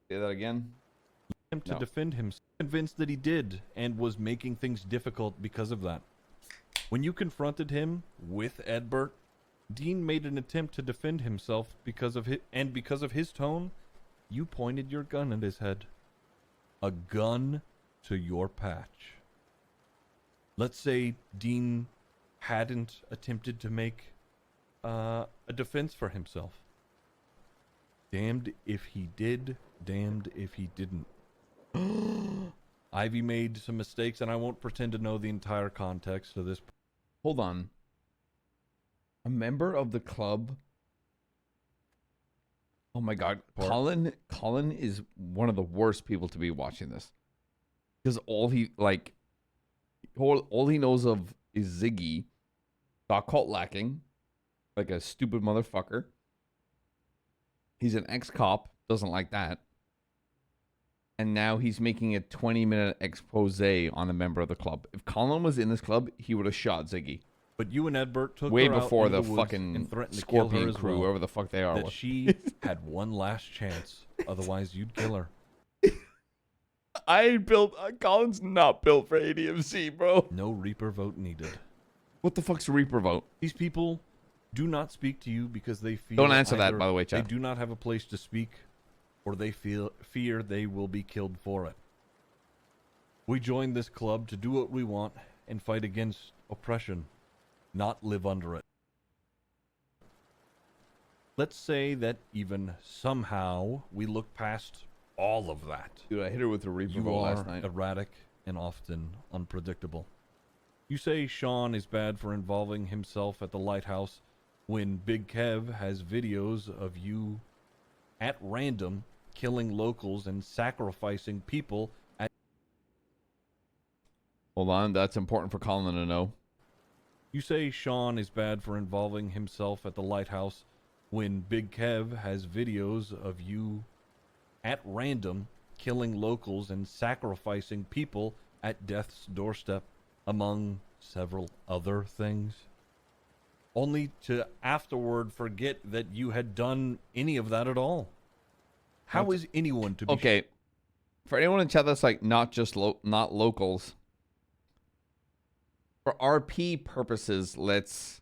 Say that again. Him to No. defend himself. Convinced that he did and was making things difficult because of that. When you confronted him with Edbert, Dean made an attempt to defend himself because of his tone. You pointed your gun at his head. a gun to your patch. Let's say Dean hadn't attempted to make a defense for himself. Damned if he did, damned if he didn't. Ivy made some mistakes, and I won't pretend to know the entire context of this. Hold on. A member of the club. Oh my God, Collin is one of the worst people to be watching this, because all he knows of is Ziggy got caught lacking, like a stupid motherfucker. He's an ex-cop, doesn't like that, and now he's making a 20-minute expose on a member of the club. If Collin was in this club, he would have shot Ziggy. But you and Edbert took way her before out the into woods fucking and threatened to Scorpion kill her as crew, well, whoever the fuck they are. that she had one last chance. Otherwise, you'd kill her. I ain't built. Collin's not built for ADMC, bro. No Reaper vote needed. What the fuck's a Reaper vote? These people do not speak to you because they feel. Don't answer that, either by the way, They chat. do not have a place to speak, or they fear they will be killed for it. We joined this club to do what we want and fight against oppression, not live under it. Let's say that even somehow we look past all of that. Dude, I hit her with a Reaper You vote are last night. erratic and often unpredictable. You say Sean is bad for involving himself at the lighthouse when Big Kev has videos of you at random killing locals and sacrificing people at... Hold on, that's important for Collin to know. You say Sean is bad for involving himself at the lighthouse when Big Kev has videos of you at random killing locals and sacrificing people at death's doorstep, among several other things, only to afterward forget that you had done any of that at all. How is anyone to be... Okay, for anyone in chat that's like not just not locals, for RP purposes, let's...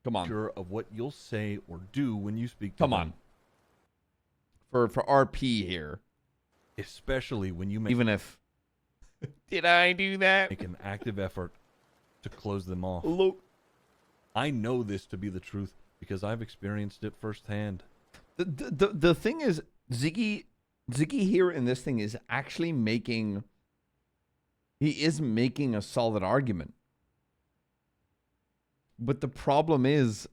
Come on. Sure of what you'll say or do when you speak to Come them. on. For RP here. Especially when you make... Even if... Did I do that? Make an active effort to close them off. Look. I know this to be the truth because I've experienced it firsthand. The thing is, Ziggy here in this thing is actually making... He is making a solid argument. But the problem is,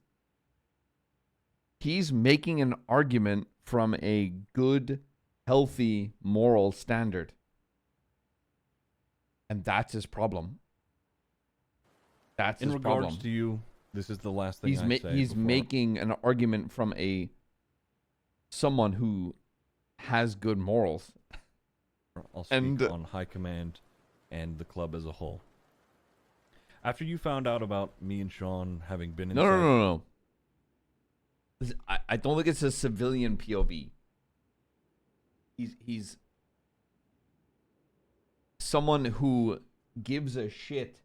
he's making an argument from a good, healthy, moral standard. And that's his problem. That's his problem. In regards to you, this is the last thing he's making an argument from someone who has good morals. I'll speak on high command and the club as a whole. After you found out about me and Sean having been inside... No. I don't think it's a civilian POV. He's someone who gives a shit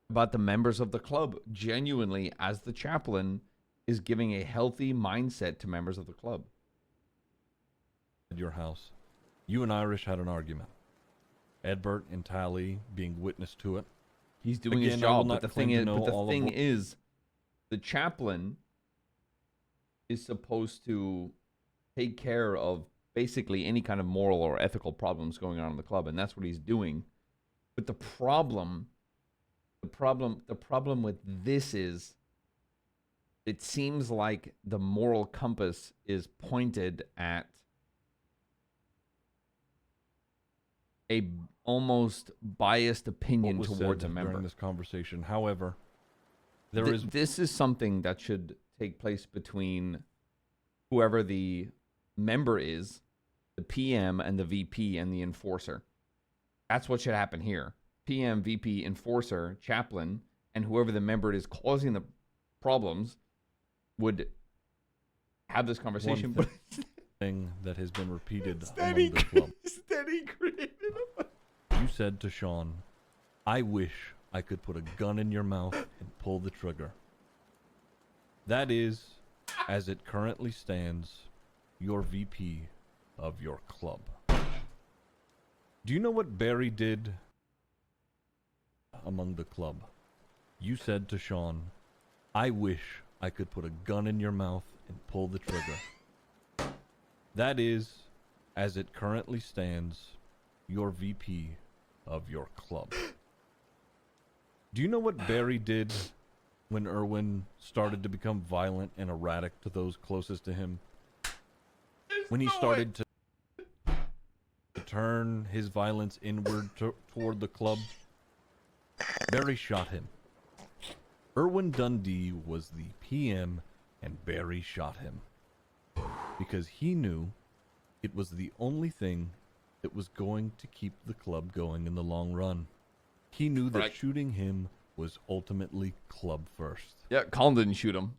about the members of the club, genuinely, as the chaplain, is giving a healthy mindset to members of the club. At your house, you and Irish had an argument. Edbert and Tally being witness to it. He's doing his job, but the thing is, the chaplain is supposed to take care of basically any kind of moral or ethical problems going on in the club, and that's what he's doing. But the problem with this is, it seems like the moral compass is pointed at a almost biased opinion towards a member during this conversation. However, this is something that should take place between whoever the member is, the PM and the VP and the enforcer. That's what should happen here. PM, VP, enforcer, chaplain, and whoever the member is causing the problems would have this conversation. One thing that has been repeated among the club. Steady created. You said to Sean, "I wish I could put a gun in your mouth and pull the trigger." That is, as it currently stands, your VP of your club. Do you know what Barry did among the club? You said to Sean, I wish I could put a gun in your mouth and pull the trigger. That is, as it currently stands, your VP of your club. Do you know what Barry did when Irwin started to become violent and erratic to those closest to him? When he started to turn his violence inward toward the club, Barry shot him. Irwin Dundee was the PM and Barry shot him. Because he knew it was the only thing that was going to keep the club going in the long run. He knew that shooting him was ultimately club first. Yeah, Collin didn't shoot him.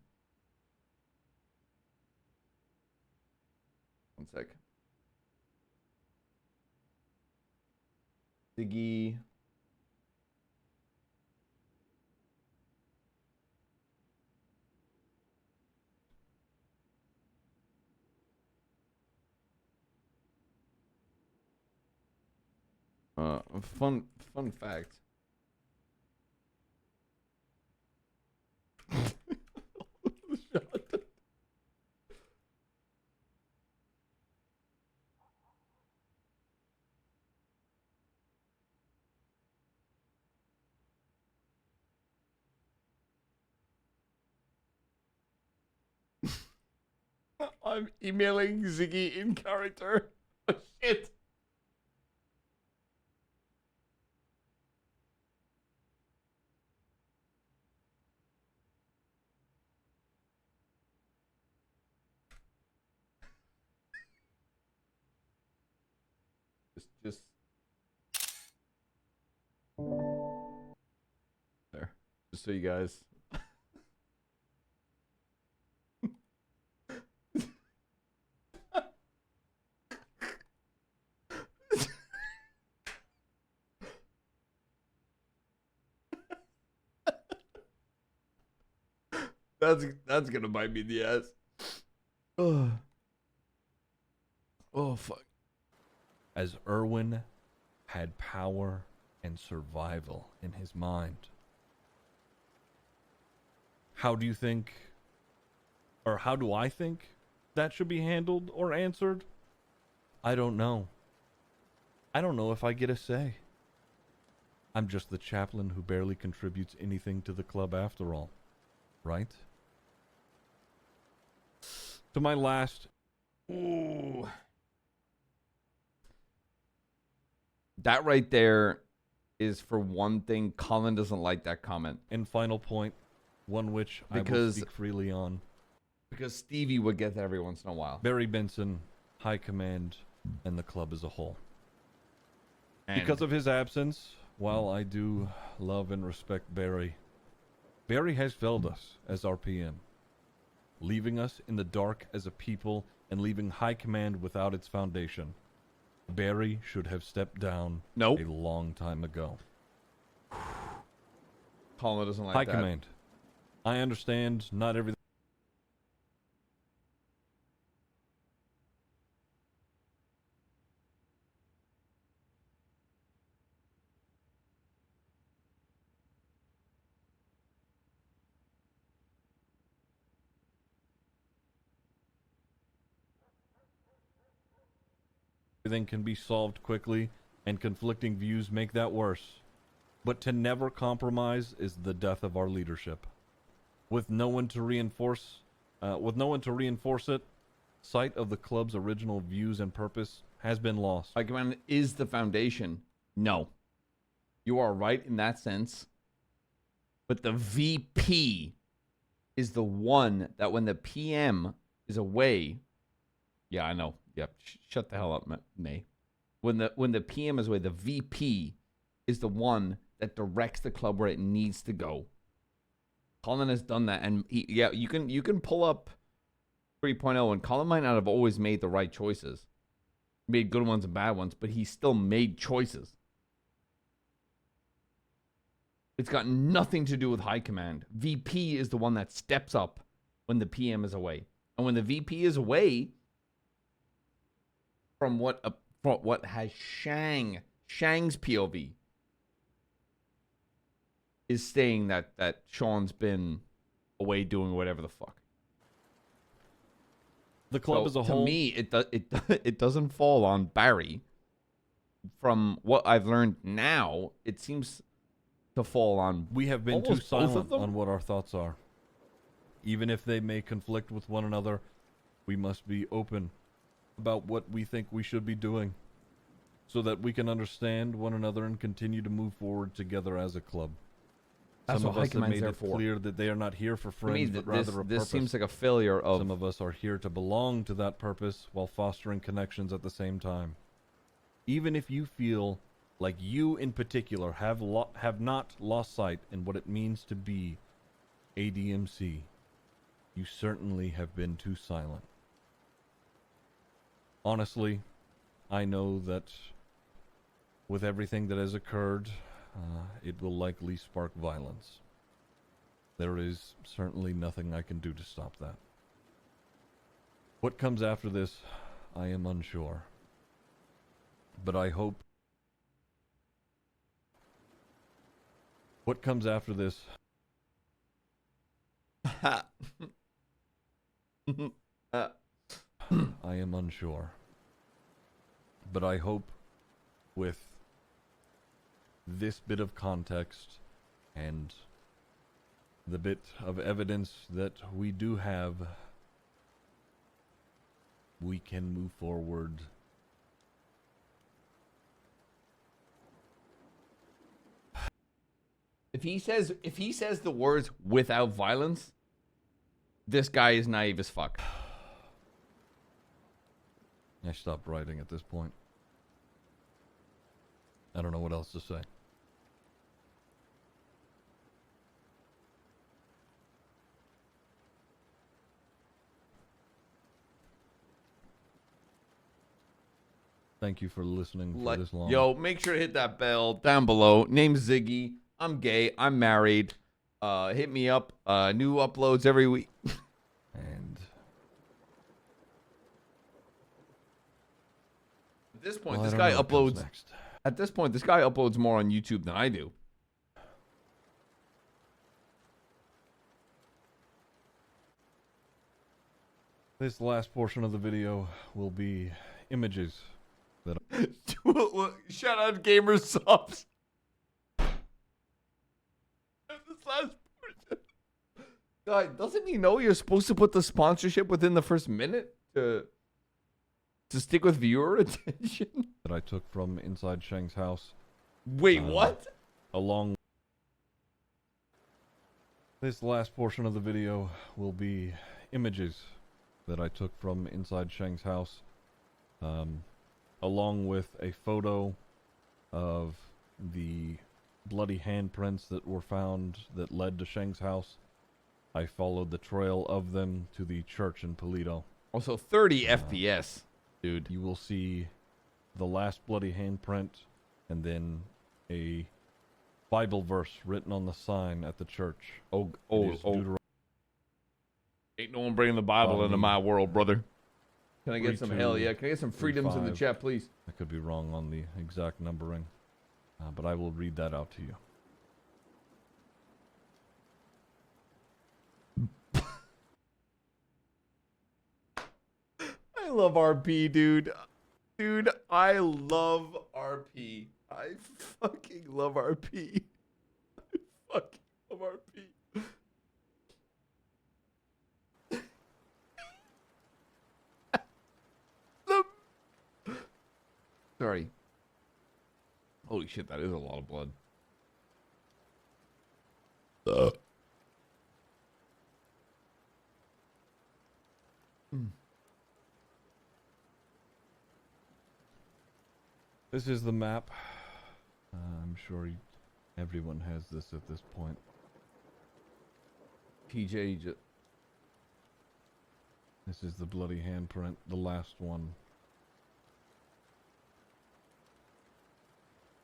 One sec. Ziggy. Fun fact. I'm emailing Ziggy in character. Oh, shit. Just there. Just so you guys. That's gonna bite me in the ass. Oh fuck. As Irwin had power and survival in his mind. How do you think, or how do I think that should be handled or answered? I don't know. I don't know if I get a say. I'm just the chaplain who barely contributes anything to the club after all, right? To my last... Ooh. That right there is, for one thing, Collin doesn't like that comment. And final point, one which I will speak freely on. Because Stevie would get that every once in a while. Barry Benson, High Command, and the club as a whole. And because of his absence, while I do love and respect Barry, Barry has failed us as our PM, leaving us in the dark as a people and leaving High Command without its foundation. Barry should have stepped down a long time ago. Collin doesn't like High that. Command, I understand not everything can be solved quickly, and conflicting views make that worse. But to never compromise is the death of our leadership. With no one to reinforce it, sight of the club's original views and purpose has been lost. High Command is the foundation. No. You are right in that sense. But the VP is the one that when the PM is away... Yeah, I know. Yep. Shut the hell up, May. When the PM is away, the VP is the one that directs the club where it needs to go. Collin has done that, and you can pull up 3.0, and Collin might not have always made the right choices. He made good ones and bad ones, but he still made choices. It's got nothing to do with High Command. VP is the one that steps up when the PM is away. And when the VP is away, from what has Shang's POV is saying that Sean's been away doing whatever the fuck. The club as a whole. To me, it doesn't fall on Barry. From what I've learned now, it seems to fall on. We have been too almost both of silent them. on what our thoughts are. Even if they may conflict with one another, we must be open about what we think we should be doing, so that we can understand one another and continue to move forward together as a club. That's Some what of us High have Command's made there it for. clear that they are not here for To me, friends, but this rather a this purpose. seems like a failure of. Some of us are here to belong to that purpose while fostering connections at the same time. Even if you feel like you in particular have not lost sight in what it means to be ADMC, you certainly have been too silent. Honestly, I know that with everything that has occurred, it will likely spark violence. There is certainly nothing I can do to stop that. What comes after this, I am unsure. But I hope... What comes after this... I am unsure. But I hope with this bit of context and the bit of evidence that we do have, we can move forward. If he says the words without violence, this guy is naive as fuck. I stopped writing at this point. I don't know what else to say. Thank you for listening for this long. Yo, make sure to hit that bell down below. Name's Ziggy. I'm gay. I'm married. Hit me up. New uploads every week. And at this point, well, this I guy don't know what comes uploads. next. At this point, this guy uploads more on YouTube than I do. This last portion of the video will be images that Shout out Gamer Subs. This last portion. Guy, doesn't he know you're supposed to put the sponsorship within the first minute to stick with viewer attention? I took from inside Shang's house. Wait, what? Along. This last portion of the video will be images that I took from inside Shang's house, along with a photo of the bloody handprints that were found that led to Shang's house. I followed the trail of them to the church in Polito. Also, 30 FPS, dude. You will see the last bloody handprint, and then a Bible verse written on the sign at the church. Oh. Ain't no one bringing the Bible into Deuteronomy my world, brother. Can I get some 3:2, hell yeah? Can I get some freedoms in the 3:5. chat, please? I could be wrong on the exact numbering, but I will read that out to you. I love RP, dude. Dude, I love RP. I fucking love RP. I fucking love RP. Sorry. Holy shit, that is a lot of blood. This is the map. I'm sure everyone has this at this point. TJ just... This is the bloody handprint, the last one.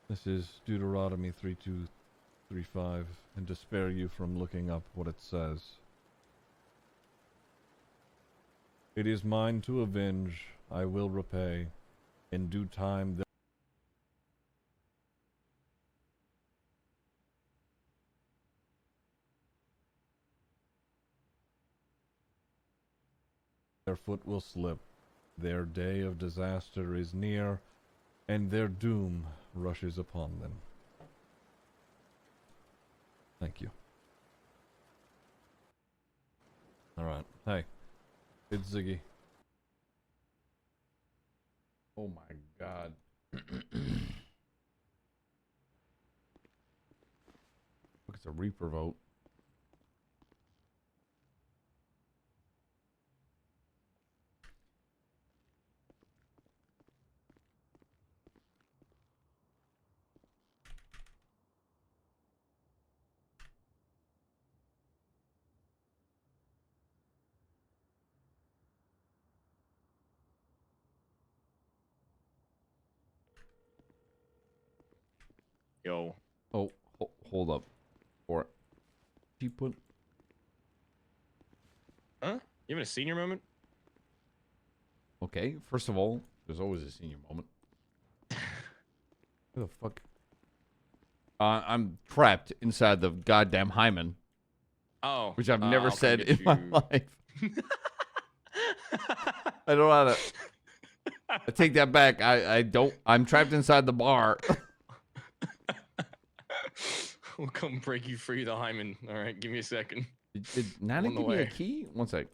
This is Deuteronomy 3:2-3:5, and to spare you from looking up what it says. It is mine to avenge, I will repay, In due time, their foot will slip. Their day of disaster is near, and their doom rushes upon them. Thank you. Alright. Hey. It's Ziggy. Oh my god. Look, it's a Reaper vote. Yo. Oh, hold up. Or she put. Huh? You having a senior moment? Okay, first of all, there's always a senior moment. Where the fuck? I'm trapped inside the goddamn hymen. Oh. Which I've never I'll come said get in my you. life. I don't know how to. I take that back. I don't. I'm trapped inside the bar. We'll come break you free, the hymen. All right, give me a second. Did Nana On the give me a way. key? One sec.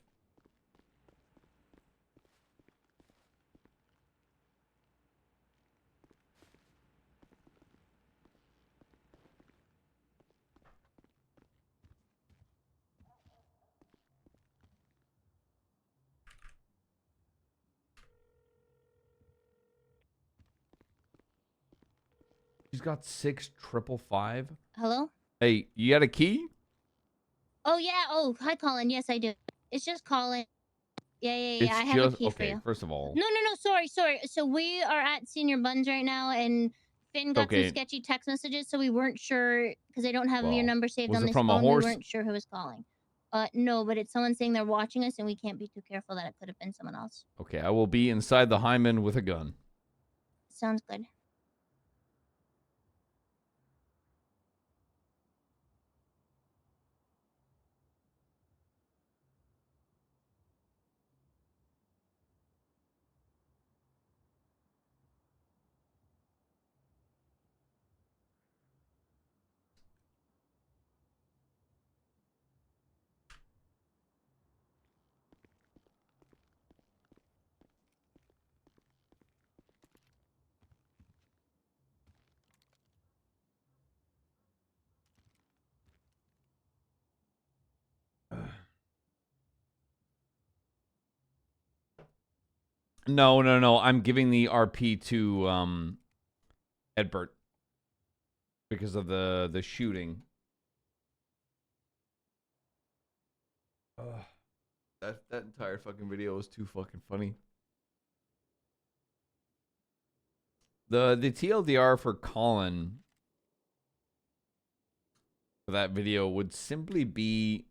She's got 6,555. Hello? Hey, you got a key? Oh yeah. Oh, hi, Colin. Yes, I do. It's just Colin. Yeah. It's I have a just key for okay. you. First of all, No. Sorry. So we are at Senior Buns right now, and Finn got some okay. sketchy text messages, so we weren't sure because I don't have your Well, number saved was on it this from a phone. horse? We weren't sure who was calling. No, but it's someone saying they're watching us, and we can't be too careful that it could have been someone else. Okay, I will be inside the hymen with a gun. Sounds good. No. I'm giving the RP to Edbert because of the shooting. That entire fucking video was too fucking funny. The TLDR for Collin for that video would simply be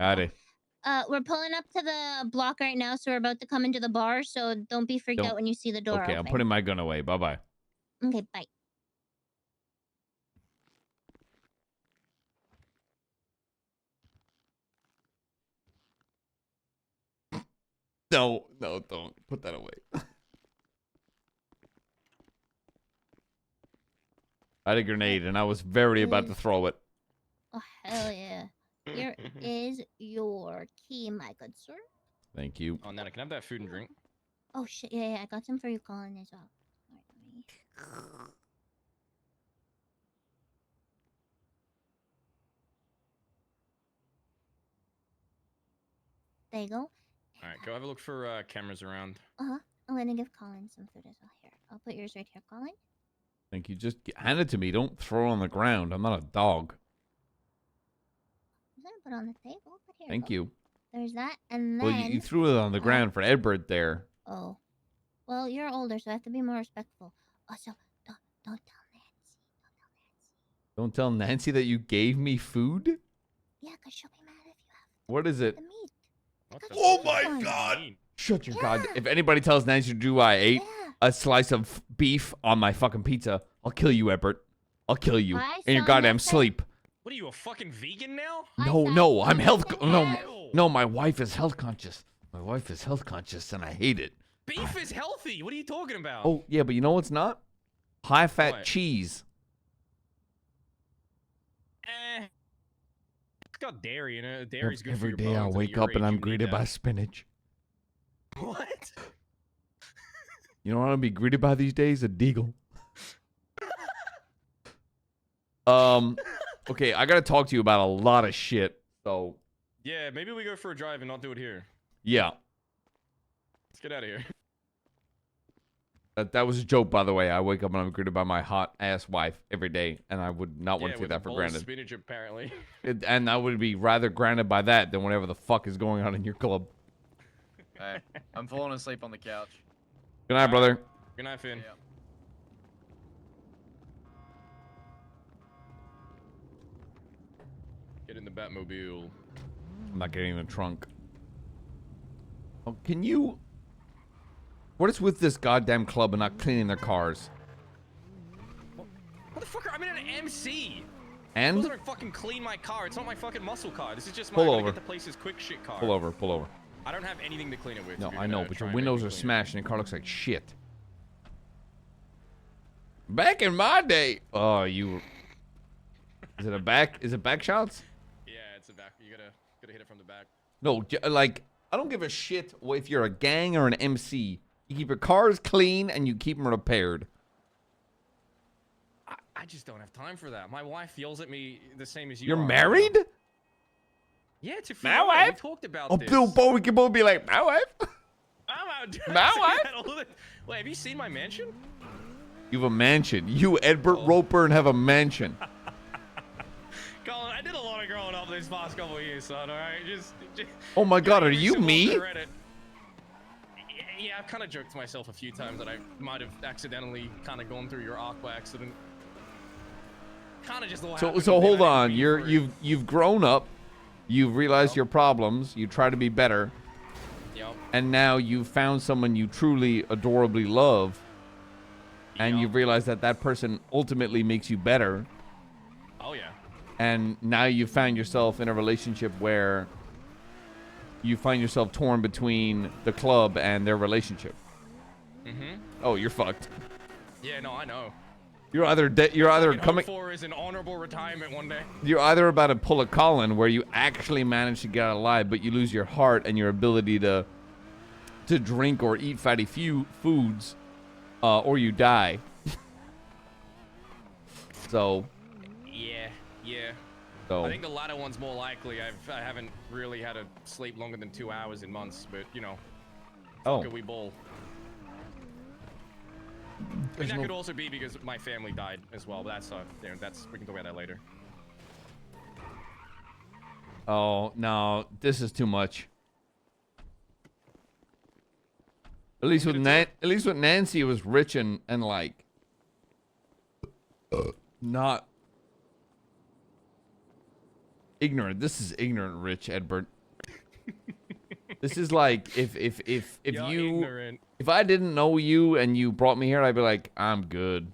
Howdy. We're pulling up to the block right now, so we're about to come into the bar. So don't be freaked out when you see the door Okay, open. I'm putting my gun away. Bye-bye. Okay, bye. No, don't put that away. I had a grenade and I was very about to throw it. Oh, hell yeah. Here is your key, my good sir. Thank you. Oh, Nana, can I have that food and drink? Oh, shit. Yeah. I got some for you, Colin, as well. All right, there you go. All right, go have a look for cameras around. Uh-huh. I'm gonna give Colin some food as well. Here. I'll put yours right here, Colin. Thank you. Just hand it to me. Don't throw it on the ground. I'm not a dog. I'm gonna put it on the table, but here. Thank you. There's that, and then... Well, you threw it on the ground for Edbert there. Oh. Well, you're older, so I have to be more respectful. Also, don't tell Nancy. Don't tell Nancy that you gave me food? Yeah, because she'll be mad if you have What is it? the meat. Oh my god! Shut your god. If anybody tells Nancy Drew I ate a slice of beef on my fucking pizza, I'll kill you, Ebert. I'll kill you in your goddamn sleep. What are you, a fucking vegan now? No, I'm no, my wife is health conscious. My wife is health conscious and I hate it. Beef is healthy. What are you talking about? Oh, yeah, but you know what's not? High-fat What? cheese. It's got dairy in it. Dairy's good for Every your day I bones. At wake your up and age, I'm you need greeted by that. spinach. What? You know what I'm be greeted by these days? A deagle. Okay, I gotta talk to you about a lot of shit. So Yeah, maybe we go for a drive and not do it here. yeah, Let's get out of here. that was a joke, by the way. I wake up and I'm greeted by my hot ass wife every day, and I would not want to take with that a for bowl granted. Of spinach, apparently. And I would be rather granted by that than whatever the fuck is going on in your club. Hey, I'm falling asleep on the couch. Good night, brother. Good night, Finn. Yeah. Get in the Batmobile. I'm not getting in the trunk. Oh, can you? What is with this goddamn club and not cleaning their cars? Motherfucker, I'm in an MC. And? I'm supposed to fucking clean my car. It's not my fucking muscle car. This is just my Pull gotta over. get the place's quick shit car. Pull over, pull over. I don't have anything to clean it with. No, if you're I know, gonna but try your and make windows me are clean it. smashed and your car looks like shit. Back in my day. Oh, you. Is it a back? Is it back shots? Yeah, it's a back. You gotta hit it from the back. No, like, I don't give a shit if you're a gang or an MC. You keep your cars clean and you keep them repaired. I just don't have time for that. My wife yells at me the same as you. You're are, married? Yeah, it's a My female. wife? We talked about Oh, this. Bill, boy, we can both be like, my wife. I'm out. My wife? wife? Wait, have you seen my mansion? You have a mansion. You, Edbert Roper, and have a mansion. Colin, I did a lot of growing up these past couple of years, son. All right, just Oh my God, are give me you some more me? credit. Yeah, I've kind of joked to myself a few times that I might have accidentally kind of gone through your arc by accident. Kind of just what happened So with it. hold I on. didn't mean for it. You've grown up. You've realized your problems. You try to be better. Yup. And now you've found someone you truly, adorably love. And you've realized that that person ultimately makes you better. Oh yeah. And now you found yourself in a relationship where you find yourself torn between the club and their relationship. Mm-hmm. Oh, you're fucked. Yeah, no, I know. You're either coming. For is an honorable retirement one day. You're either about to pull a Collin where you actually manage to get out alive, but you lose your heart and your ability to drink or eat fatty foods, or you die. So. Yeah. So. I think the latter one's more likely. I haven't really had to sleep longer than 2 hours in months, but you know. Oh. Fuck it, we bowl. And that could also be because my family died as well, but that's we can talk about that later. Oh no, this is too much. At least with Nancy, it was rich and like not ignorant. This is ignorant rich, Edbert. This is like if You're you ignorant. if I didn't know you and you brought me here, I'd be like, I'm good.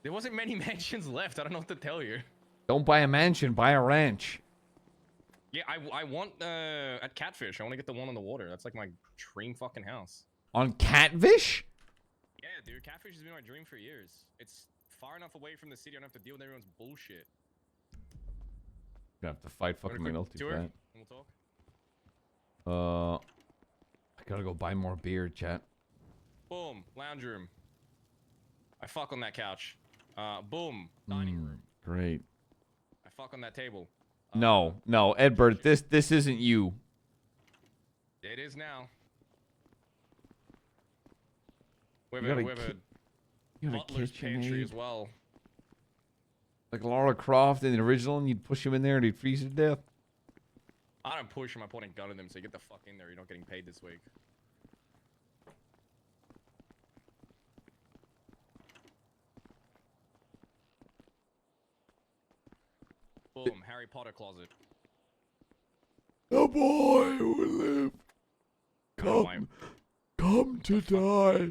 There wasn't many mansions left. I don't know what to tell you. Don't buy a mansion, buy a ranch. Yeah, I want at Catfish. I want to get the one on the water. That's like my dream fucking house. On Catfish? Yeah, dude, Catfish has been my dream for years. It's far enough away from the city. I don't have to deal with everyone's bullshit. Gonna have to fight fucking McNulty tour, for and that. we'll talk. I gotta go buy more beer, chat. Boom, lounge room. I fuck on that couch. Boom, dining room. Great. I fuck on that table. No, Edbert, this isn't you. It is now. We You have got a you got a butler's pantry as KitchenAid? well. Like Lara Croft in the original, and you'd push him in there and he'd freeze to death. I don't push him. I point a gun at him. So get the fuck in there. You're not getting paid this week. Boom, Harry Potter closet. The boy who lived. Come to die.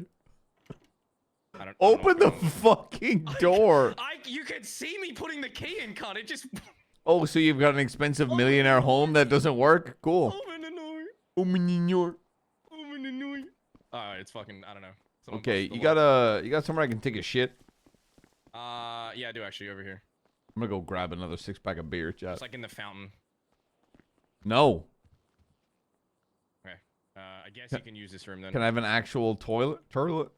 Open the fucking door. You can see me putting the key in, cunt. It just. Oh, so you've got an expensive millionaire home that doesn't work? Cool. It's fucking. I don't know. Someone Okay, busted you the lock. got somewhere I can take a shit? Yeah, I do actually over here. I'm gonna go grab another 6-pack of beer, chat. It's like in the fountain. No. Okay. I guess you can use this room then. Can I have an actual toilet? Toilet?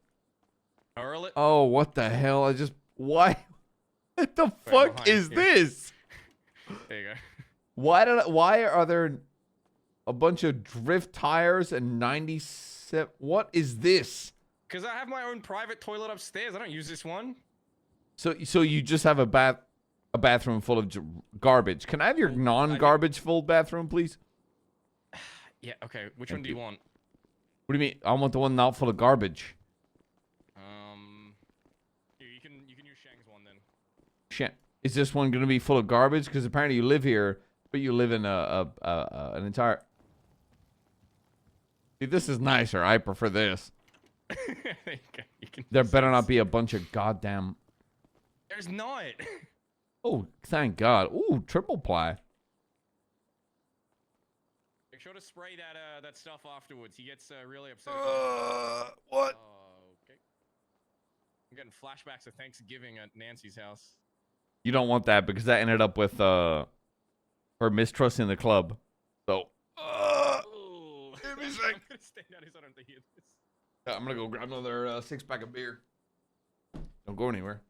Toilet? Oh, what the hell? Why? What the fuck is this? There you go. Why are there a bunch of drift tires and 97? What is this? Because I have my own private toilet upstairs. I don't use this one. So you just have a bathroom full of garbage. Can I have your non-garbage full bathroom, please? Yeah, okay. Which one do you want? What do you mean? I want the one not full of garbage. Here, you can use Shang's one then. Shit. Is this one gonna be full of garbage? Because apparently you live here, but you live in an entire. See, this is nicer. I prefer this. There better not be a bunch of goddamn. There's not. Oh, thank God. Ooh, triple ply. Make sure to spray that stuff afterwards. He gets really upset. What? Okay. I'm getting flashbacks of Thanksgiving at Nancy's house. You don't want that because that ended up with her mistrusting the club. So. Give me a sec. I'm gonna stay down here so I don't have to hear this. I'm gonna go grab another 6-pack of beer. Don't go anywhere.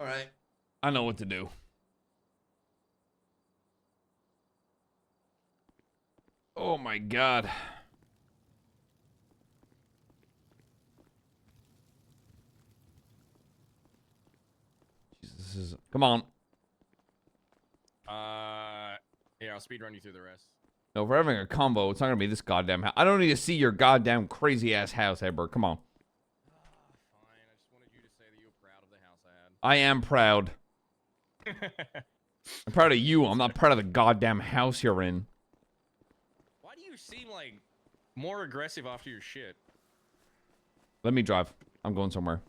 All right. I know what to do. Oh my God. Jesus, this is... Come on. Yeah, I'll speed run you through the rest. No, if we're having a combo, it's not gonna be this goddamn house. I don't need to see your goddamn crazy ass house, Edbert. Come on. Fine. I just wanted you to say that you were proud of the house I I am proud. had. I'm proud of you. I'm not proud of the goddamn house you're in. Why do you seem like more aggressive after your shit? Let me drive. I'm going somewhere.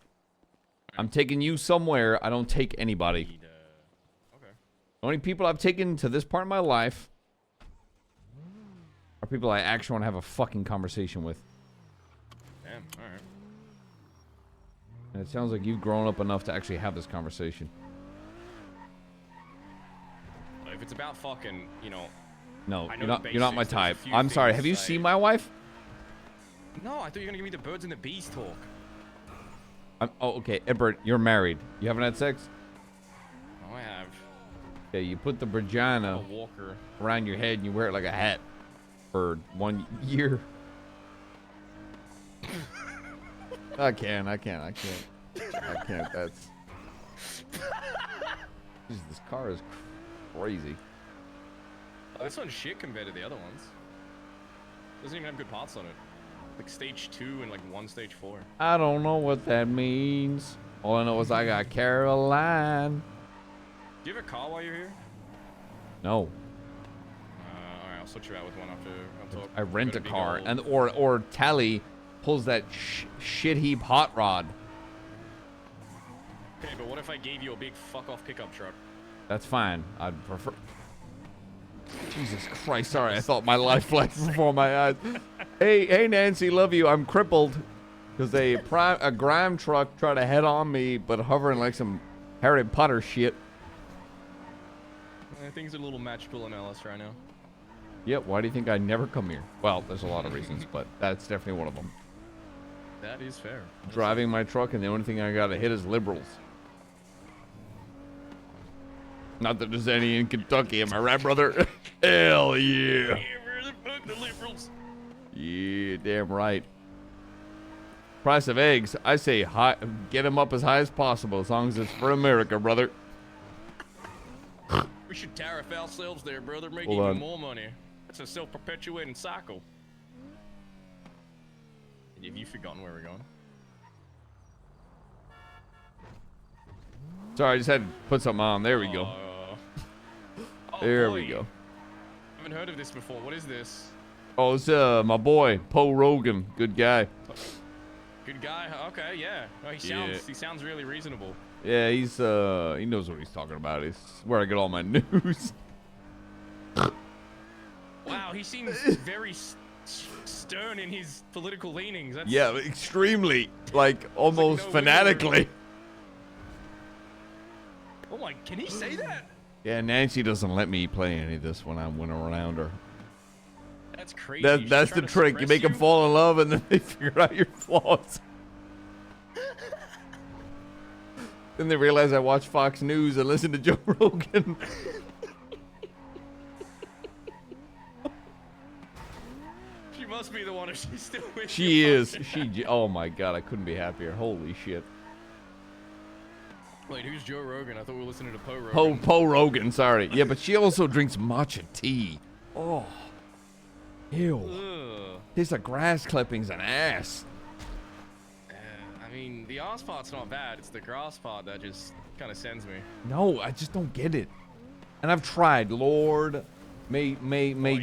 I'm taking you somewhere. I don't take anybody. Okay. The only people I've taken to this part of my life are people I actually want to have a fucking conversation with. Damn. All right. And it sounds like you've grown up enough to actually have this conversation. If it's about fucking, you know. No, I know you're not my basics, there's a type. few I'm sorry. things Have you I- seen my wife? No, I thought you were gonna give me the birds and the bees talk. Oh, okay. Edbert, you're married. You haven't had sex? Oh, I have. Okay, you put the vagina A walker. around your head and you wear it like a hat for 1 year. I can't. That's... Jesus, this car is crazy. Oh, this one's shit compared to the other ones. Doesn't even have good parts on it. Like stage 2 and like 1 stage 4. I don't know what that means. All I know is I got Caroline. Do you have a car while you're here? No, Alright, I'll switch you out with one after I'll talk. I rent a Gotta be car, gold. and or Tally pulls that shit heap hot rod. Okay, but what if I gave you a big fuck off pickup truck? That's fine. I'd prefer. Jesus Christ! Sorry, I thought my life flashed before my eyes. Hey, Nancy, love you. I'm crippled because a grime truck tried to head on me, but hovering like some Harry Potter shit. Things are a little magical in LS right now. Yeah, why do you think I never come here? Well, there's a lot of reasons, but that's definitely one of them. That is fair. Driving my truck, and the only thing I gotta hit is liberals. Not that there's any in Kentucky, am I right, brother? Hell yeah. The liberals. Yeah, damn right. Price of eggs, I say high, get them up as high as possible, as long as it's for America, brother. We should tariff ourselves there, brother. Make Hold even on. more money. It's a self-perpetuating cycle. Have you forgotten where we're going? Sorry, I just had to put something on. There we go. Oh, There boy. we go. I haven't heard of this before. What is this? Oh, it's my boy, Poe Rogan. Good guy. Good guy. Okay, yeah. Oh, he sounds really reasonable. Yeah, he's he knows what he's talking about. It's where I get all my news. Wow, he seems very stern in his political leanings. That's... Yeah, extremely, like almost no fanatically. Oh my, can he say that? Yeah, Nancy doesn't let me play any of this when I'm around her. That's crazy. She's That's the trying to trick. You suppress make them fall in love, and then they figure out your flaws. Then they realize I watch Fox News and listen to Joe Rogan. She must be the one if she's still with She you. is. Oh my God, I couldn't be happier. Holy shit. Wait, who's Joe Rogan? I thought we were listening to Poe Rogan. Poe Rogan, sorry. Yeah, but she also drinks matcha tea. Oh. Ew. Ugh. Tastes like grass clippings and ass. I mean, the ass part's not bad. It's the grass part that just kind of sends me. No, I just don't get it. And I've tried. Lord, may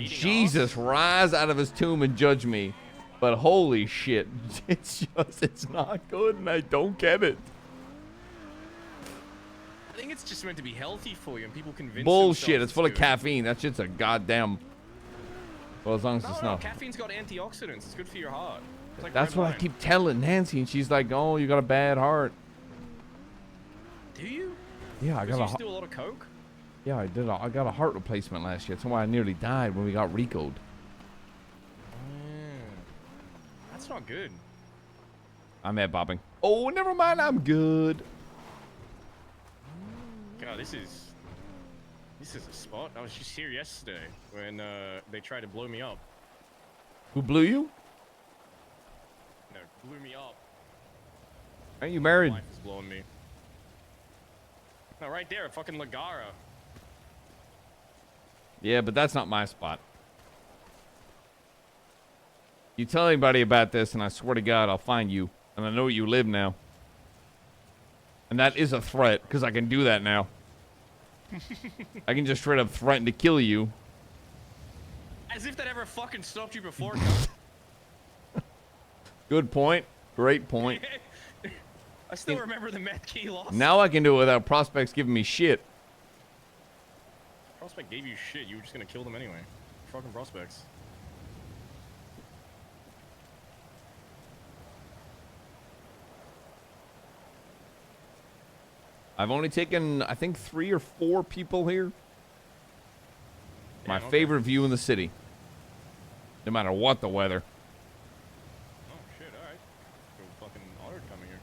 Jesus rise out of his tomb and judge me. But holy shit, it's not good, and I don't get it. I think it's just meant to be healthy for you, and people convince Bullshit, themselves it's full of good. caffeine. That shit's a goddamn... Well, as long as No, it's no, not... caffeine's got antioxidants. It's good for your heart. It's like That's red what I wine. keep telling Nancy, and she's like, oh, you got a bad heart. Do you? Yeah, I Because got you a... do a lot of coke? Yeah, I did. I got a heart replacement last year. That's why I nearly died when we got Rico'd. That's not good. I'm head bobbing. Oh, never mind. I'm good. Oh, this is a spot. I was just here yesterday when they tried to blow me up. Who blew you? No, blew me up. Aren't you married? My wife is blowing me. No, right there, fucking Lagara. Yeah, but that's not my spot. You tell anybody about this, and I swear to God, I'll find you. And I know where you live now. And that is a threat, because I can do that now. I can just straight up threaten to kill you. As if that ever fucking stopped you before. Good point. Great point. I still remember the med key loss. Now I can do it without prospects giving me shit. Prospect gave you shit. You were just gonna kill them anyway. Fucking prospects. I've only taken, I think, 3 or 4 people here. My Damn, okay. favorite view in the city. No matter what the weather. Oh shit! All right. So fucking honored coming here.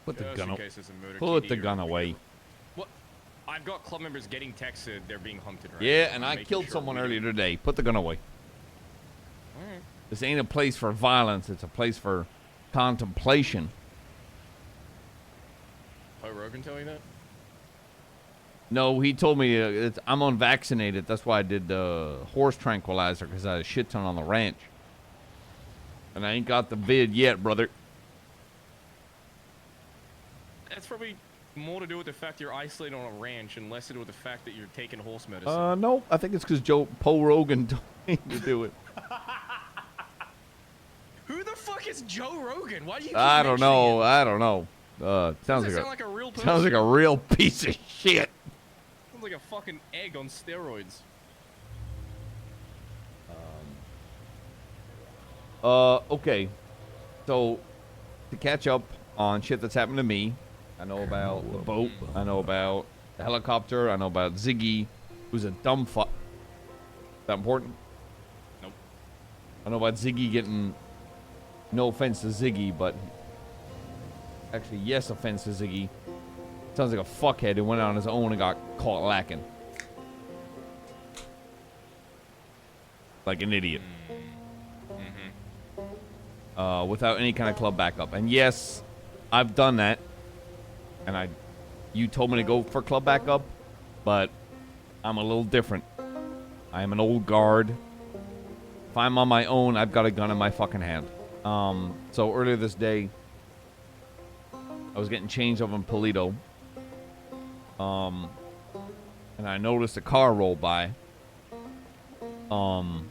Put the Just gun in away. case there's a motor Put TD the or gun whatever. away. What? I've got club members getting texted they're being hunted right Yeah, now. and I'm I making killed sure someone we don't- earlier today. Put the gun away. Alright. This ain't a place for violence. It's a place for contemplation. Joe Rogan tell you that? No, he told me I'm unvaccinated. That's why I did horse tranquilizer, because I had a shit ton on the ranch. And I ain't got the vid yet, brother. That's probably more to do with the fact you're isolated on a ranch and less to do with the fact that you're taking horse medicine. No, I think it's because Poe Rogan told me to do it. Who the fuck is Joe Rogan? Why do you keep I don't mentioning know. him? I don't know. Sounds Doesn't like sound like a real sounds like a person. real piece of shit. Sounds like a fucking egg on steroids. Okay. So, to catch up on shit that's happened to me, I know about the boat. I know about the helicopter. I know about Ziggy, who's a dumb fuck. That important? Nope. I know about Ziggy getting. No offense to Ziggy, but actually, yes, offense to Ziggy. Sounds like a fuckhead who went out on his own and got caught lacking. Like an idiot. Without any kind of club backup. And yes, I've done that. And you told me to go for club backup, but I'm a little different. I am an old guard. If I'm on my own, I've got a gun in my fucking hand. So earlier this day, I was getting changed up in Polito. And I noticed a car roll by. And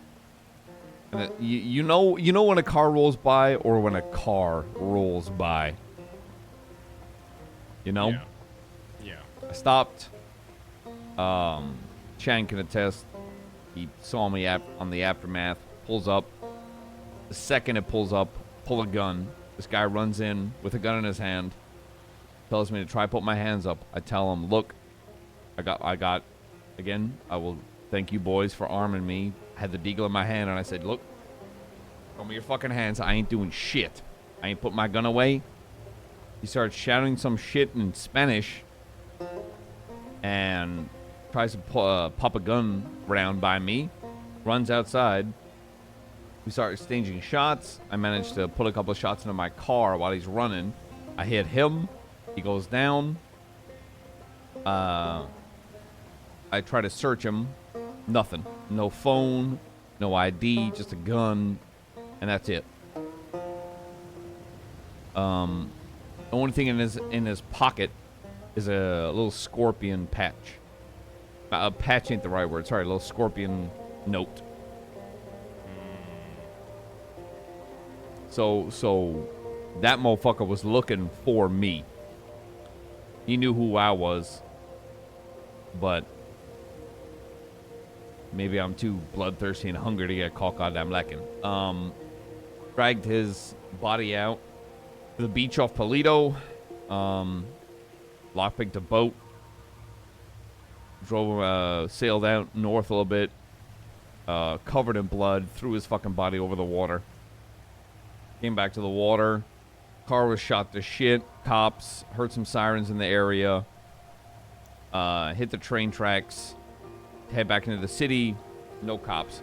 you know when a car rolls by or when a car rolls by. You know? Yeah. I stopped. Chang can attest. He saw me on the aftermath. Pulls up. The second it pulls up, pull a gun. This guy runs in with a gun in his hand. Tells me to try put my hands up. I tell him, look, I got, again, I will thank you boys for arming me. I had the deagle in my hand and I said, look, show me your fucking hands. I ain't doing shit. I ain't put my gun away. He starts shouting some shit in Spanish and tries to pop a gun round by me. Runs outside. We start exchanging shots. I managed to put a couple of shots into my car while he's running. I hit him. He goes down. I try to search him. Nothing. No phone. No ID. Just a gun. And that's it. The only thing in his pocket is a little scorpion patch. Patch ain't the right word. Sorry, a little scorpion note. So that motherfucker was looking for me. He knew who I was, but maybe I'm too bloodthirsty and hungry to get caught goddamn lacking. Dragged his body out to the beach off Polito. Lockpicked a boat. Sailed out north a little bit. Covered in blood. Threw his fucking body over the water. Came back to the water. Car was shot to shit. Cops heard some sirens in the area. Hit the train tracks. Head back into the city. No cops.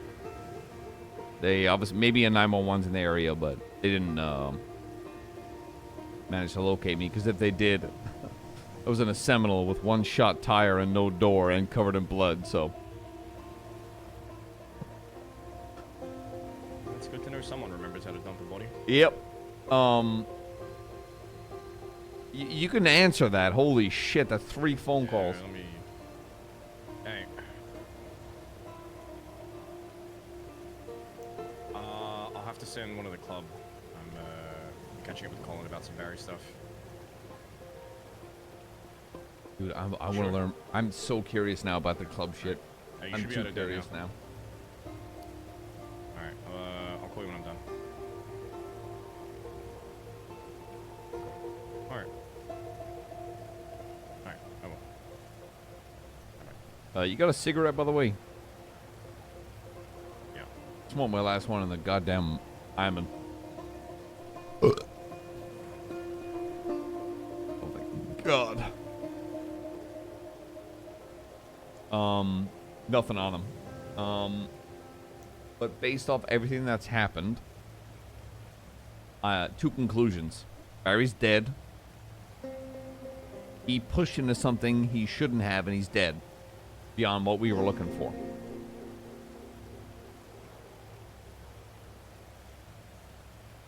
They obviously maybe a 911's in the area, but they didn't manage to locate me. Because if they did, I was in a Seminole with one shot tire and no door and covered in blood. So It's good to know someone remembers how to dump a body. yep. You can answer that. Holy shit, that's 3 phone calls. Let me. Hey. I'll have to send one of the club. I'm catching up with Collin about some Barry stuff. Dude, I want to learn. I'm so curious now about the club shit. You I'm should be too able to do it curious now. Alright, I'll call you when I'm done. Alright. Alright, I will. You got a cigarette, by the way? Yeah. Smoked my last one in the goddamn Iman. Oh my god. Nothing on him. But based off everything that's happened, 2 conclusions. Barry's dead. He pushed into something he shouldn't have, and he's dead. Beyond what we were looking for.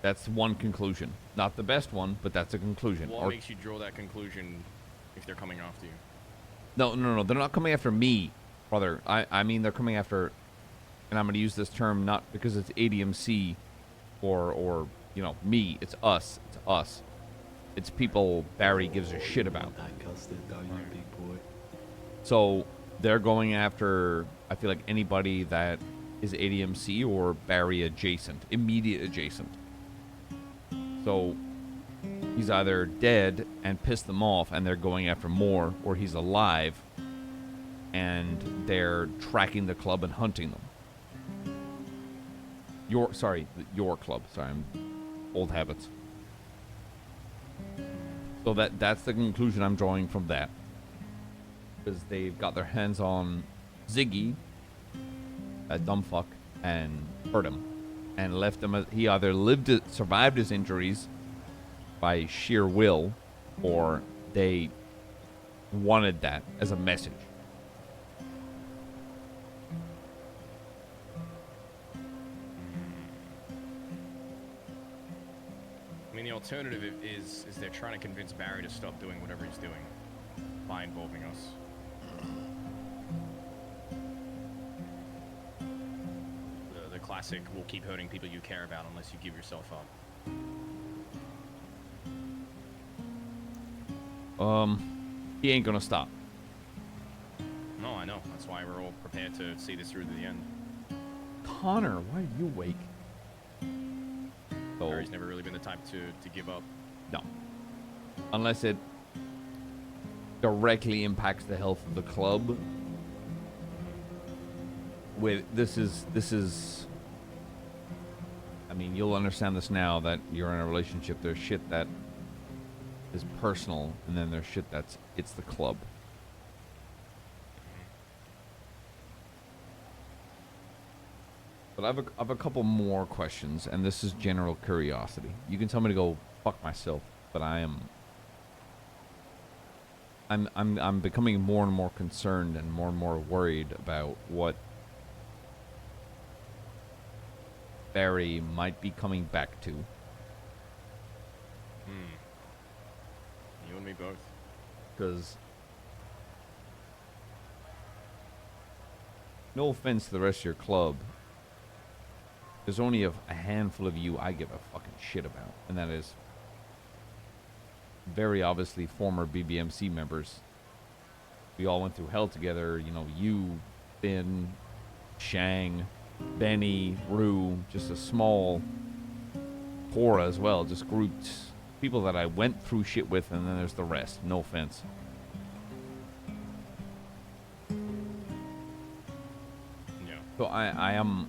That's one conclusion. Not the best one, but that's a conclusion. What makes you draw that conclusion if they're coming after you? No. They're not coming after me, brother. I mean, they're coming after, and I'm going to use this term not because it's ADMC or you know, me. It's us. It's us. It's people Barry gives a shit about. So they're going after, I feel like, anybody that is ADMC or Barry adjacent, immediate adjacent. So he's either dead and pissed them off and they're going after more, or he's alive and they're tracking the club and hunting them. Your club. Sorry, I'm old habits. So that's the conclusion I'm drawing from that. Because they've got their hands on Ziggy, that dumb fuck, and hurt him. And left him, he either survived his injuries by sheer will, or they wanted that as a message. I mean, the alternative is they're trying to convince Barry to stop doing whatever he's doing by involving us. The classic, we'll keep hurting people you care about unless you give yourself up. He ain't gonna stop. No, I know. That's why we're all prepared to see this through to the end. Connor, why are you awake? So, Barry's never really been the type to give up. No. Unless it directly impacts the health of the club. This is I mean, you'll understand this now that you're in a relationship. There's shit that is personal, and then there's shit it's the club. But I have a couple more questions, and this is general curiosity. You can tell me to go fuck myself, but I'm becoming more and more concerned and more worried about what Barry might be coming back to. You and me both. Because, no offense to the rest of your club, there's only a handful of you I give a fucking shit about, and that is very obviously former BBMC members. We all went through hell together, you know, you, Finn, Shang, Benny, Rue, just a small core as well, just groups, people that I went through shit with, and then there's the rest, no offense. Yeah. So I am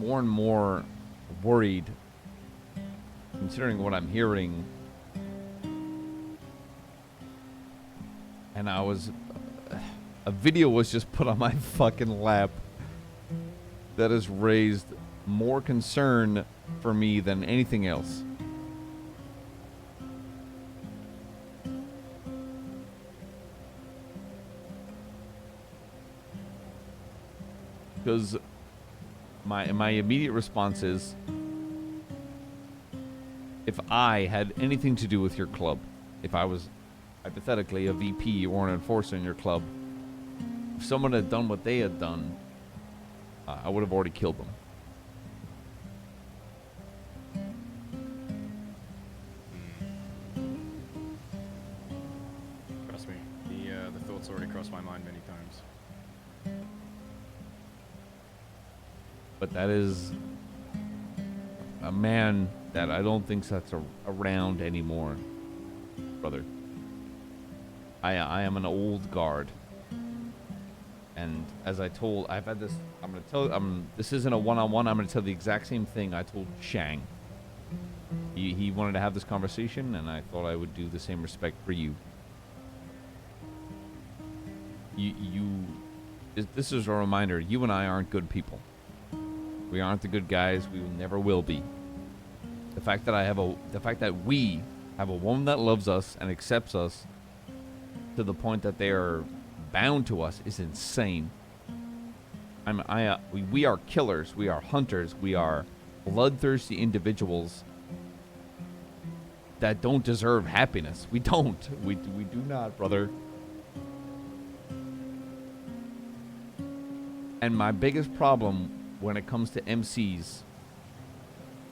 more and more worried, considering what I'm hearing. And a video was just put on my fucking lap that has raised more concern for me than anything else. Because my immediate response is, if I had anything to do with your club, if I was hypothetically a VP or an enforcer in your club, if someone had done what they had done, I would have already killed them. Trust me, the thoughts already crossed my mind many times. But that is a man that I don't think that's around anymore, brother. I am an old guard. And as I told, I've had this, I'm going to tell, this isn't a one-on-one, I'm going to tell the exact same thing I told Shang. He wanted to have this conversation, and I thought I would do the same respect for you. This is a reminder, you and I aren't good people. We aren't the good guys, we never will be. The fact that we have a woman that loves us and accepts us to the point that they are bound to us is insane. We are killers, we are hunters, we are bloodthirsty individuals that don't deserve happiness. We don't. We do not, brother. And my biggest problem when it comes to MCs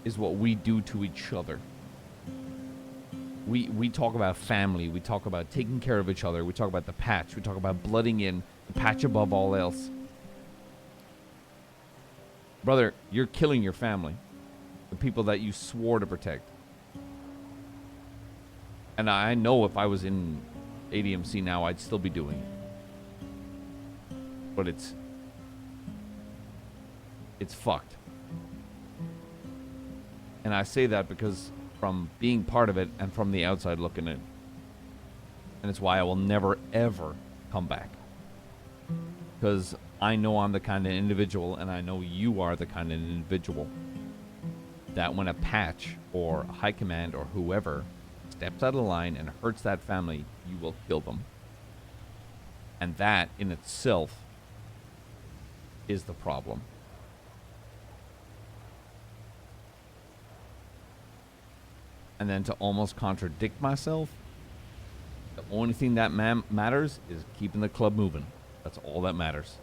is what we do to each other. We talk about family, we talk about taking care of each other, we talk about the patch, we talk about blooding in, the patch above all else. Brother, you're killing your family, the people that you swore to protect. And I know if I was in ADMC now, I'd still be doing it. But it's fucked. And I say that because from being part of it and from the outside looking in. And it's why I will never, ever come back. Because I know I'm the kind of individual, and I know you are the kind of individual, that when a patch or a high command or whoever steps out of line and hurts that family, you will kill them. And that in itself is the problem. And then to almost contradict myself, the only thing that matters is keeping the club moving. That's all that matters.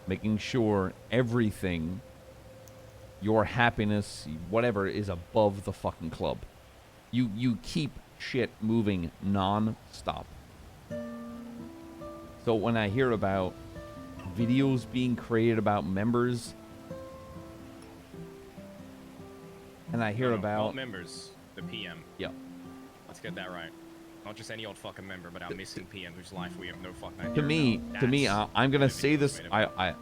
Making sure everything, your happiness, whatever, is above the fucking club. You keep shit moving non-stop. So when I hear about videos being created about members, and I hear about... Not members. The PM. Yeah. Let's get that right. Not just any old fucking member, but our missing PM whose life we have no fucking idea. To me, I'm gonna say this. I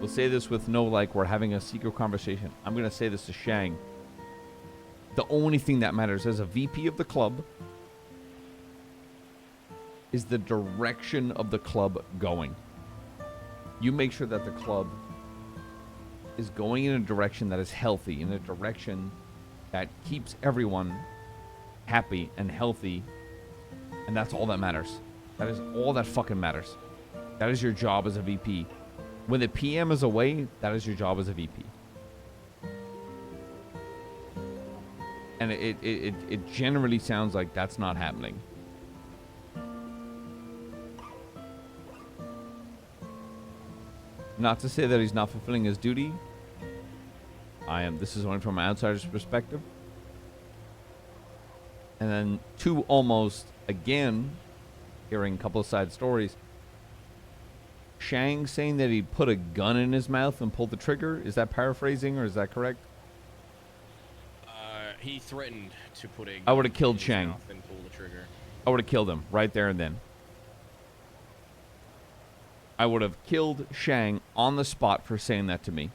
will say this with no we're having a secret conversation. I'm gonna say this to Shang. The only thing that matters as a VP of the club is the direction of the club going. You make sure that the club is going in a direction that is healthy, in a direction that keeps everyone happy and healthy, and that's all that matters. That is all that fucking matters. That is your job as a VP. When the PM is away, that is your job as a VP. And it generally sounds like that's not happening. Not to say that he's not fulfilling his duty. This is only from an outsider's perspective. And then two, almost, again, hearing a couple of side stories. Shang saying that he put a gun in his mouth and pulled the trigger. Is that paraphrasing or is that correct? He threatened to put a gun I would have killed in his Shang. mouth and pull the trigger. I would have killed him right there and then. I would have killed Shang on the spot for saying that to me.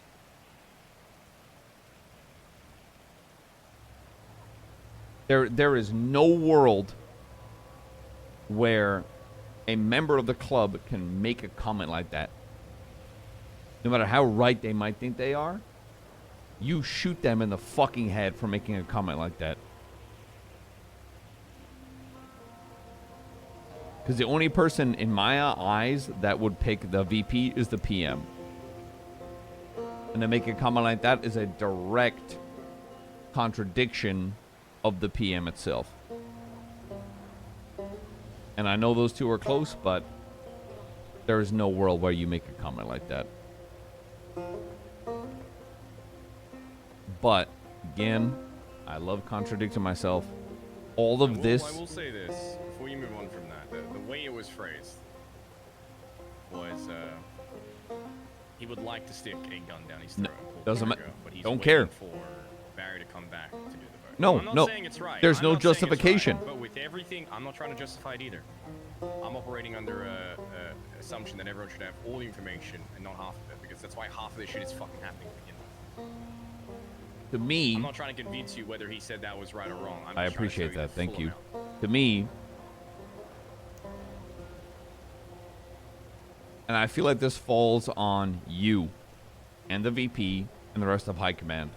There is no world where a member of the club can make a comment like that. No matter how right they might think they are, you shoot them in the fucking head for making a comment like that. Because the only person in my eyes that would pick the VP is the PM. And to make a comment like that is a direct contradiction of the PM itself. And I know those two are close, but there is no world where you make a comment like that. But, again, I love contradicting myself. All of this... I will say this, before you move on from that. The way it was phrased was, he would like to stick a gun down his throat. Doesn't matter. But he's Don't care. for Barry to come back to do the vote. No, I'm not no. saying it's right. There's I'm no not saying it's justification. right, but with everything, I'm not trying to justify it either. I'm operating under a assumption that everyone should have all the information and not half of it, because that's why half of this shit is fucking happening to begin with. To me... I'm not trying to convince you whether he said that was right or wrong. I'm I just trying to show appreciate that. the Thank full you. amount. To me... And I feel like this falls on you and the VP and the rest of High Command.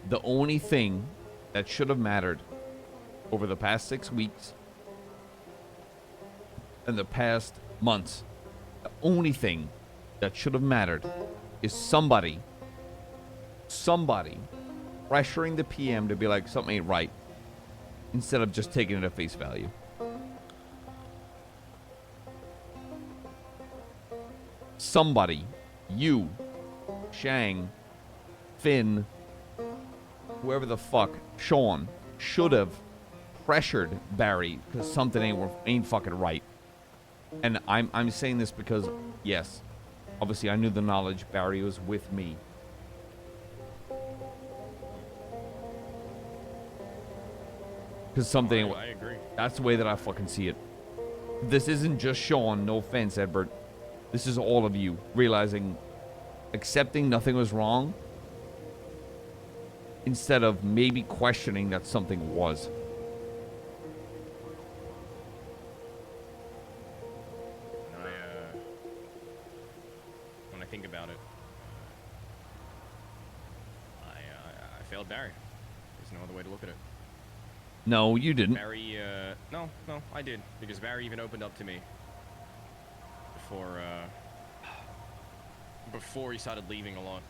The only thing that should have mattered over the past 6 weeks and the past months, the only thing that should have mattered is somebody pressuring the PM to be like, something ain't right, instead of just taking it at face value. Somebody, you, Shang, Finn, whoever the fuck, Sean, should have pressured Barry because something ain't fucking right. And I'm saying this because, yes, obviously I knew the knowledge. Barry was with me. Because something... I agree. That's the way that I fucking see it. This isn't just Sean, no offense, Edbert. This is all of you realizing, accepting nothing was wrong, instead of maybe questioning that something was. When I think about it, I failed Barry. There's no other way to look at it. No, you didn't. Barry, no, I did, because Barry even opened up to me before he started leaving a lot.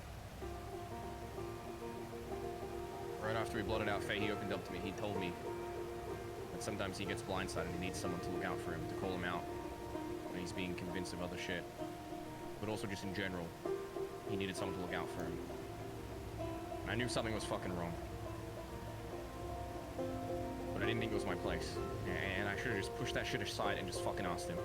Right after he blotted out Faye, he opened up to me. He told me that sometimes he gets blindsided and he needs someone to look out for him, to call him out when he's being convinced of other shit. But also just in general, he needed someone to look out for him. And I knew something was fucking wrong. But I didn't think it was my place. And I should have just pushed that shit aside and just fucking asked him.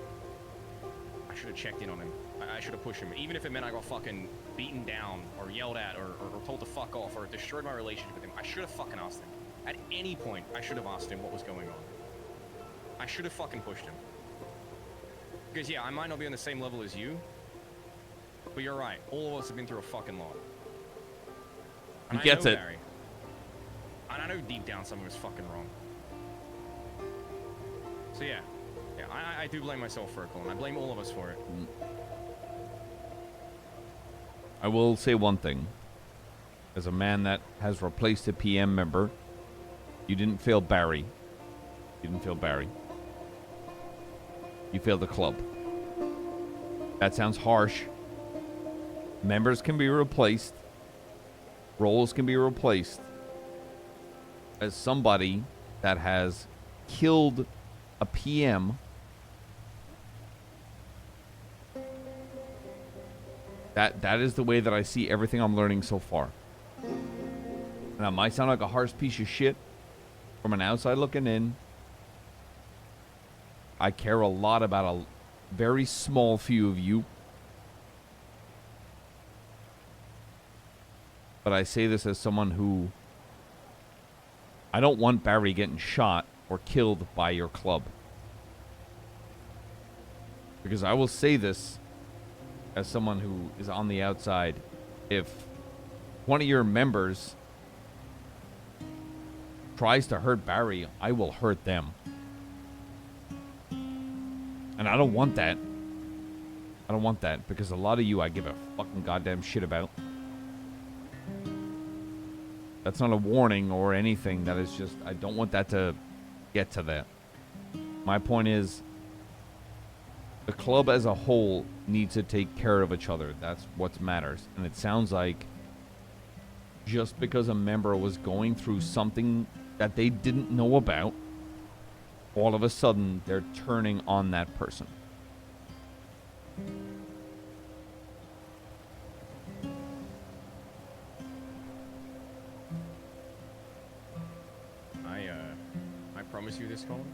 I should have checked in on him. I should have pushed him. Even if it meant I got fucking beaten down or yelled at or told to fuck off or destroyed my relationship with him, I should have fucking asked him. At any point, I should have asked him what was going on. I should have fucking pushed him. Because yeah, I might not be on the same level as you, but you're right. All of us have been through a fucking lot. And He gets it. Barry. And I know deep down something was fucking wrong. So yeah, I do blame myself for it, Colin. I blame all of us for it. I will say one thing. As a man that has replaced a PM member, you didn't fail Barry. You didn't fail Barry. You failed the club. That sounds harsh. Members can be replaced. Roles can be replaced. As somebody that has killed a PM, that is the way that I see everything I'm learning so far. And that might sound like a harsh piece of shit from an outside looking in. I care a lot about a very small few of you. But I say this as someone who... I don't want Barry getting shot or killed by your club. Because I will say this as someone who is on the outside. If one of your members tries to hurt Barry, I will hurt them. And I don't want that. I don't want that because a lot of you I give a fucking goddamn shit about. That's not a warning or anything. That is just, I don't want that to get to that. My point is, the club as a whole needs to take care of each other. That's what matters. And it sounds like just because a member was going through something that they didn't know about, all of a sudden they're turning on that person. I promise you this, Collin.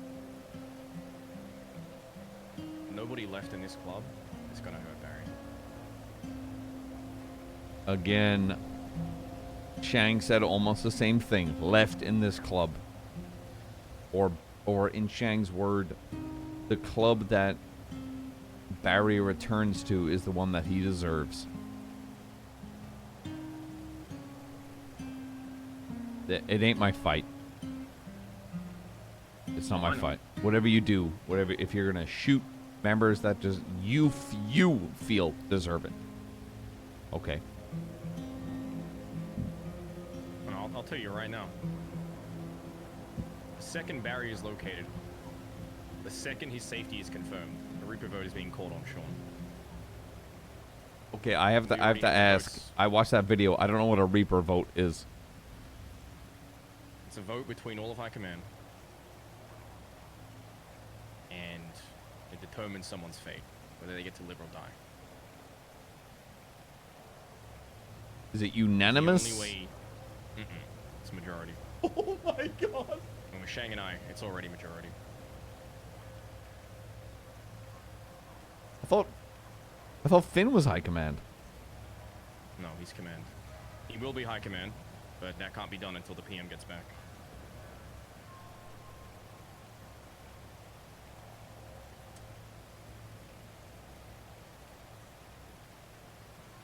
Nobody left in this club is gonna hurt Barry. Again, Shang said almost the same thing. Left in this club. Or in Shang's word, the club that Barry returns to is the one that he deserves. It ain't my fight. It's not my fight. Whatever you do, if you're gonna shoot members that just you feel deserve it, okay. I'll tell you right now. The second Barry is located, the second his safety is confirmed, a Reaper vote is being called on Sean. Okay, I have to ask. I watched that video. I don't know what a Reaper vote is. It's a vote between all of High Command, and it determines someone's fate, whether they get to live or die. Is it unanimous? The only way, it's majority. Oh my god! And with Shang and I, it's already majority. I thought Finn was high command. No, he's command. He will be high command, but that can't be done until the PM gets back.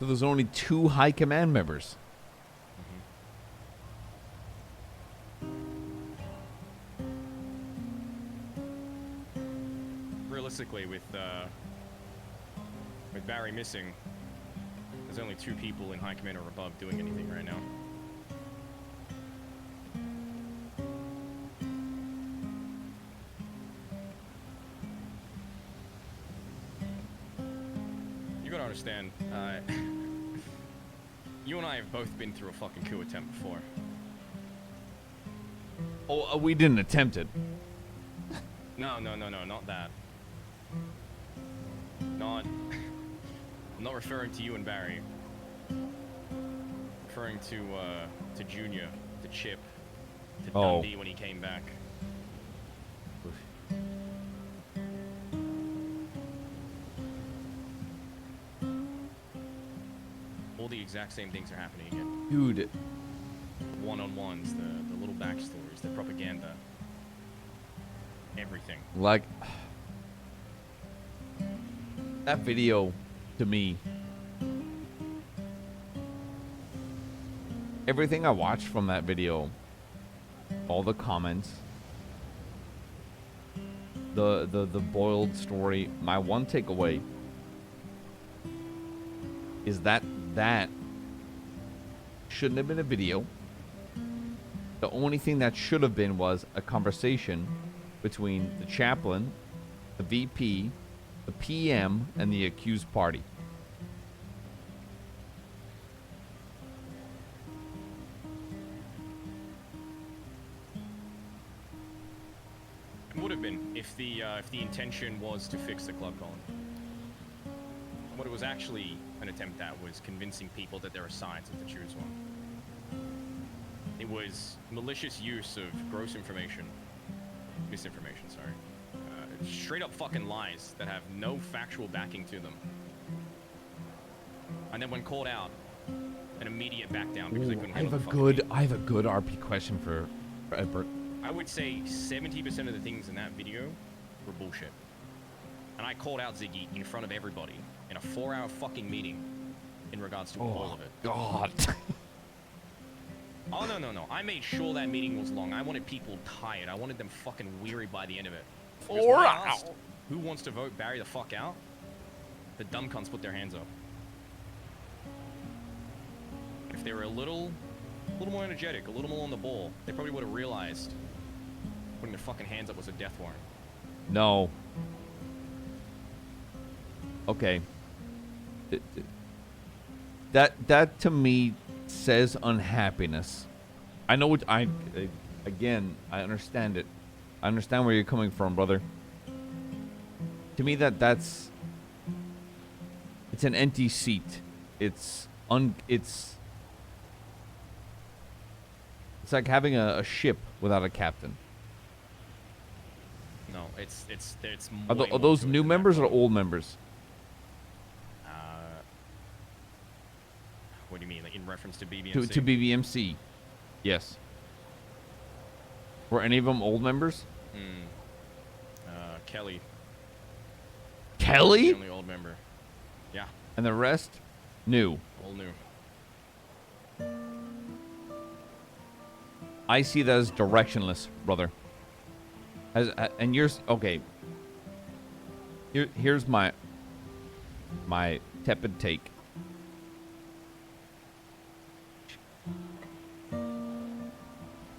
So there's only 2 high command members. Realistically, with Barry missing, there's only 2 people in high command or above doing anything right now. You gotta understand, you and I have both been through a fucking coup attempt before. Oh, we didn't attempt it. No, not that. I'm not referring to you and Barry. I'm referring to Junior, to Chip, to Dundee when he came back. All the exact same things are happening again. Dude. One-on-ones, the little backstories, the propaganda. Everything. Like, that video, to me, everything I watched from that video, all the comments, the boiled story, my one takeaway is that shouldn't have been a video. The only thing that should have been was a conversation between the chaplain, the VP, the PM, and the accused party. It would have been if the intention was to fix the club, Collin. What it was actually an attempt at was convincing people that there are sides and to choose one. It was malicious use of gross misinformation, sorry. Straight up fucking lies that have no factual backing to them. And then when called out, an immediate back down because they couldn't handle the fucking heat. I have a good RP question for Edbert. I would say 70% of the things in that video were bullshit. And I called out Ziggy in front of everybody in a 4-hour fucking meeting in regards to all of it. God. Oh, no. I made sure that meeting was long. I wanted people tired. I wanted them fucking weary by the end of it. Because when I asked who wants to vote Barry the fuck out, the dumb cunts put their hands up. If they were a little more energetic, a little more on the ball, they probably would have realized putting their fucking hands up was a death warrant. No. Okay. That to me says unhappiness. I know what again, I understand it. I understand where you're coming from, brother. To me it's an empty seat. It's like having a ship without a captain. No, it's Are those new members or old members? What do you mean, like in reference to BBMC? To BBMC, yes. Were any of them old members? Kelly. Kelly? The only old member. Yeah. And the rest, new. All new. I see that as directionless, brother. And yours, okay. Here's my tepid take.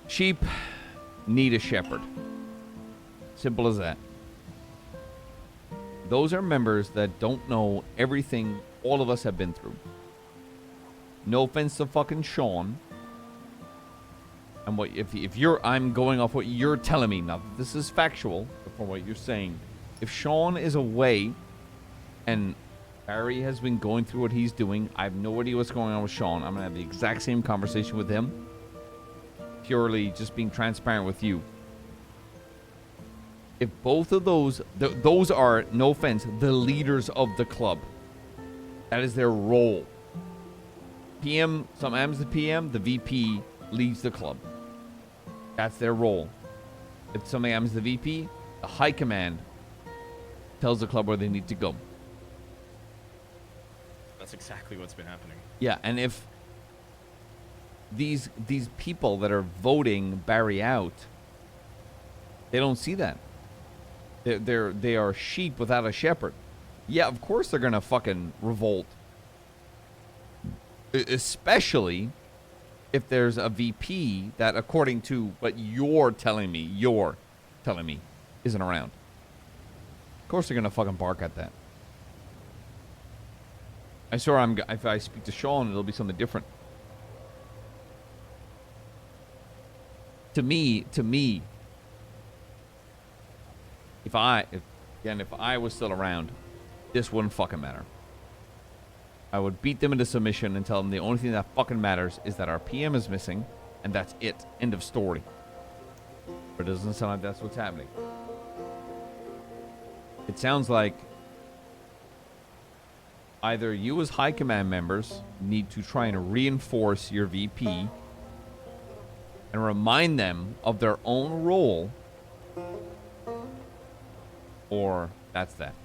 Sheep need a shepherd. Simple as that. Those are members that don't know everything all of us have been through. No offense to fucking Sean. And what if you're I'm going off what you're telling me now. This is factual from what you're saying. If Sean is away and Barry has been going through what he's doing, I have no idea what's going on with Sean. I'm gonna have the exact same conversation with him. Purely just being transparent with you. If both of those are, no offense, the leaders of the club. That is their role. PM, sometimes the PM, the VP leads the club. That's their role. If something happens to the VP, the high command tells the club where they need to go. That's exactly what's been happening. Yeah, and if these people that are voting Barry out, they don't see that. They are sheep without a shepherd. Yeah, of course they're gonna fucking revolt. Especially if there's a VP that, according to what you're telling me, isn't around. Of course they're gonna fucking bark at that. I swear if I speak to Sean, it'll be something different. To me, if I was still around, this wouldn't fucking matter. I would beat them into submission and tell them the only thing that fucking matters is that our PM is missing, and that's it. End of story. But it doesn't sound like that's what's happening. It sounds like either you as high command members need to try and reinforce your VP and remind them of their own role, or that's that.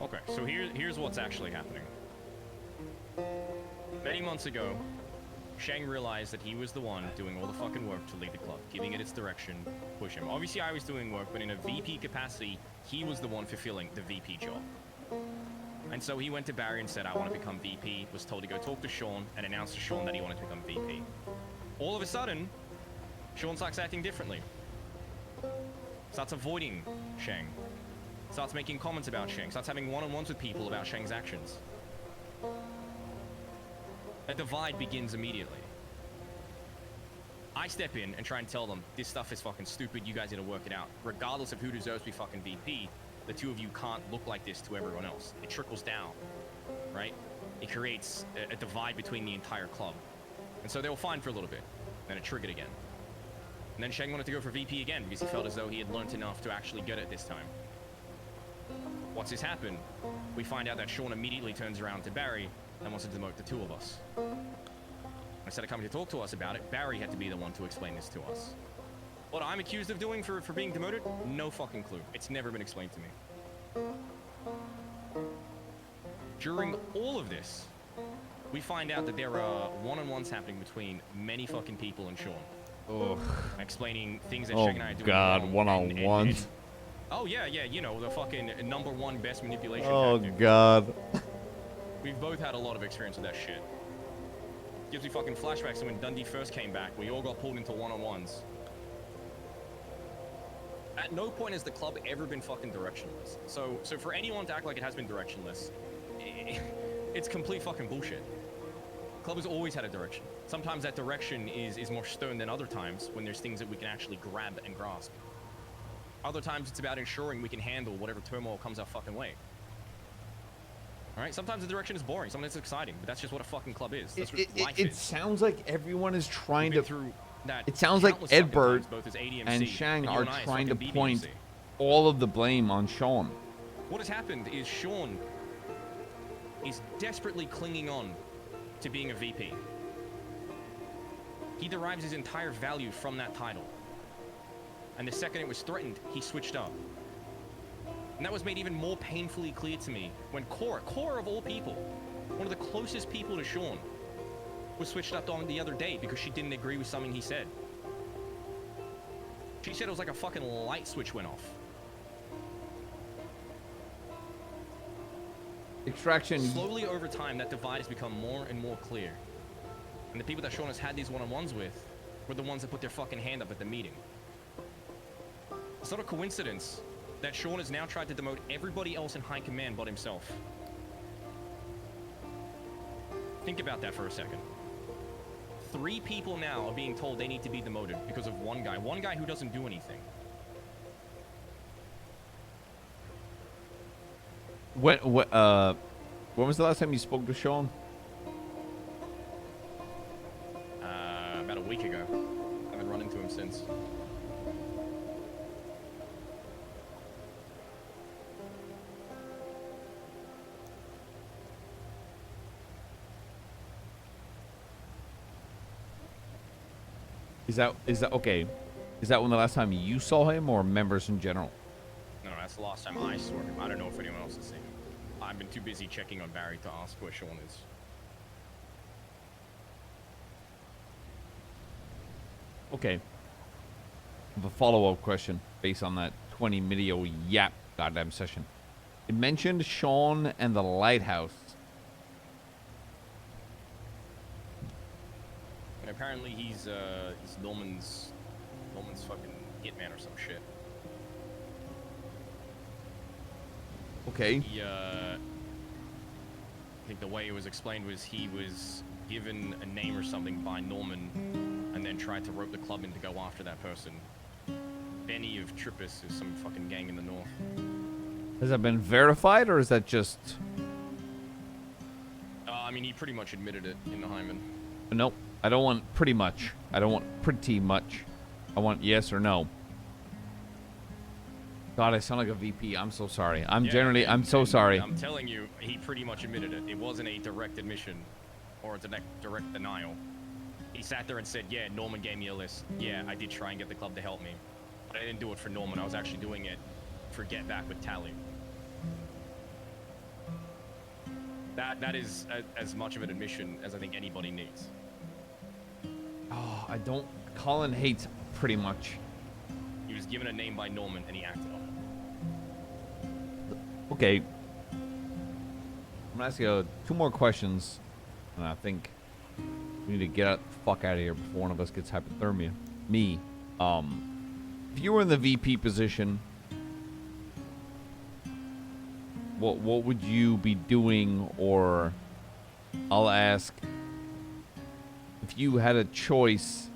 Okay, so here's what's actually happening. Many months ago, Shang realized that he was the one doing all the fucking work to lead the club, giving it its direction, push him. Obviously, I was doing work, but in a VP capacity, he was the one fulfilling the VP job. And so he went to Barry and said, I want to become VP, was told to go talk to Sean, and announced to Sean that he wanted to become VP. All of a sudden, Sean starts acting differently. Starts avoiding Shang. Starts making comments about Shang. Starts having one-on-ones with people about Shang's actions. A divide begins immediately. I step in and try and tell them, this stuff is fucking stupid, you guys need to work it out. Regardless of who deserves to be fucking VP, the two of you can't look like this to everyone else. It trickles down, right? It creates a divide between the entire club. And so they were fine for a little bit. Then it triggered again. And then Shang wanted to go for VP again because he felt as though he had learned enough to actually get it this time. Once this happened, we find out that Sean immediately turns around to Barry and wants to demote the two of us. Instead of coming to talk to us about it, Barry had to be the one to explain this to us. What I'm accused of doing for being demoted? No fucking clue. It's never been explained to me. During all of this, we find out that there are one-on-ones happening between many fucking people and Sean. Ugh. Explaining things that Oh, Shag and I are doing God, wrong, one-on-ones. Oh, yeah, you know, the fucking #1 best manipulation Oh, tactic. God. We've both had a lot of experience with that shit. Gives me fucking flashbacks to when Dundee first came back. We all got pulled into one-on-ones. At no point has the club ever been fucking directionless. So for anyone to act like it has been directionless, it's complete fucking bullshit. Club has always had a direction. Sometimes that direction is more stern than other times when there's things that we can actually grab and grasp. Other times it's about ensuring we can handle whatever turmoil comes our fucking way. All right, sometimes the direction is boring, sometimes it's exciting, but that's just what a fucking club is. That's what life It is. sounds like everyone is trying to. Through that It sounds like countless fucking Edbert times, both as ADMC and Shang you are and I as trying to fucking point BDMC. all of the blame on Sean. What has happened is Sean is desperately clinging on to being a VP. He derives his entire value from that title. And the second it was threatened, he switched up. And that was made even more painfully clear to me when Cora of all people, one of the closest people to Sean, was switched up on the other day because she didn't agree with something he said. She said it was like a fucking light switch went off. Extraction. Slowly over time, that divide has become more and more clear. And the people that Sean has had these one-on-ones with were the ones that put their fucking hand up at the meeting. It's not a coincidence that Sean has now tried to demote everybody else in high command but himself. Think about that for a second. 3 people now are being told they need to be demoted because of one guy who doesn't do anything. When was the last time you spoke to Sean? About a week ago. I haven't run into him since. Is that okay? Is that when the last time you saw him, or members in general? No, that's the last time I saw him. I don't know if anyone else has seen him. I've been too busy checking on Barry to ask where Sean is. Okay. I have a follow-up question based on that 20 video yap goddamn session. It mentioned Sean and the lighthouse. And apparently he's Norman's fucking hitman or some shit. Okay. He, I think the way it was explained was he was given a name or something by Norman and then tried to rope the club in to go after that person. Benny of Trippus is some fucking gang in the north. Has that been verified, or is that just... I mean, he pretty much admitted it in the Hyman. Nope. I don't want pretty much. I don't want pretty much. I want yes or no. God, I sound like a VP. I'm so sorry. I'm so sorry. I'm telling you, he pretty much admitted it. It wasn't a direct admission or a direct denial. He sat there and said, yeah, Norman gave me a list. Yeah, I did try and get the club to help me. But I didn't do it for Norman. I was actually doing it for Get Back with Tally. That is as much of an admission as I think anybody needs. Oh, I don't... Collin hates pretty much. He was given a name by Norman and he acted on it. Okay. I'm gonna ask you 2 more questions, and I think we need to get the fuck out of here before one of us gets hypothermia. Me. If you were in the VP position, what would you be doing? Or I'll ask, if you had a choice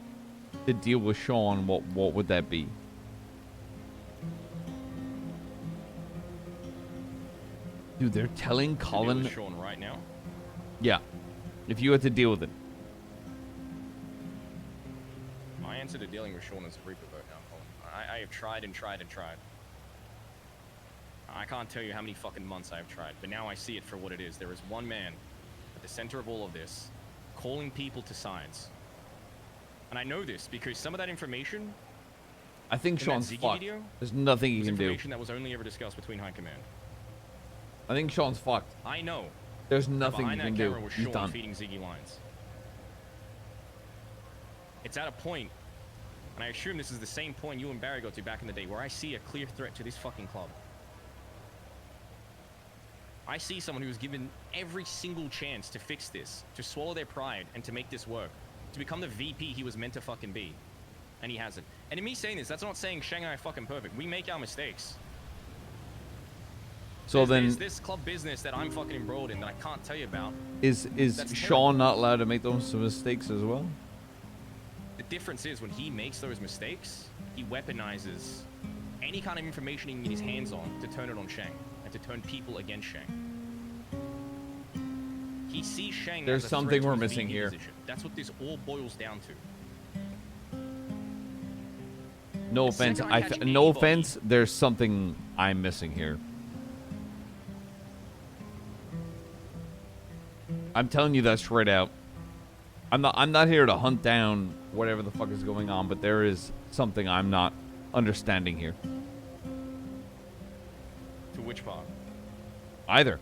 to deal with Sean, what would that be? Dude, they're telling Collin... With Sean right now? Yeah. If you had to deal with it. My answer to dealing with Sean is a Reaper vote now, Colin. I have tried and tried and tried. I can't tell you how many fucking months I have tried, but now I see it for what it is. There is one man at the center of all of this, calling people to sides. And I know this because some of that information... I think in that Sean's Ziggy fucked. video There's nothing he was can do. information that was only ever discussed between High Command. I think Sean's fucked. I know. There's And nothing you behind can that do. camera was He's Sean done. feeding Ziggy lines. It's at a point, and I assume this is the same point you and Barry got to back in the day, where I see a clear threat to this fucking club. I see someone who was given every single chance to fix this, to swallow their pride, and to make this work, to become the VP he was meant to fucking be. And he hasn't. And in me saying this, that's not saying Shang and I are fucking perfect. We make our mistakes. So There's then, this club business that I'm fucking embroiled in that I can't tell you about. is That's Sean not allowed to make those mistakes as well? The difference is when he makes those mistakes, he weaponizes any kind of information he can get his hands on to turn it on Shang and to turn people against Shang. He sees Shang There's as a something threat to we're his missing VP here. position. That's what this all boils down to. No The offense. second I catch No anybody- offense. There's something I'm missing here. I'm telling you that straight out. I'm not here to hunt down whatever the fuck is going on, but there is something I'm not understanding here. To which part? Either.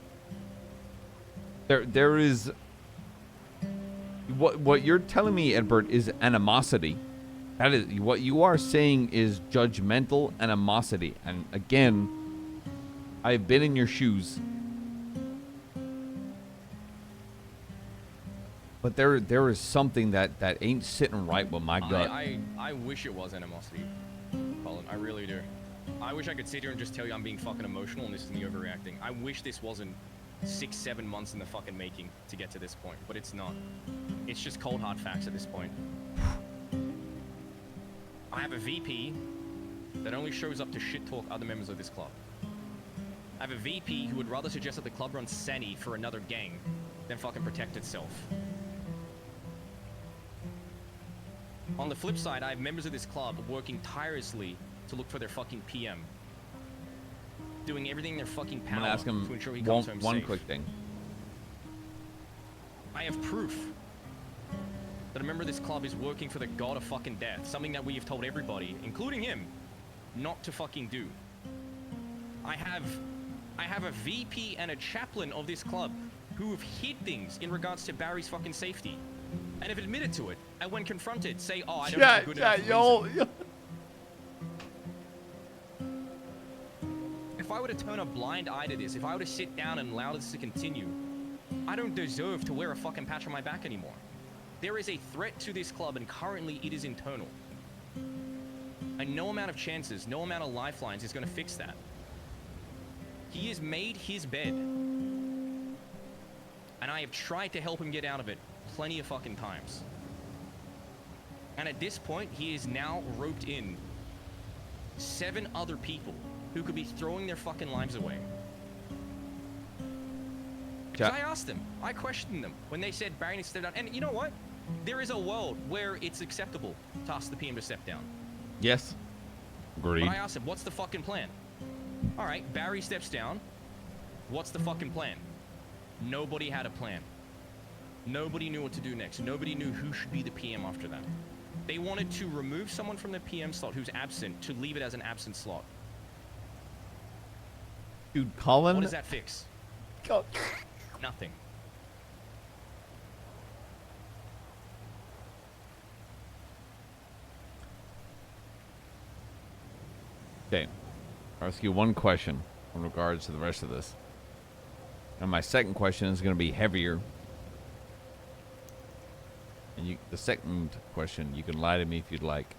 There is what you're telling me, Edbert, is animosity. That is what you are saying is judgmental animosity. And again, I've been in your shoes. But there is something that ain't sitting right with my gut. I wish it was animosity, Colin. I really do. I wish I could sit here and just tell you I'm being fucking emotional and this is me overreacting. I wish this wasn't 6-7 months in the fucking making to get to this point, but it's not. It's just cold hard facts at this point. I have a VP that only shows up to shit talk other members of this club. I have a VP who would rather suggest that the club runs Sani for another gang than fucking protect itself. On the flip side, I have members of this club working tirelessly to look for their fucking PM. Doing everything in their fucking I'm power gonna ask him to ensure he comes home one safe. quick thing. I have proof that a member of this club is working for the god of fucking death, something that we have told everybody, including him, not to fucking do. I have a VP and a chaplain of this club who have hid things in regards to Barry's fucking safety, and have admitted to it, and when confronted, say, "Oh, I don't have a good enough reason." If I were to turn a blind eye to this, if I were to sit down and allow this to continue, I don't deserve to wear a fucking patch on my back anymore. There is a threat to this club, and currently it is internal. And no amount of chances, no amount of lifelines is going to fix that. He has made his bed. And I have tried to help him get out of it plenty of fucking times. And at this point, he is now roped in 7 other people who could be throwing their fucking lives away. Because I asked them, I questioned them when they said Barry needs to step down. And you know what? There is a world where it's acceptable to ask the PM to step down. Yes. Agreed. But I asked him, what's the fucking plan? All right, Barry steps down. What's the fucking plan? Nobody had a plan. Nobody knew what to do next. Nobody knew who should be the PM after that. They wanted to remove someone from the PM slot who's absent to leave it as an absent slot. Dude, Collin. What does that fix? Nothing. Okay. I'll ask you one question in regards to the rest of this. And my second question is going to be heavier. And the second question, you can lie to me if you'd like.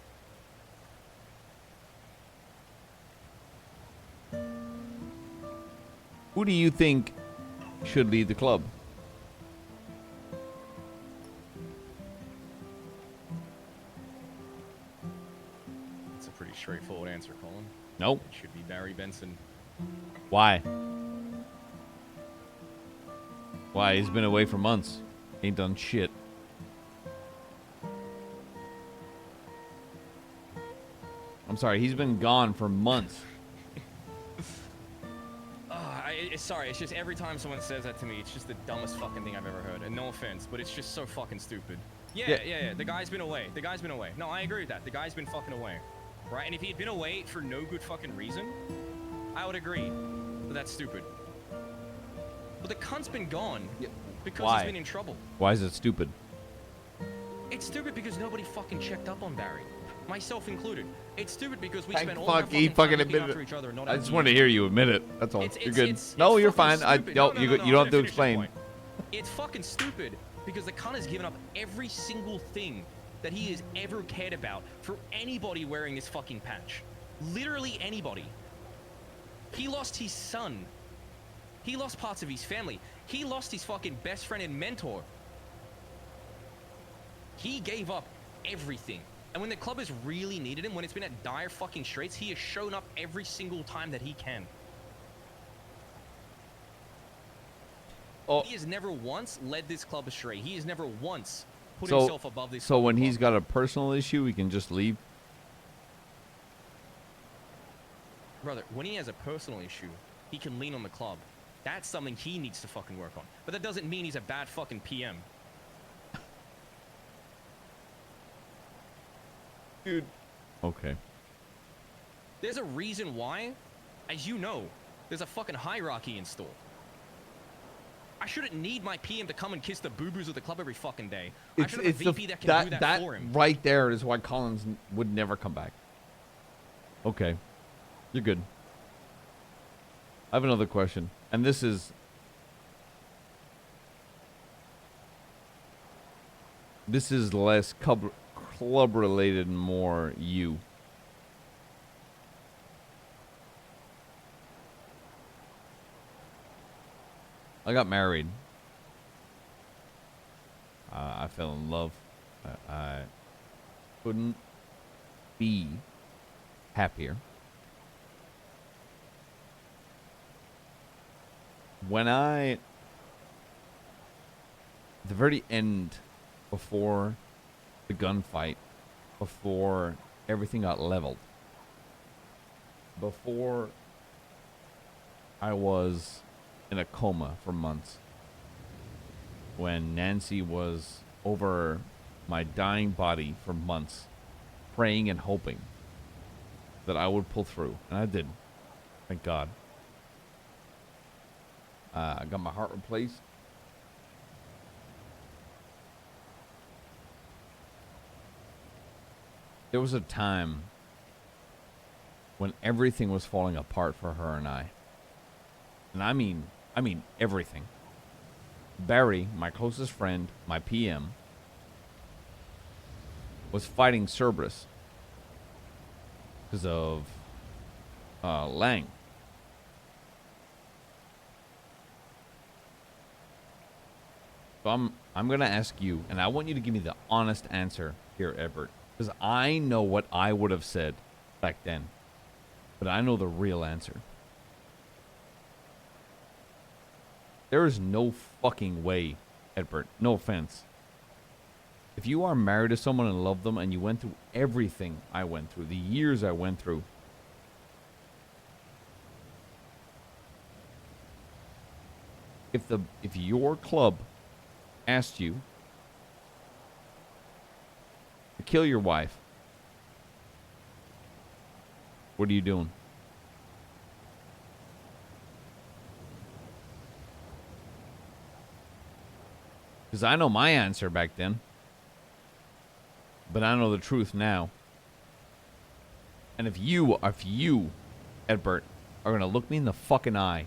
Who do you think should lead the club? It's a pretty straightforward answer, Colin. Nope. It should be Barry Benson. Why? Why? He's been away for months. Ain't done shit. I'm sorry, he's been gone for months. Sorry, it's just every time someone says that to me, it's just the dumbest fucking thing I've ever heard. And no offense, but it's just so fucking stupid. Yeah. The guy's been away. The guy's been away. No, I agree with that. The guy's been fucking away. Right? And if he had been away for no good fucking reason, I would agree. But that's stupid. But the cunt's been gone because Why? he's been in trouble. Why is it stupid? It's stupid because nobody fucking checked up on Barry. Myself included. It's stupid because we Thank spent all fuck our he fucking time fucking looking admitted after it. each other and not I just after want to you. hear you admit it. That's all. It's- You're good. it's No, you're fucking fine. stupid. No, No, you no, don't have to finish this explain. point. It's fucking stupid because the cunt has given up every single thing that he has ever cared about for anybody wearing this fucking patch. Literally anybody. He lost his son. He lost parts of his family. He lost his fucking best friend and mentor. He gave up everything. And when the club has really needed him, when it's been at dire fucking straits, he has shown up every single time that he can. Oh. He has never once led this club astray. He has never once put So, himself above this so when fucking he's club. got a personal issue, he can just leave. Brother, when he has a personal issue, he can lean on the club. That's something he needs to fucking work on. But that doesn't mean he's a bad fucking PM. Dude. Okay. There's a reason why, as you know, there's a fucking hierarchy in store. I shouldn't need my PM to come and kiss the boo-boos of the club every fucking day. I should have a VP that can do that for him. right there is why Collins would never come back. Okay. You're good. I have another question. And this is... This is less club related and more you. I got married. I fell in love. I couldn't be happier. When at the very end, before the gunfight, before everything got leveled, before I was in a coma for months, when Nancy was over my dying body for months, praying and hoping that I would pull through, and I did. Thank God. I got my heart replaced. There was a time when everything was falling apart for her and I. And I mean everything. Barry, my closest friend, my PM, was fighting Cerberus because of Lang. So I'm gonna ask you, and I want you to give me the honest answer here, Everett, because I know what I would have said back then, but I know the real answer. There is no fucking way, Edbert, no offense. If you are married to someone and love them and you went through everything I went through, the years I went through, if your club asked you to kill your wife, what are you doing? Because I know my answer back then. But I know the truth now. And if you, Edbert, are going to look me in the fucking eye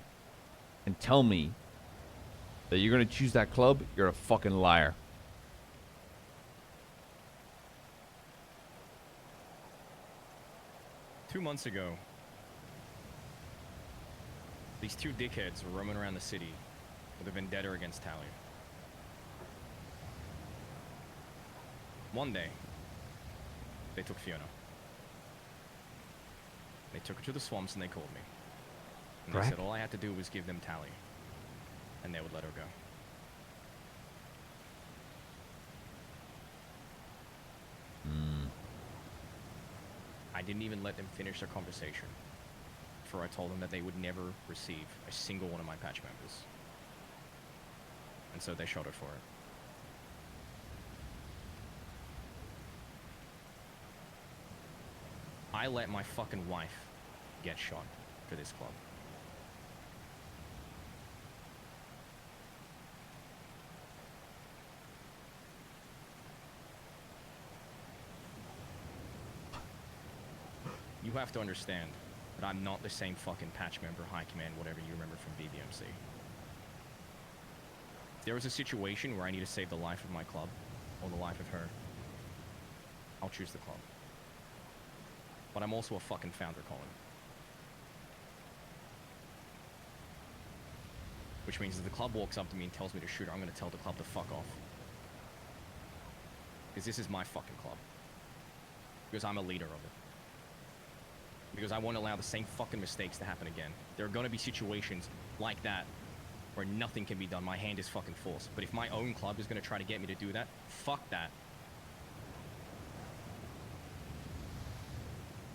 and tell me that you're going to choose that club, you're a fucking liar. Two months ago, these two dickheads were roaming around the city with a vendetta against Tally. One day, they took Fiona. They took her to the swamps and they called me. And they said all I had to do was give them Tally, and they would let her go. I didn't even let them finish their conversation before I told them that they would never receive a single one of my patch members. And so they shot her for it. I let my fucking wife get shot for this club. you have to understand that I'm not the same fucking patch member, high command, whatever you remember from BBMC. If there is a situation where I need to save the life of my club, or the life of her, I'll choose the club. But I'm also a fucking founder, Collin. Which means if the club walks up to me and tells me to shoot her, I'm gonna tell the club to fuck off. Because this is my fucking club. Because I'm a leader of it. Because I won't allow the same fucking mistakes to happen again. There are gonna be situations like that where nothing can be done. My hand is fucking forced. But if my own club is gonna try to get me to do that, fuck that.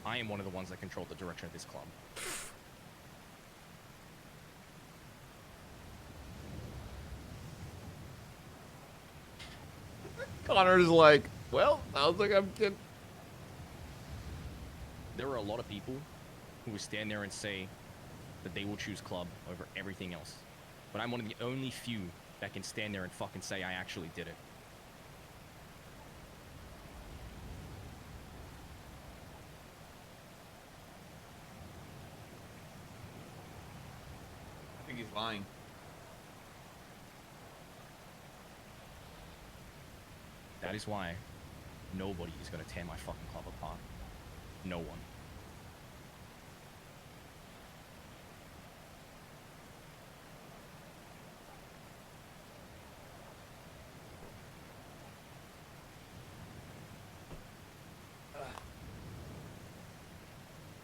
I am one of the ones that control the direction of this club. Connor's like, well, sounds like I'm kidding. There are a lot of people who will stand there and say that they will choose club over everything else. But I'm one of the only few that can stand there and fucking say I actually did it. I think he's lying. That is why nobody is going to tear my fucking club apart. No one.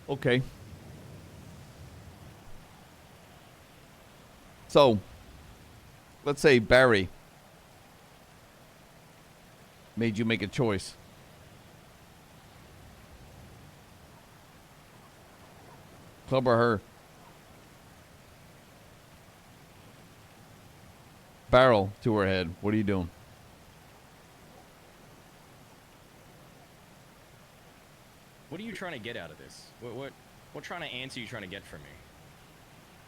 Okay. So, let's say Barry made you make a choice. Club or her? Barrel to her head. What are you doing? What are you trying to get out of this? What trying to answer you trying to get from me?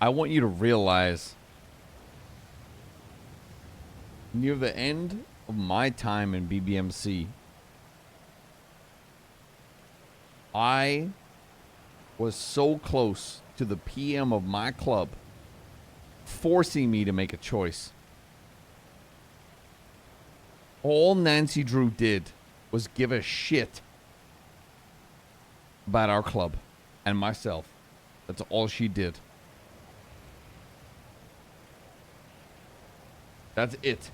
I want you to realize near the end of my time in BBMC, I was so close to the PM of my club forcing me to make a choice. All Nancy Drew did was give a shit about our club and myself. That's all she did. That's it.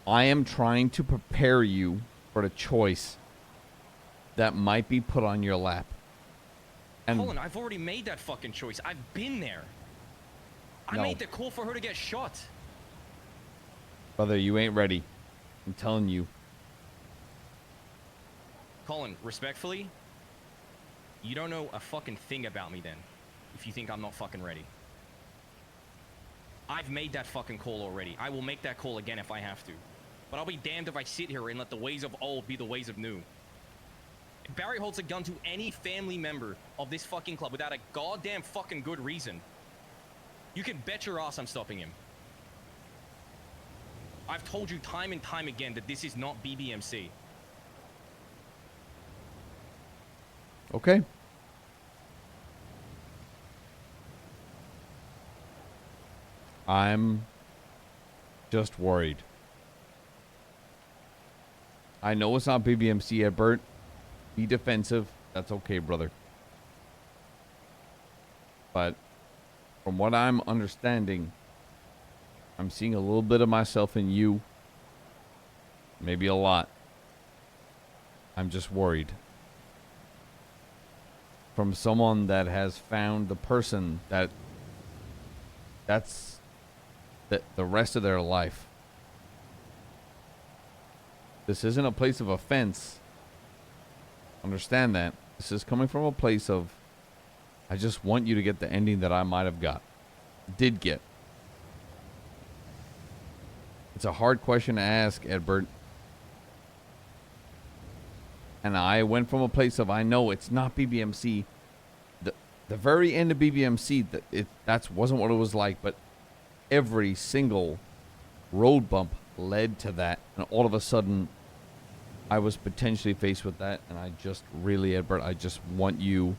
I am trying to prepare you for the choice that might be put on your lap. And Collin, I've already made that fucking choice. I've been there. I made the call for her to get shot. Brother, you ain't ready. I'm telling you. Collin, respectfully, you don't know a fucking thing about me then, if you think I'm not fucking ready. I've made that fucking call already. I will make that call again if I have to. But I'll be damned if I sit here and let the ways of old be the ways of new. If Barry holds a gun to any family member of this fucking club without a goddamn fucking good reason, you can bet your ass I'm stopping him. I've told you time and time again that this is not BBMC. Okay. I'm just worried. I know it's not BBMC yet, Bert. Be defensive. That's okay, brother. But from what I'm understanding, I'm seeing a little bit of myself in you. Maybe a lot. I'm just worried. From someone that has found the person that's the rest of their life. This isn't a place of offense. Understand that. This is coming from a place of, I just want you to get the ending that I might have did get. It's a hard question to ask, Edbert. And I went from a place of, I know it's not BBMC. The very end of BBMC, that wasn't what it was like, but every single road bump led to that. And all of a sudden, I was potentially faced with that, and I just really, Edward, I just want you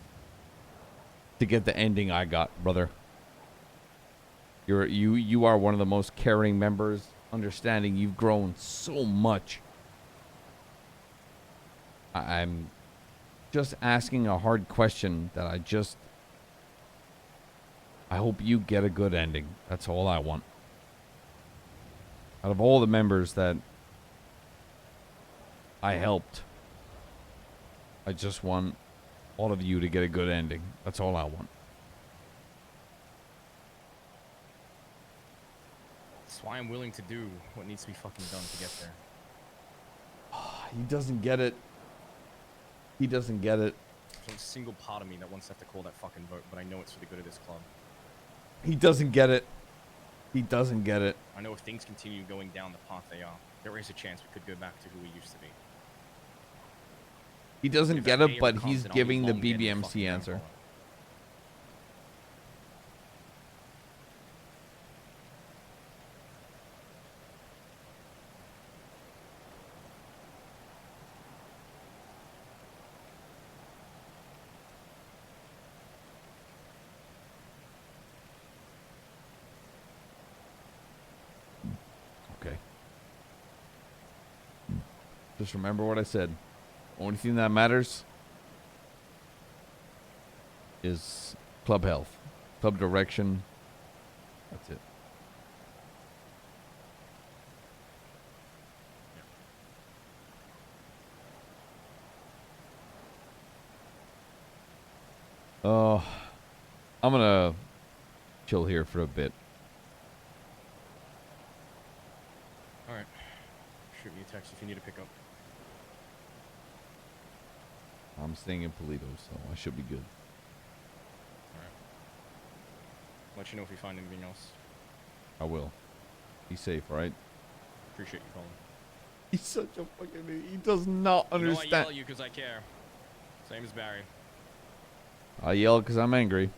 to get the ending I got, brother. You are one of the most caring members, understanding. You've grown so much. I'm just asking a hard question that I hope you get a good ending. That's all I want. Out of all the members that I helped, I just want all of you to get a good ending. That's all I want. That's why I'm willing to do what needs to be fucking done to get there. He doesn't get it. He doesn't get it. There's a single part of me that wants to have to call that fucking vote, but I know it's for the good of this club. He doesn't get it. He doesn't get it. I know if things continue going down the path they are, there is a chance we could go back to who we used to be. He doesn't If get that day it, ever but comes, he's then I'll be giving the long dead in the fucking BBMC answer. downfall. Okay. Just remember what I said. Only thing that matters is club health, club direction. That's it. Oh, I'm gonna chill here for a bit. Alright. Shoot me a text if you need to pick up. I'm staying in Polito, so I should be good. Alright. Let you know if we find anything else. I will. Be safe, right? Appreciate you calling. He's such a fucking idiot. He does not You know I understand. yell at you because I care. Same as Barry. I yell because I'm angry.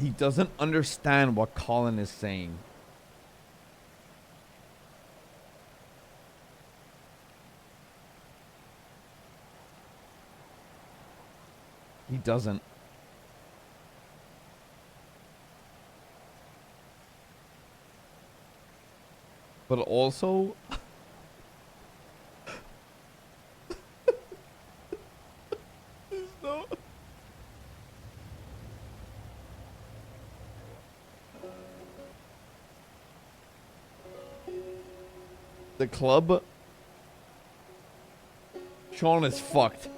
He doesn't understand what Collin is saying. He doesn't. But also... There's no... The club... Sean is fucked.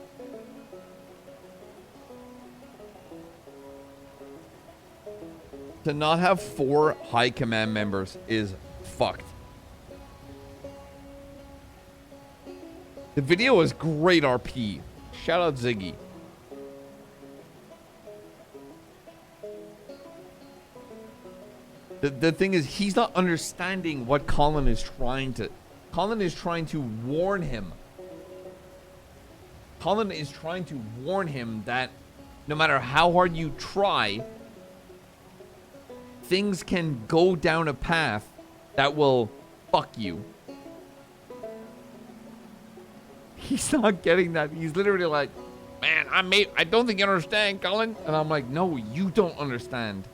To not have 4 high command members is fucked. The video is great, RP. Shout out Ziggy. The thing is, he's not understanding what Collin is trying to... Collin is trying to warn him. Collin is trying to warn him that no matter how hard you try, things can go down a path that will fuck you. He's not getting that. He's literally like, man, I don't think you understand, Collin. And I'm like, no, you don't understand.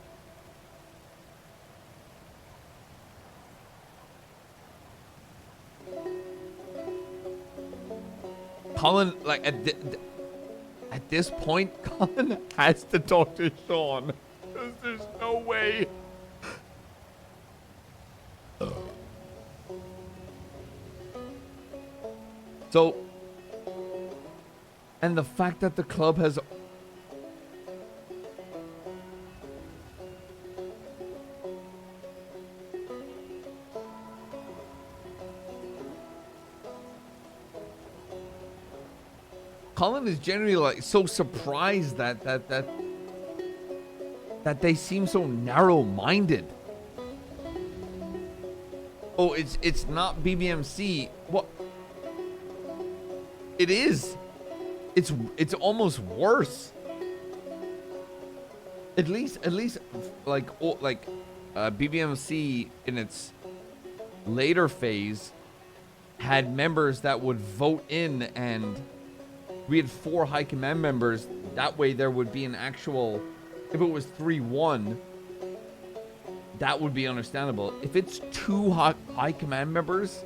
Collin, like, at this point, Collin has to talk to Sean. Because there's no way. So, and the fact that the club has... Collin is generally like so surprised that they seem so narrow-minded. Oh, it's not BBMC. What? It is. It's almost worse. At least like BBMC in its later phase had members that would vote in, and we had 4 high command members. That way there would be an actual, if it was 3-1, that would be understandable. If it's 2 high command members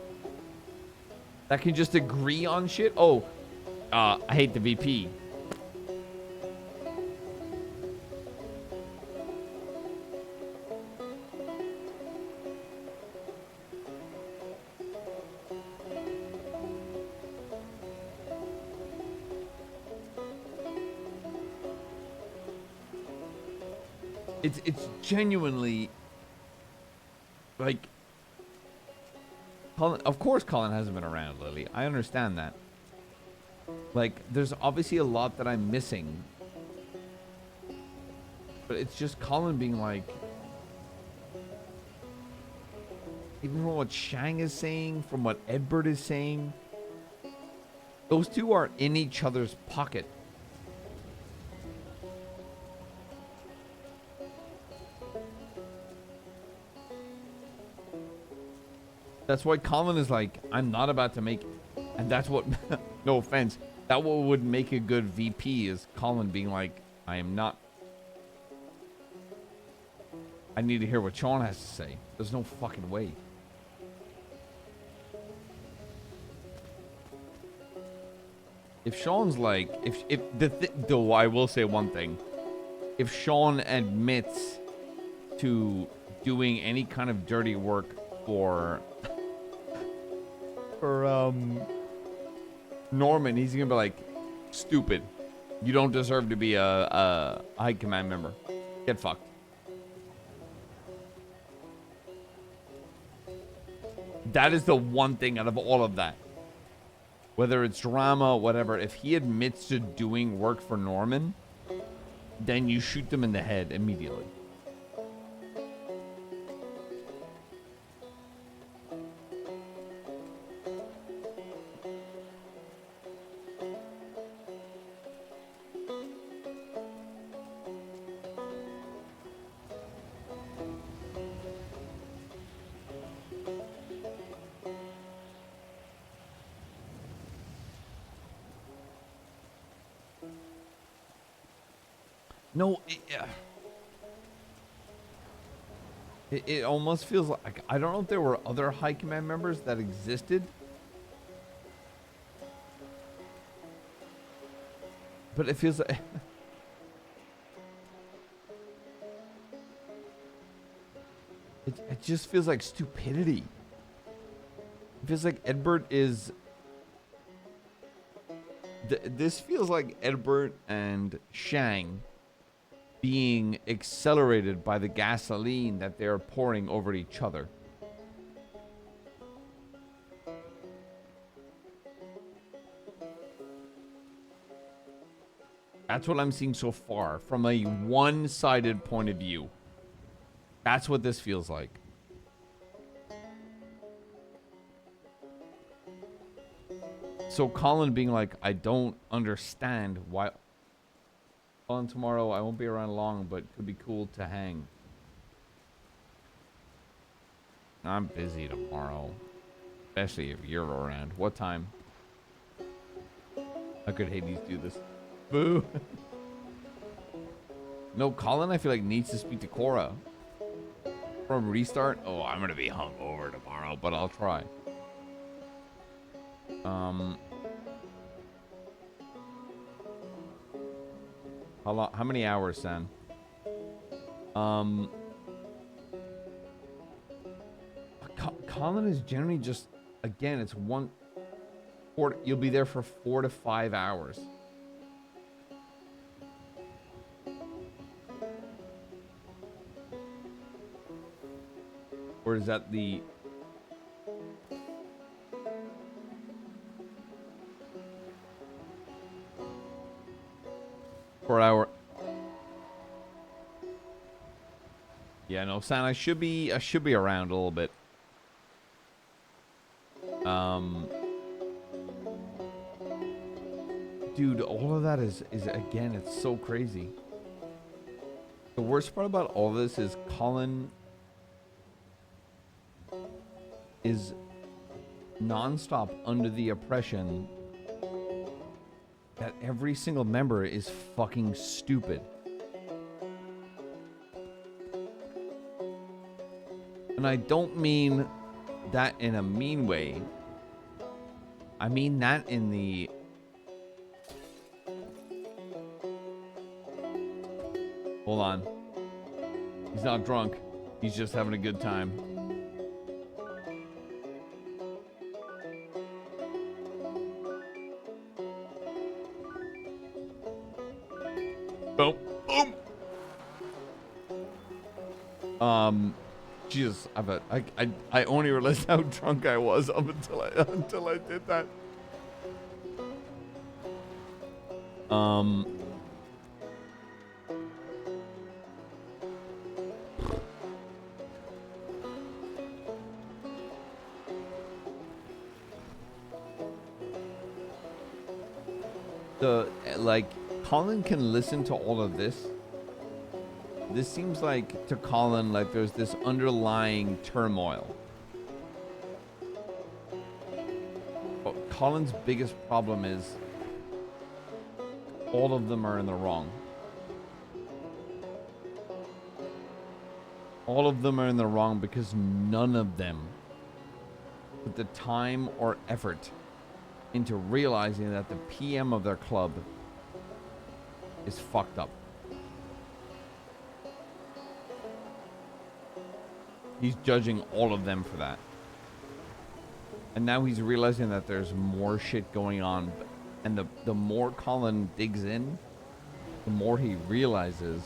that can just agree on shit. Oh, I hate the VP. It's genuinely like Collin. Of course, Collin hasn't been around, Lily. I understand that. Like, there's obviously a lot that I'm missing, but it's just Collin being like, even from what Shang is saying, from what Edbert is saying, those two are in each other's pocket. That's why Collin is like, I'm not about to make, and that's what, no offense, that what would make a good VP is Collin being like, I am not, I need to hear what Sean has to say. There's no fucking way. If Sean's like, though I will say one thing, if Sean admits to doing any kind of dirty work for Norman, he's gonna be like, stupid. You don't deserve to be a high command member. Get fucked. That is the one thing out of all of that. Whether it's drama, whatever, if he admits to doing work for Norman, then you shoot them in the head immediately. No, it almost feels like, I don't know if there were other high command members that existed, but it feels like it just feels like stupidity. It feels like Edbert is this feels like Edbert and Shang being accelerated by the gasoline that they're pouring over each other. That's what I'm seeing so far from a one-sided point of view. That's what this feels like. So Collin being like, I don't understand why. On tomorrow, I won't be around long, but it could be cool to hang. I'm busy tomorrow, especially if you're around. What time? How could Hades do this? Boo. No, Collin, I feel like needs to speak to Cora. From restart? Oh, I'm gonna be hungover tomorrow, but I'll try. How many hours, Sam? Collin is generally just, again, it's you'll be there for 4 to 5 hours. Or is that the... hour. Yeah, no, San, I should be around a little bit. Dude, all of that is again, it's so crazy. The worst part about all this is Collin is nonstop under the oppression that every single member is fucking stupid. And I don't mean that in a mean way. I mean that in the... Hold on. He's not drunk. He's just having a good time. Boom. Boom. Jesus, I only realized how drunk I was up until I did that. Collin can listen to all of this. This seems like to Collin like there's this underlying turmoil. But Collin's biggest problem is all of them are in the wrong. All of them are in the wrong because none of them put the time or effort into realizing that the PM of their club is fucked up. He's judging all of them for that. And now he's realizing that there's more shit going on. And the more Collin digs in, the more he realizes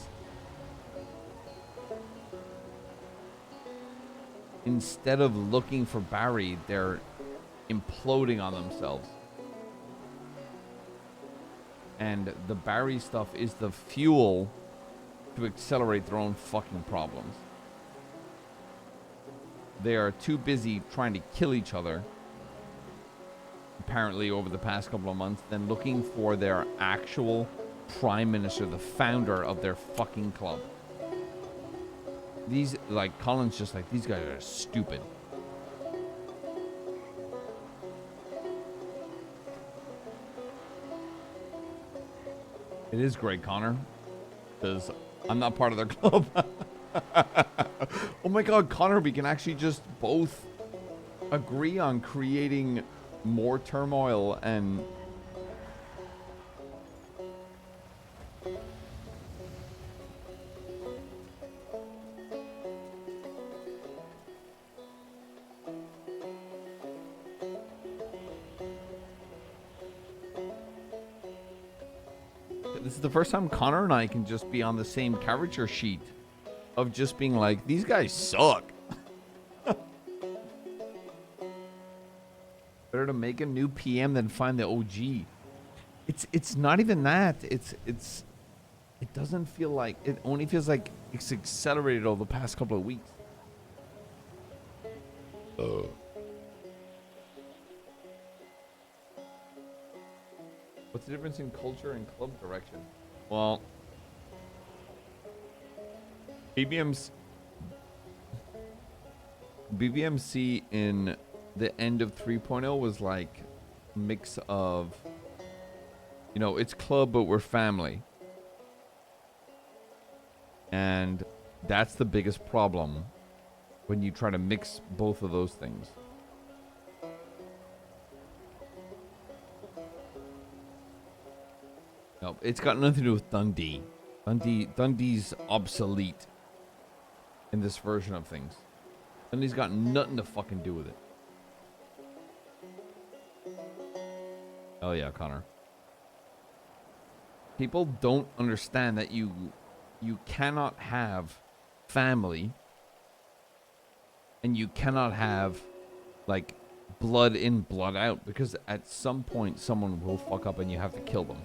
instead of looking for Barry, they're imploding on themselves. And the Barry stuff is the fuel to accelerate their own fucking problems. They are too busy trying to kill each other, apparently over the past couple of months, than looking for their actual prime minister, the founder of their fucking club. These, like, Collin's just like, these guys are stupid. It is great, Connor, because I'm not part of their club. Oh my god, Connor, we can actually just both agree on creating more turmoil and... This is the first time Connor and I can just be on the same character sheet of just being like, these guys suck. Better to make a new PM than find the OG. It's not even that. It doesn't feel like, it only feels like it's accelerated over the past couple of weeks. What's the difference in culture and club direction? Well, BBMC in the end of 3.0 was like a mix of, you know, it's club, but we're family. And that's the biggest problem when you try to mix both of those things. No, it's got nothing to do with Dundee. Dundee's obsolete in this version of things. Dundee's got nothing to fucking do with it. Oh yeah, Connor. People don't understand that you cannot have family and you cannot have like blood in, blood out, because at some point someone will fuck up and you have to kill them.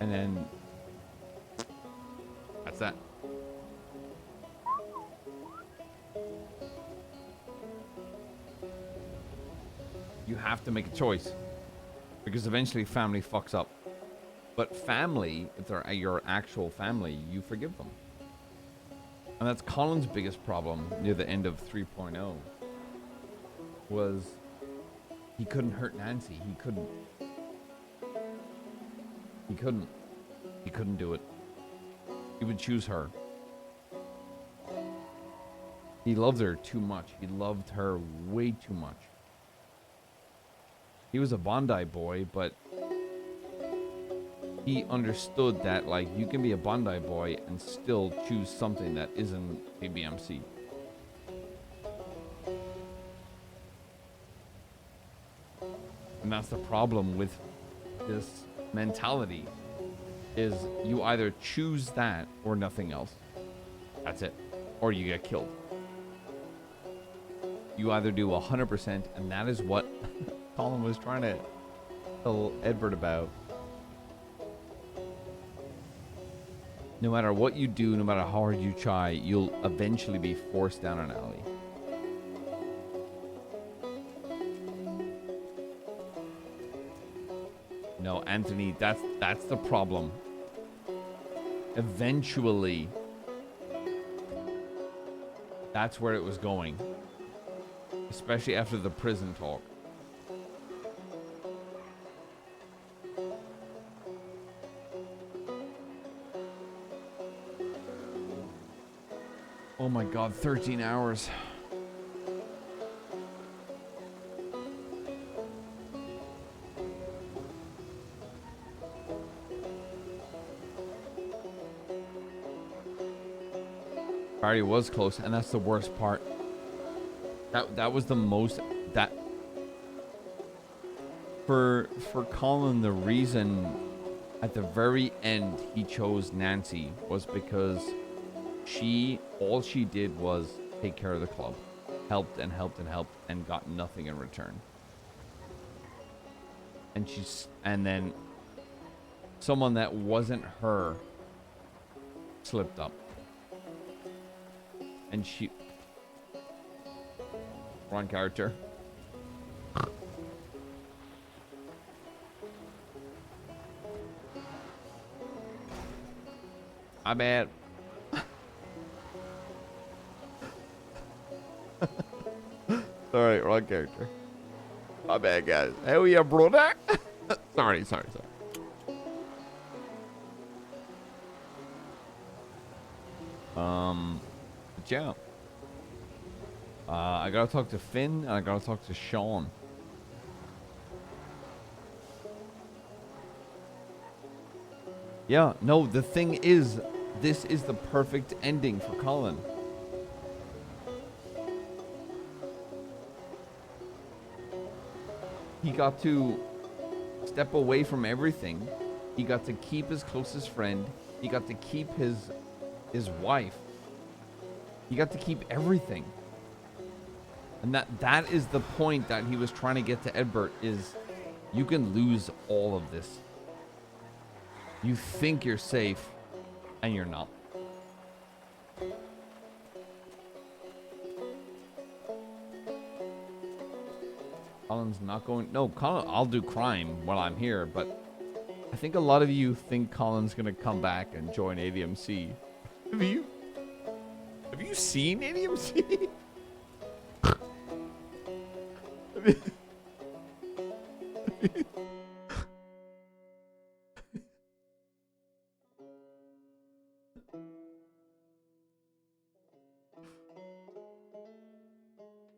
And then that's that. You have to make a choice. Because eventually family fucks up. But family, if they're your actual family, you forgive them. And that's Collin's biggest problem near the end of 3.0. Was he couldn't hurt Nancy. He couldn't do it. He would choose her. He loved her too much. He loved her way too much. He was a Bondi boy, but he understood that, like, you can be a Bondi boy and still choose something that isn't a BMC. And that's the problem with this mentality, is you either choose that or nothing else. That's it. Or you get killed. You either do 100%, and that is what Collin was trying to tell Edward about. No matter what you do, no matter how hard you try, you'll eventually be forced down an alley. No, Anthony, that's the problem. Eventually, that's where it was going. Especially after the prison talk. Oh my god, 13 hours. Barry was close, and that's the worst part. That was the most, that for Collin, the reason at the very end he chose Nancy was because all she did was take care of the club, helped and helped and helped, and got nothing in return. And then someone that wasn't her slipped up, and she. Wrong character. My bad. Sorry, wrong character. My bad, guys. Hell yeah, brother. Sorry. Yeah. I gotta talk to Finn, and I gotta talk to Sean. Yeah, no, the thing is, this is the perfect ending for Collin. He got to step away from everything. He got to keep his closest friend. He got to keep his wife. He got to keep everything. And that is the point that he was trying to get to Edbert, is you can lose all of this. You think you're safe, and you're not. Collin's not going... No, Collin, I'll do crime while I'm here, but I think a lot of you think Collin's going to come back and join ADMC. Have you seen ADMC?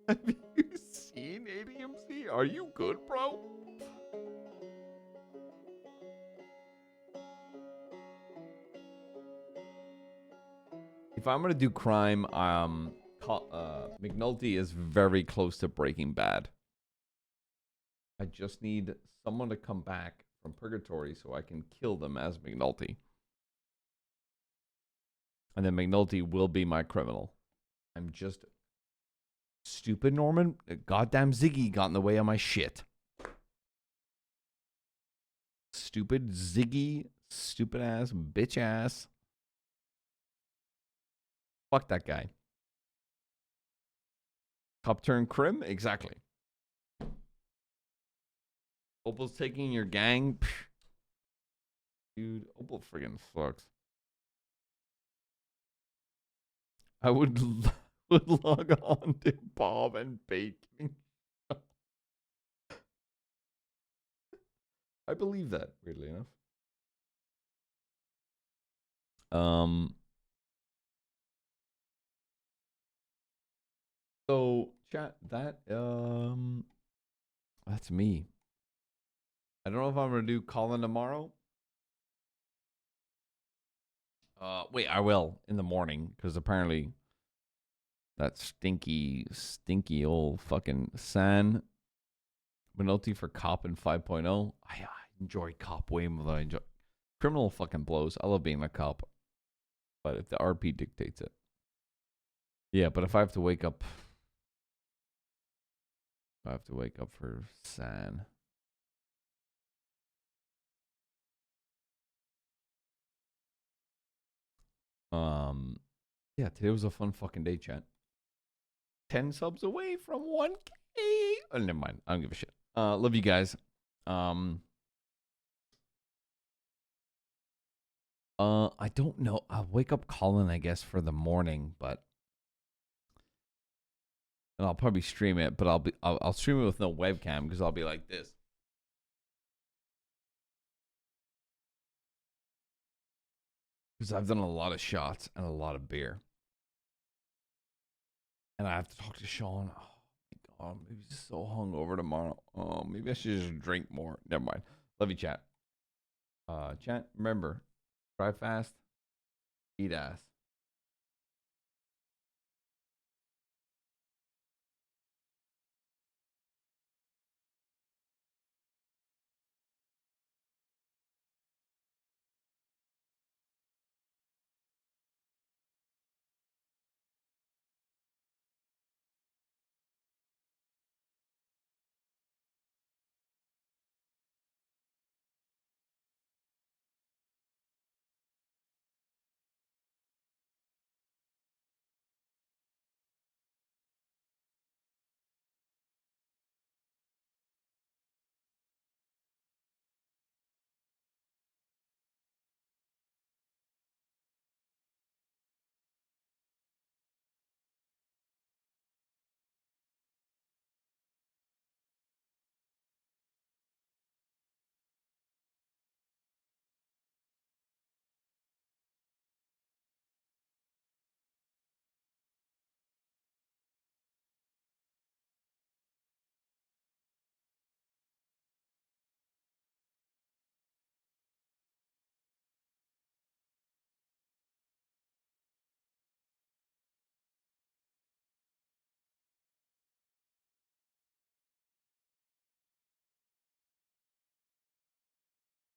Have you seen ADMC? Are you good, bro? If I'm gonna do crime, McNulty is very close to Breaking Bad. I just need someone to come back from purgatory so I can kill them as McNulty. And then McNulty will be my criminal. I'm just... Stupid Norman. Goddamn Ziggy got in the way of my shit. Stupid Ziggy. Stupid ass. Bitch ass. Fuck that guy. Cop turn crim? Exactly. Opal's taking your gang? Psh. Dude, Opal friggin' sucks. I would log on to Bob and Bacon. I believe that, weirdly enough. So chat that that's me. I don't know if I'm gonna do Collin tomorrow. Wait, I will in the morning because apparently that stinky old fucking San Minotti for Cop in 5.0. I enjoy Cop way more than I enjoy Criminal. Fucking blows. I love being a cop, but if the RP dictates it, yeah. But if I have to wake up, for San. Yeah, today was a fun fucking day, chat. 10 subs away from 1K. Oh, never mind. I don't give a shit. Love you guys. I don't know. I'll wake up Collin, I guess, for the morning, but and I'll probably stream it, but I'll stream it with no webcam because I'll be like this. Because I've done a lot of shots and a lot of beer. And I have to talk to Sean. Oh my god, maybe he's so hungover tomorrow. Oh, maybe I should just drink more. Never mind. Love you, chat. Chat, remember, drive fast, eat ass.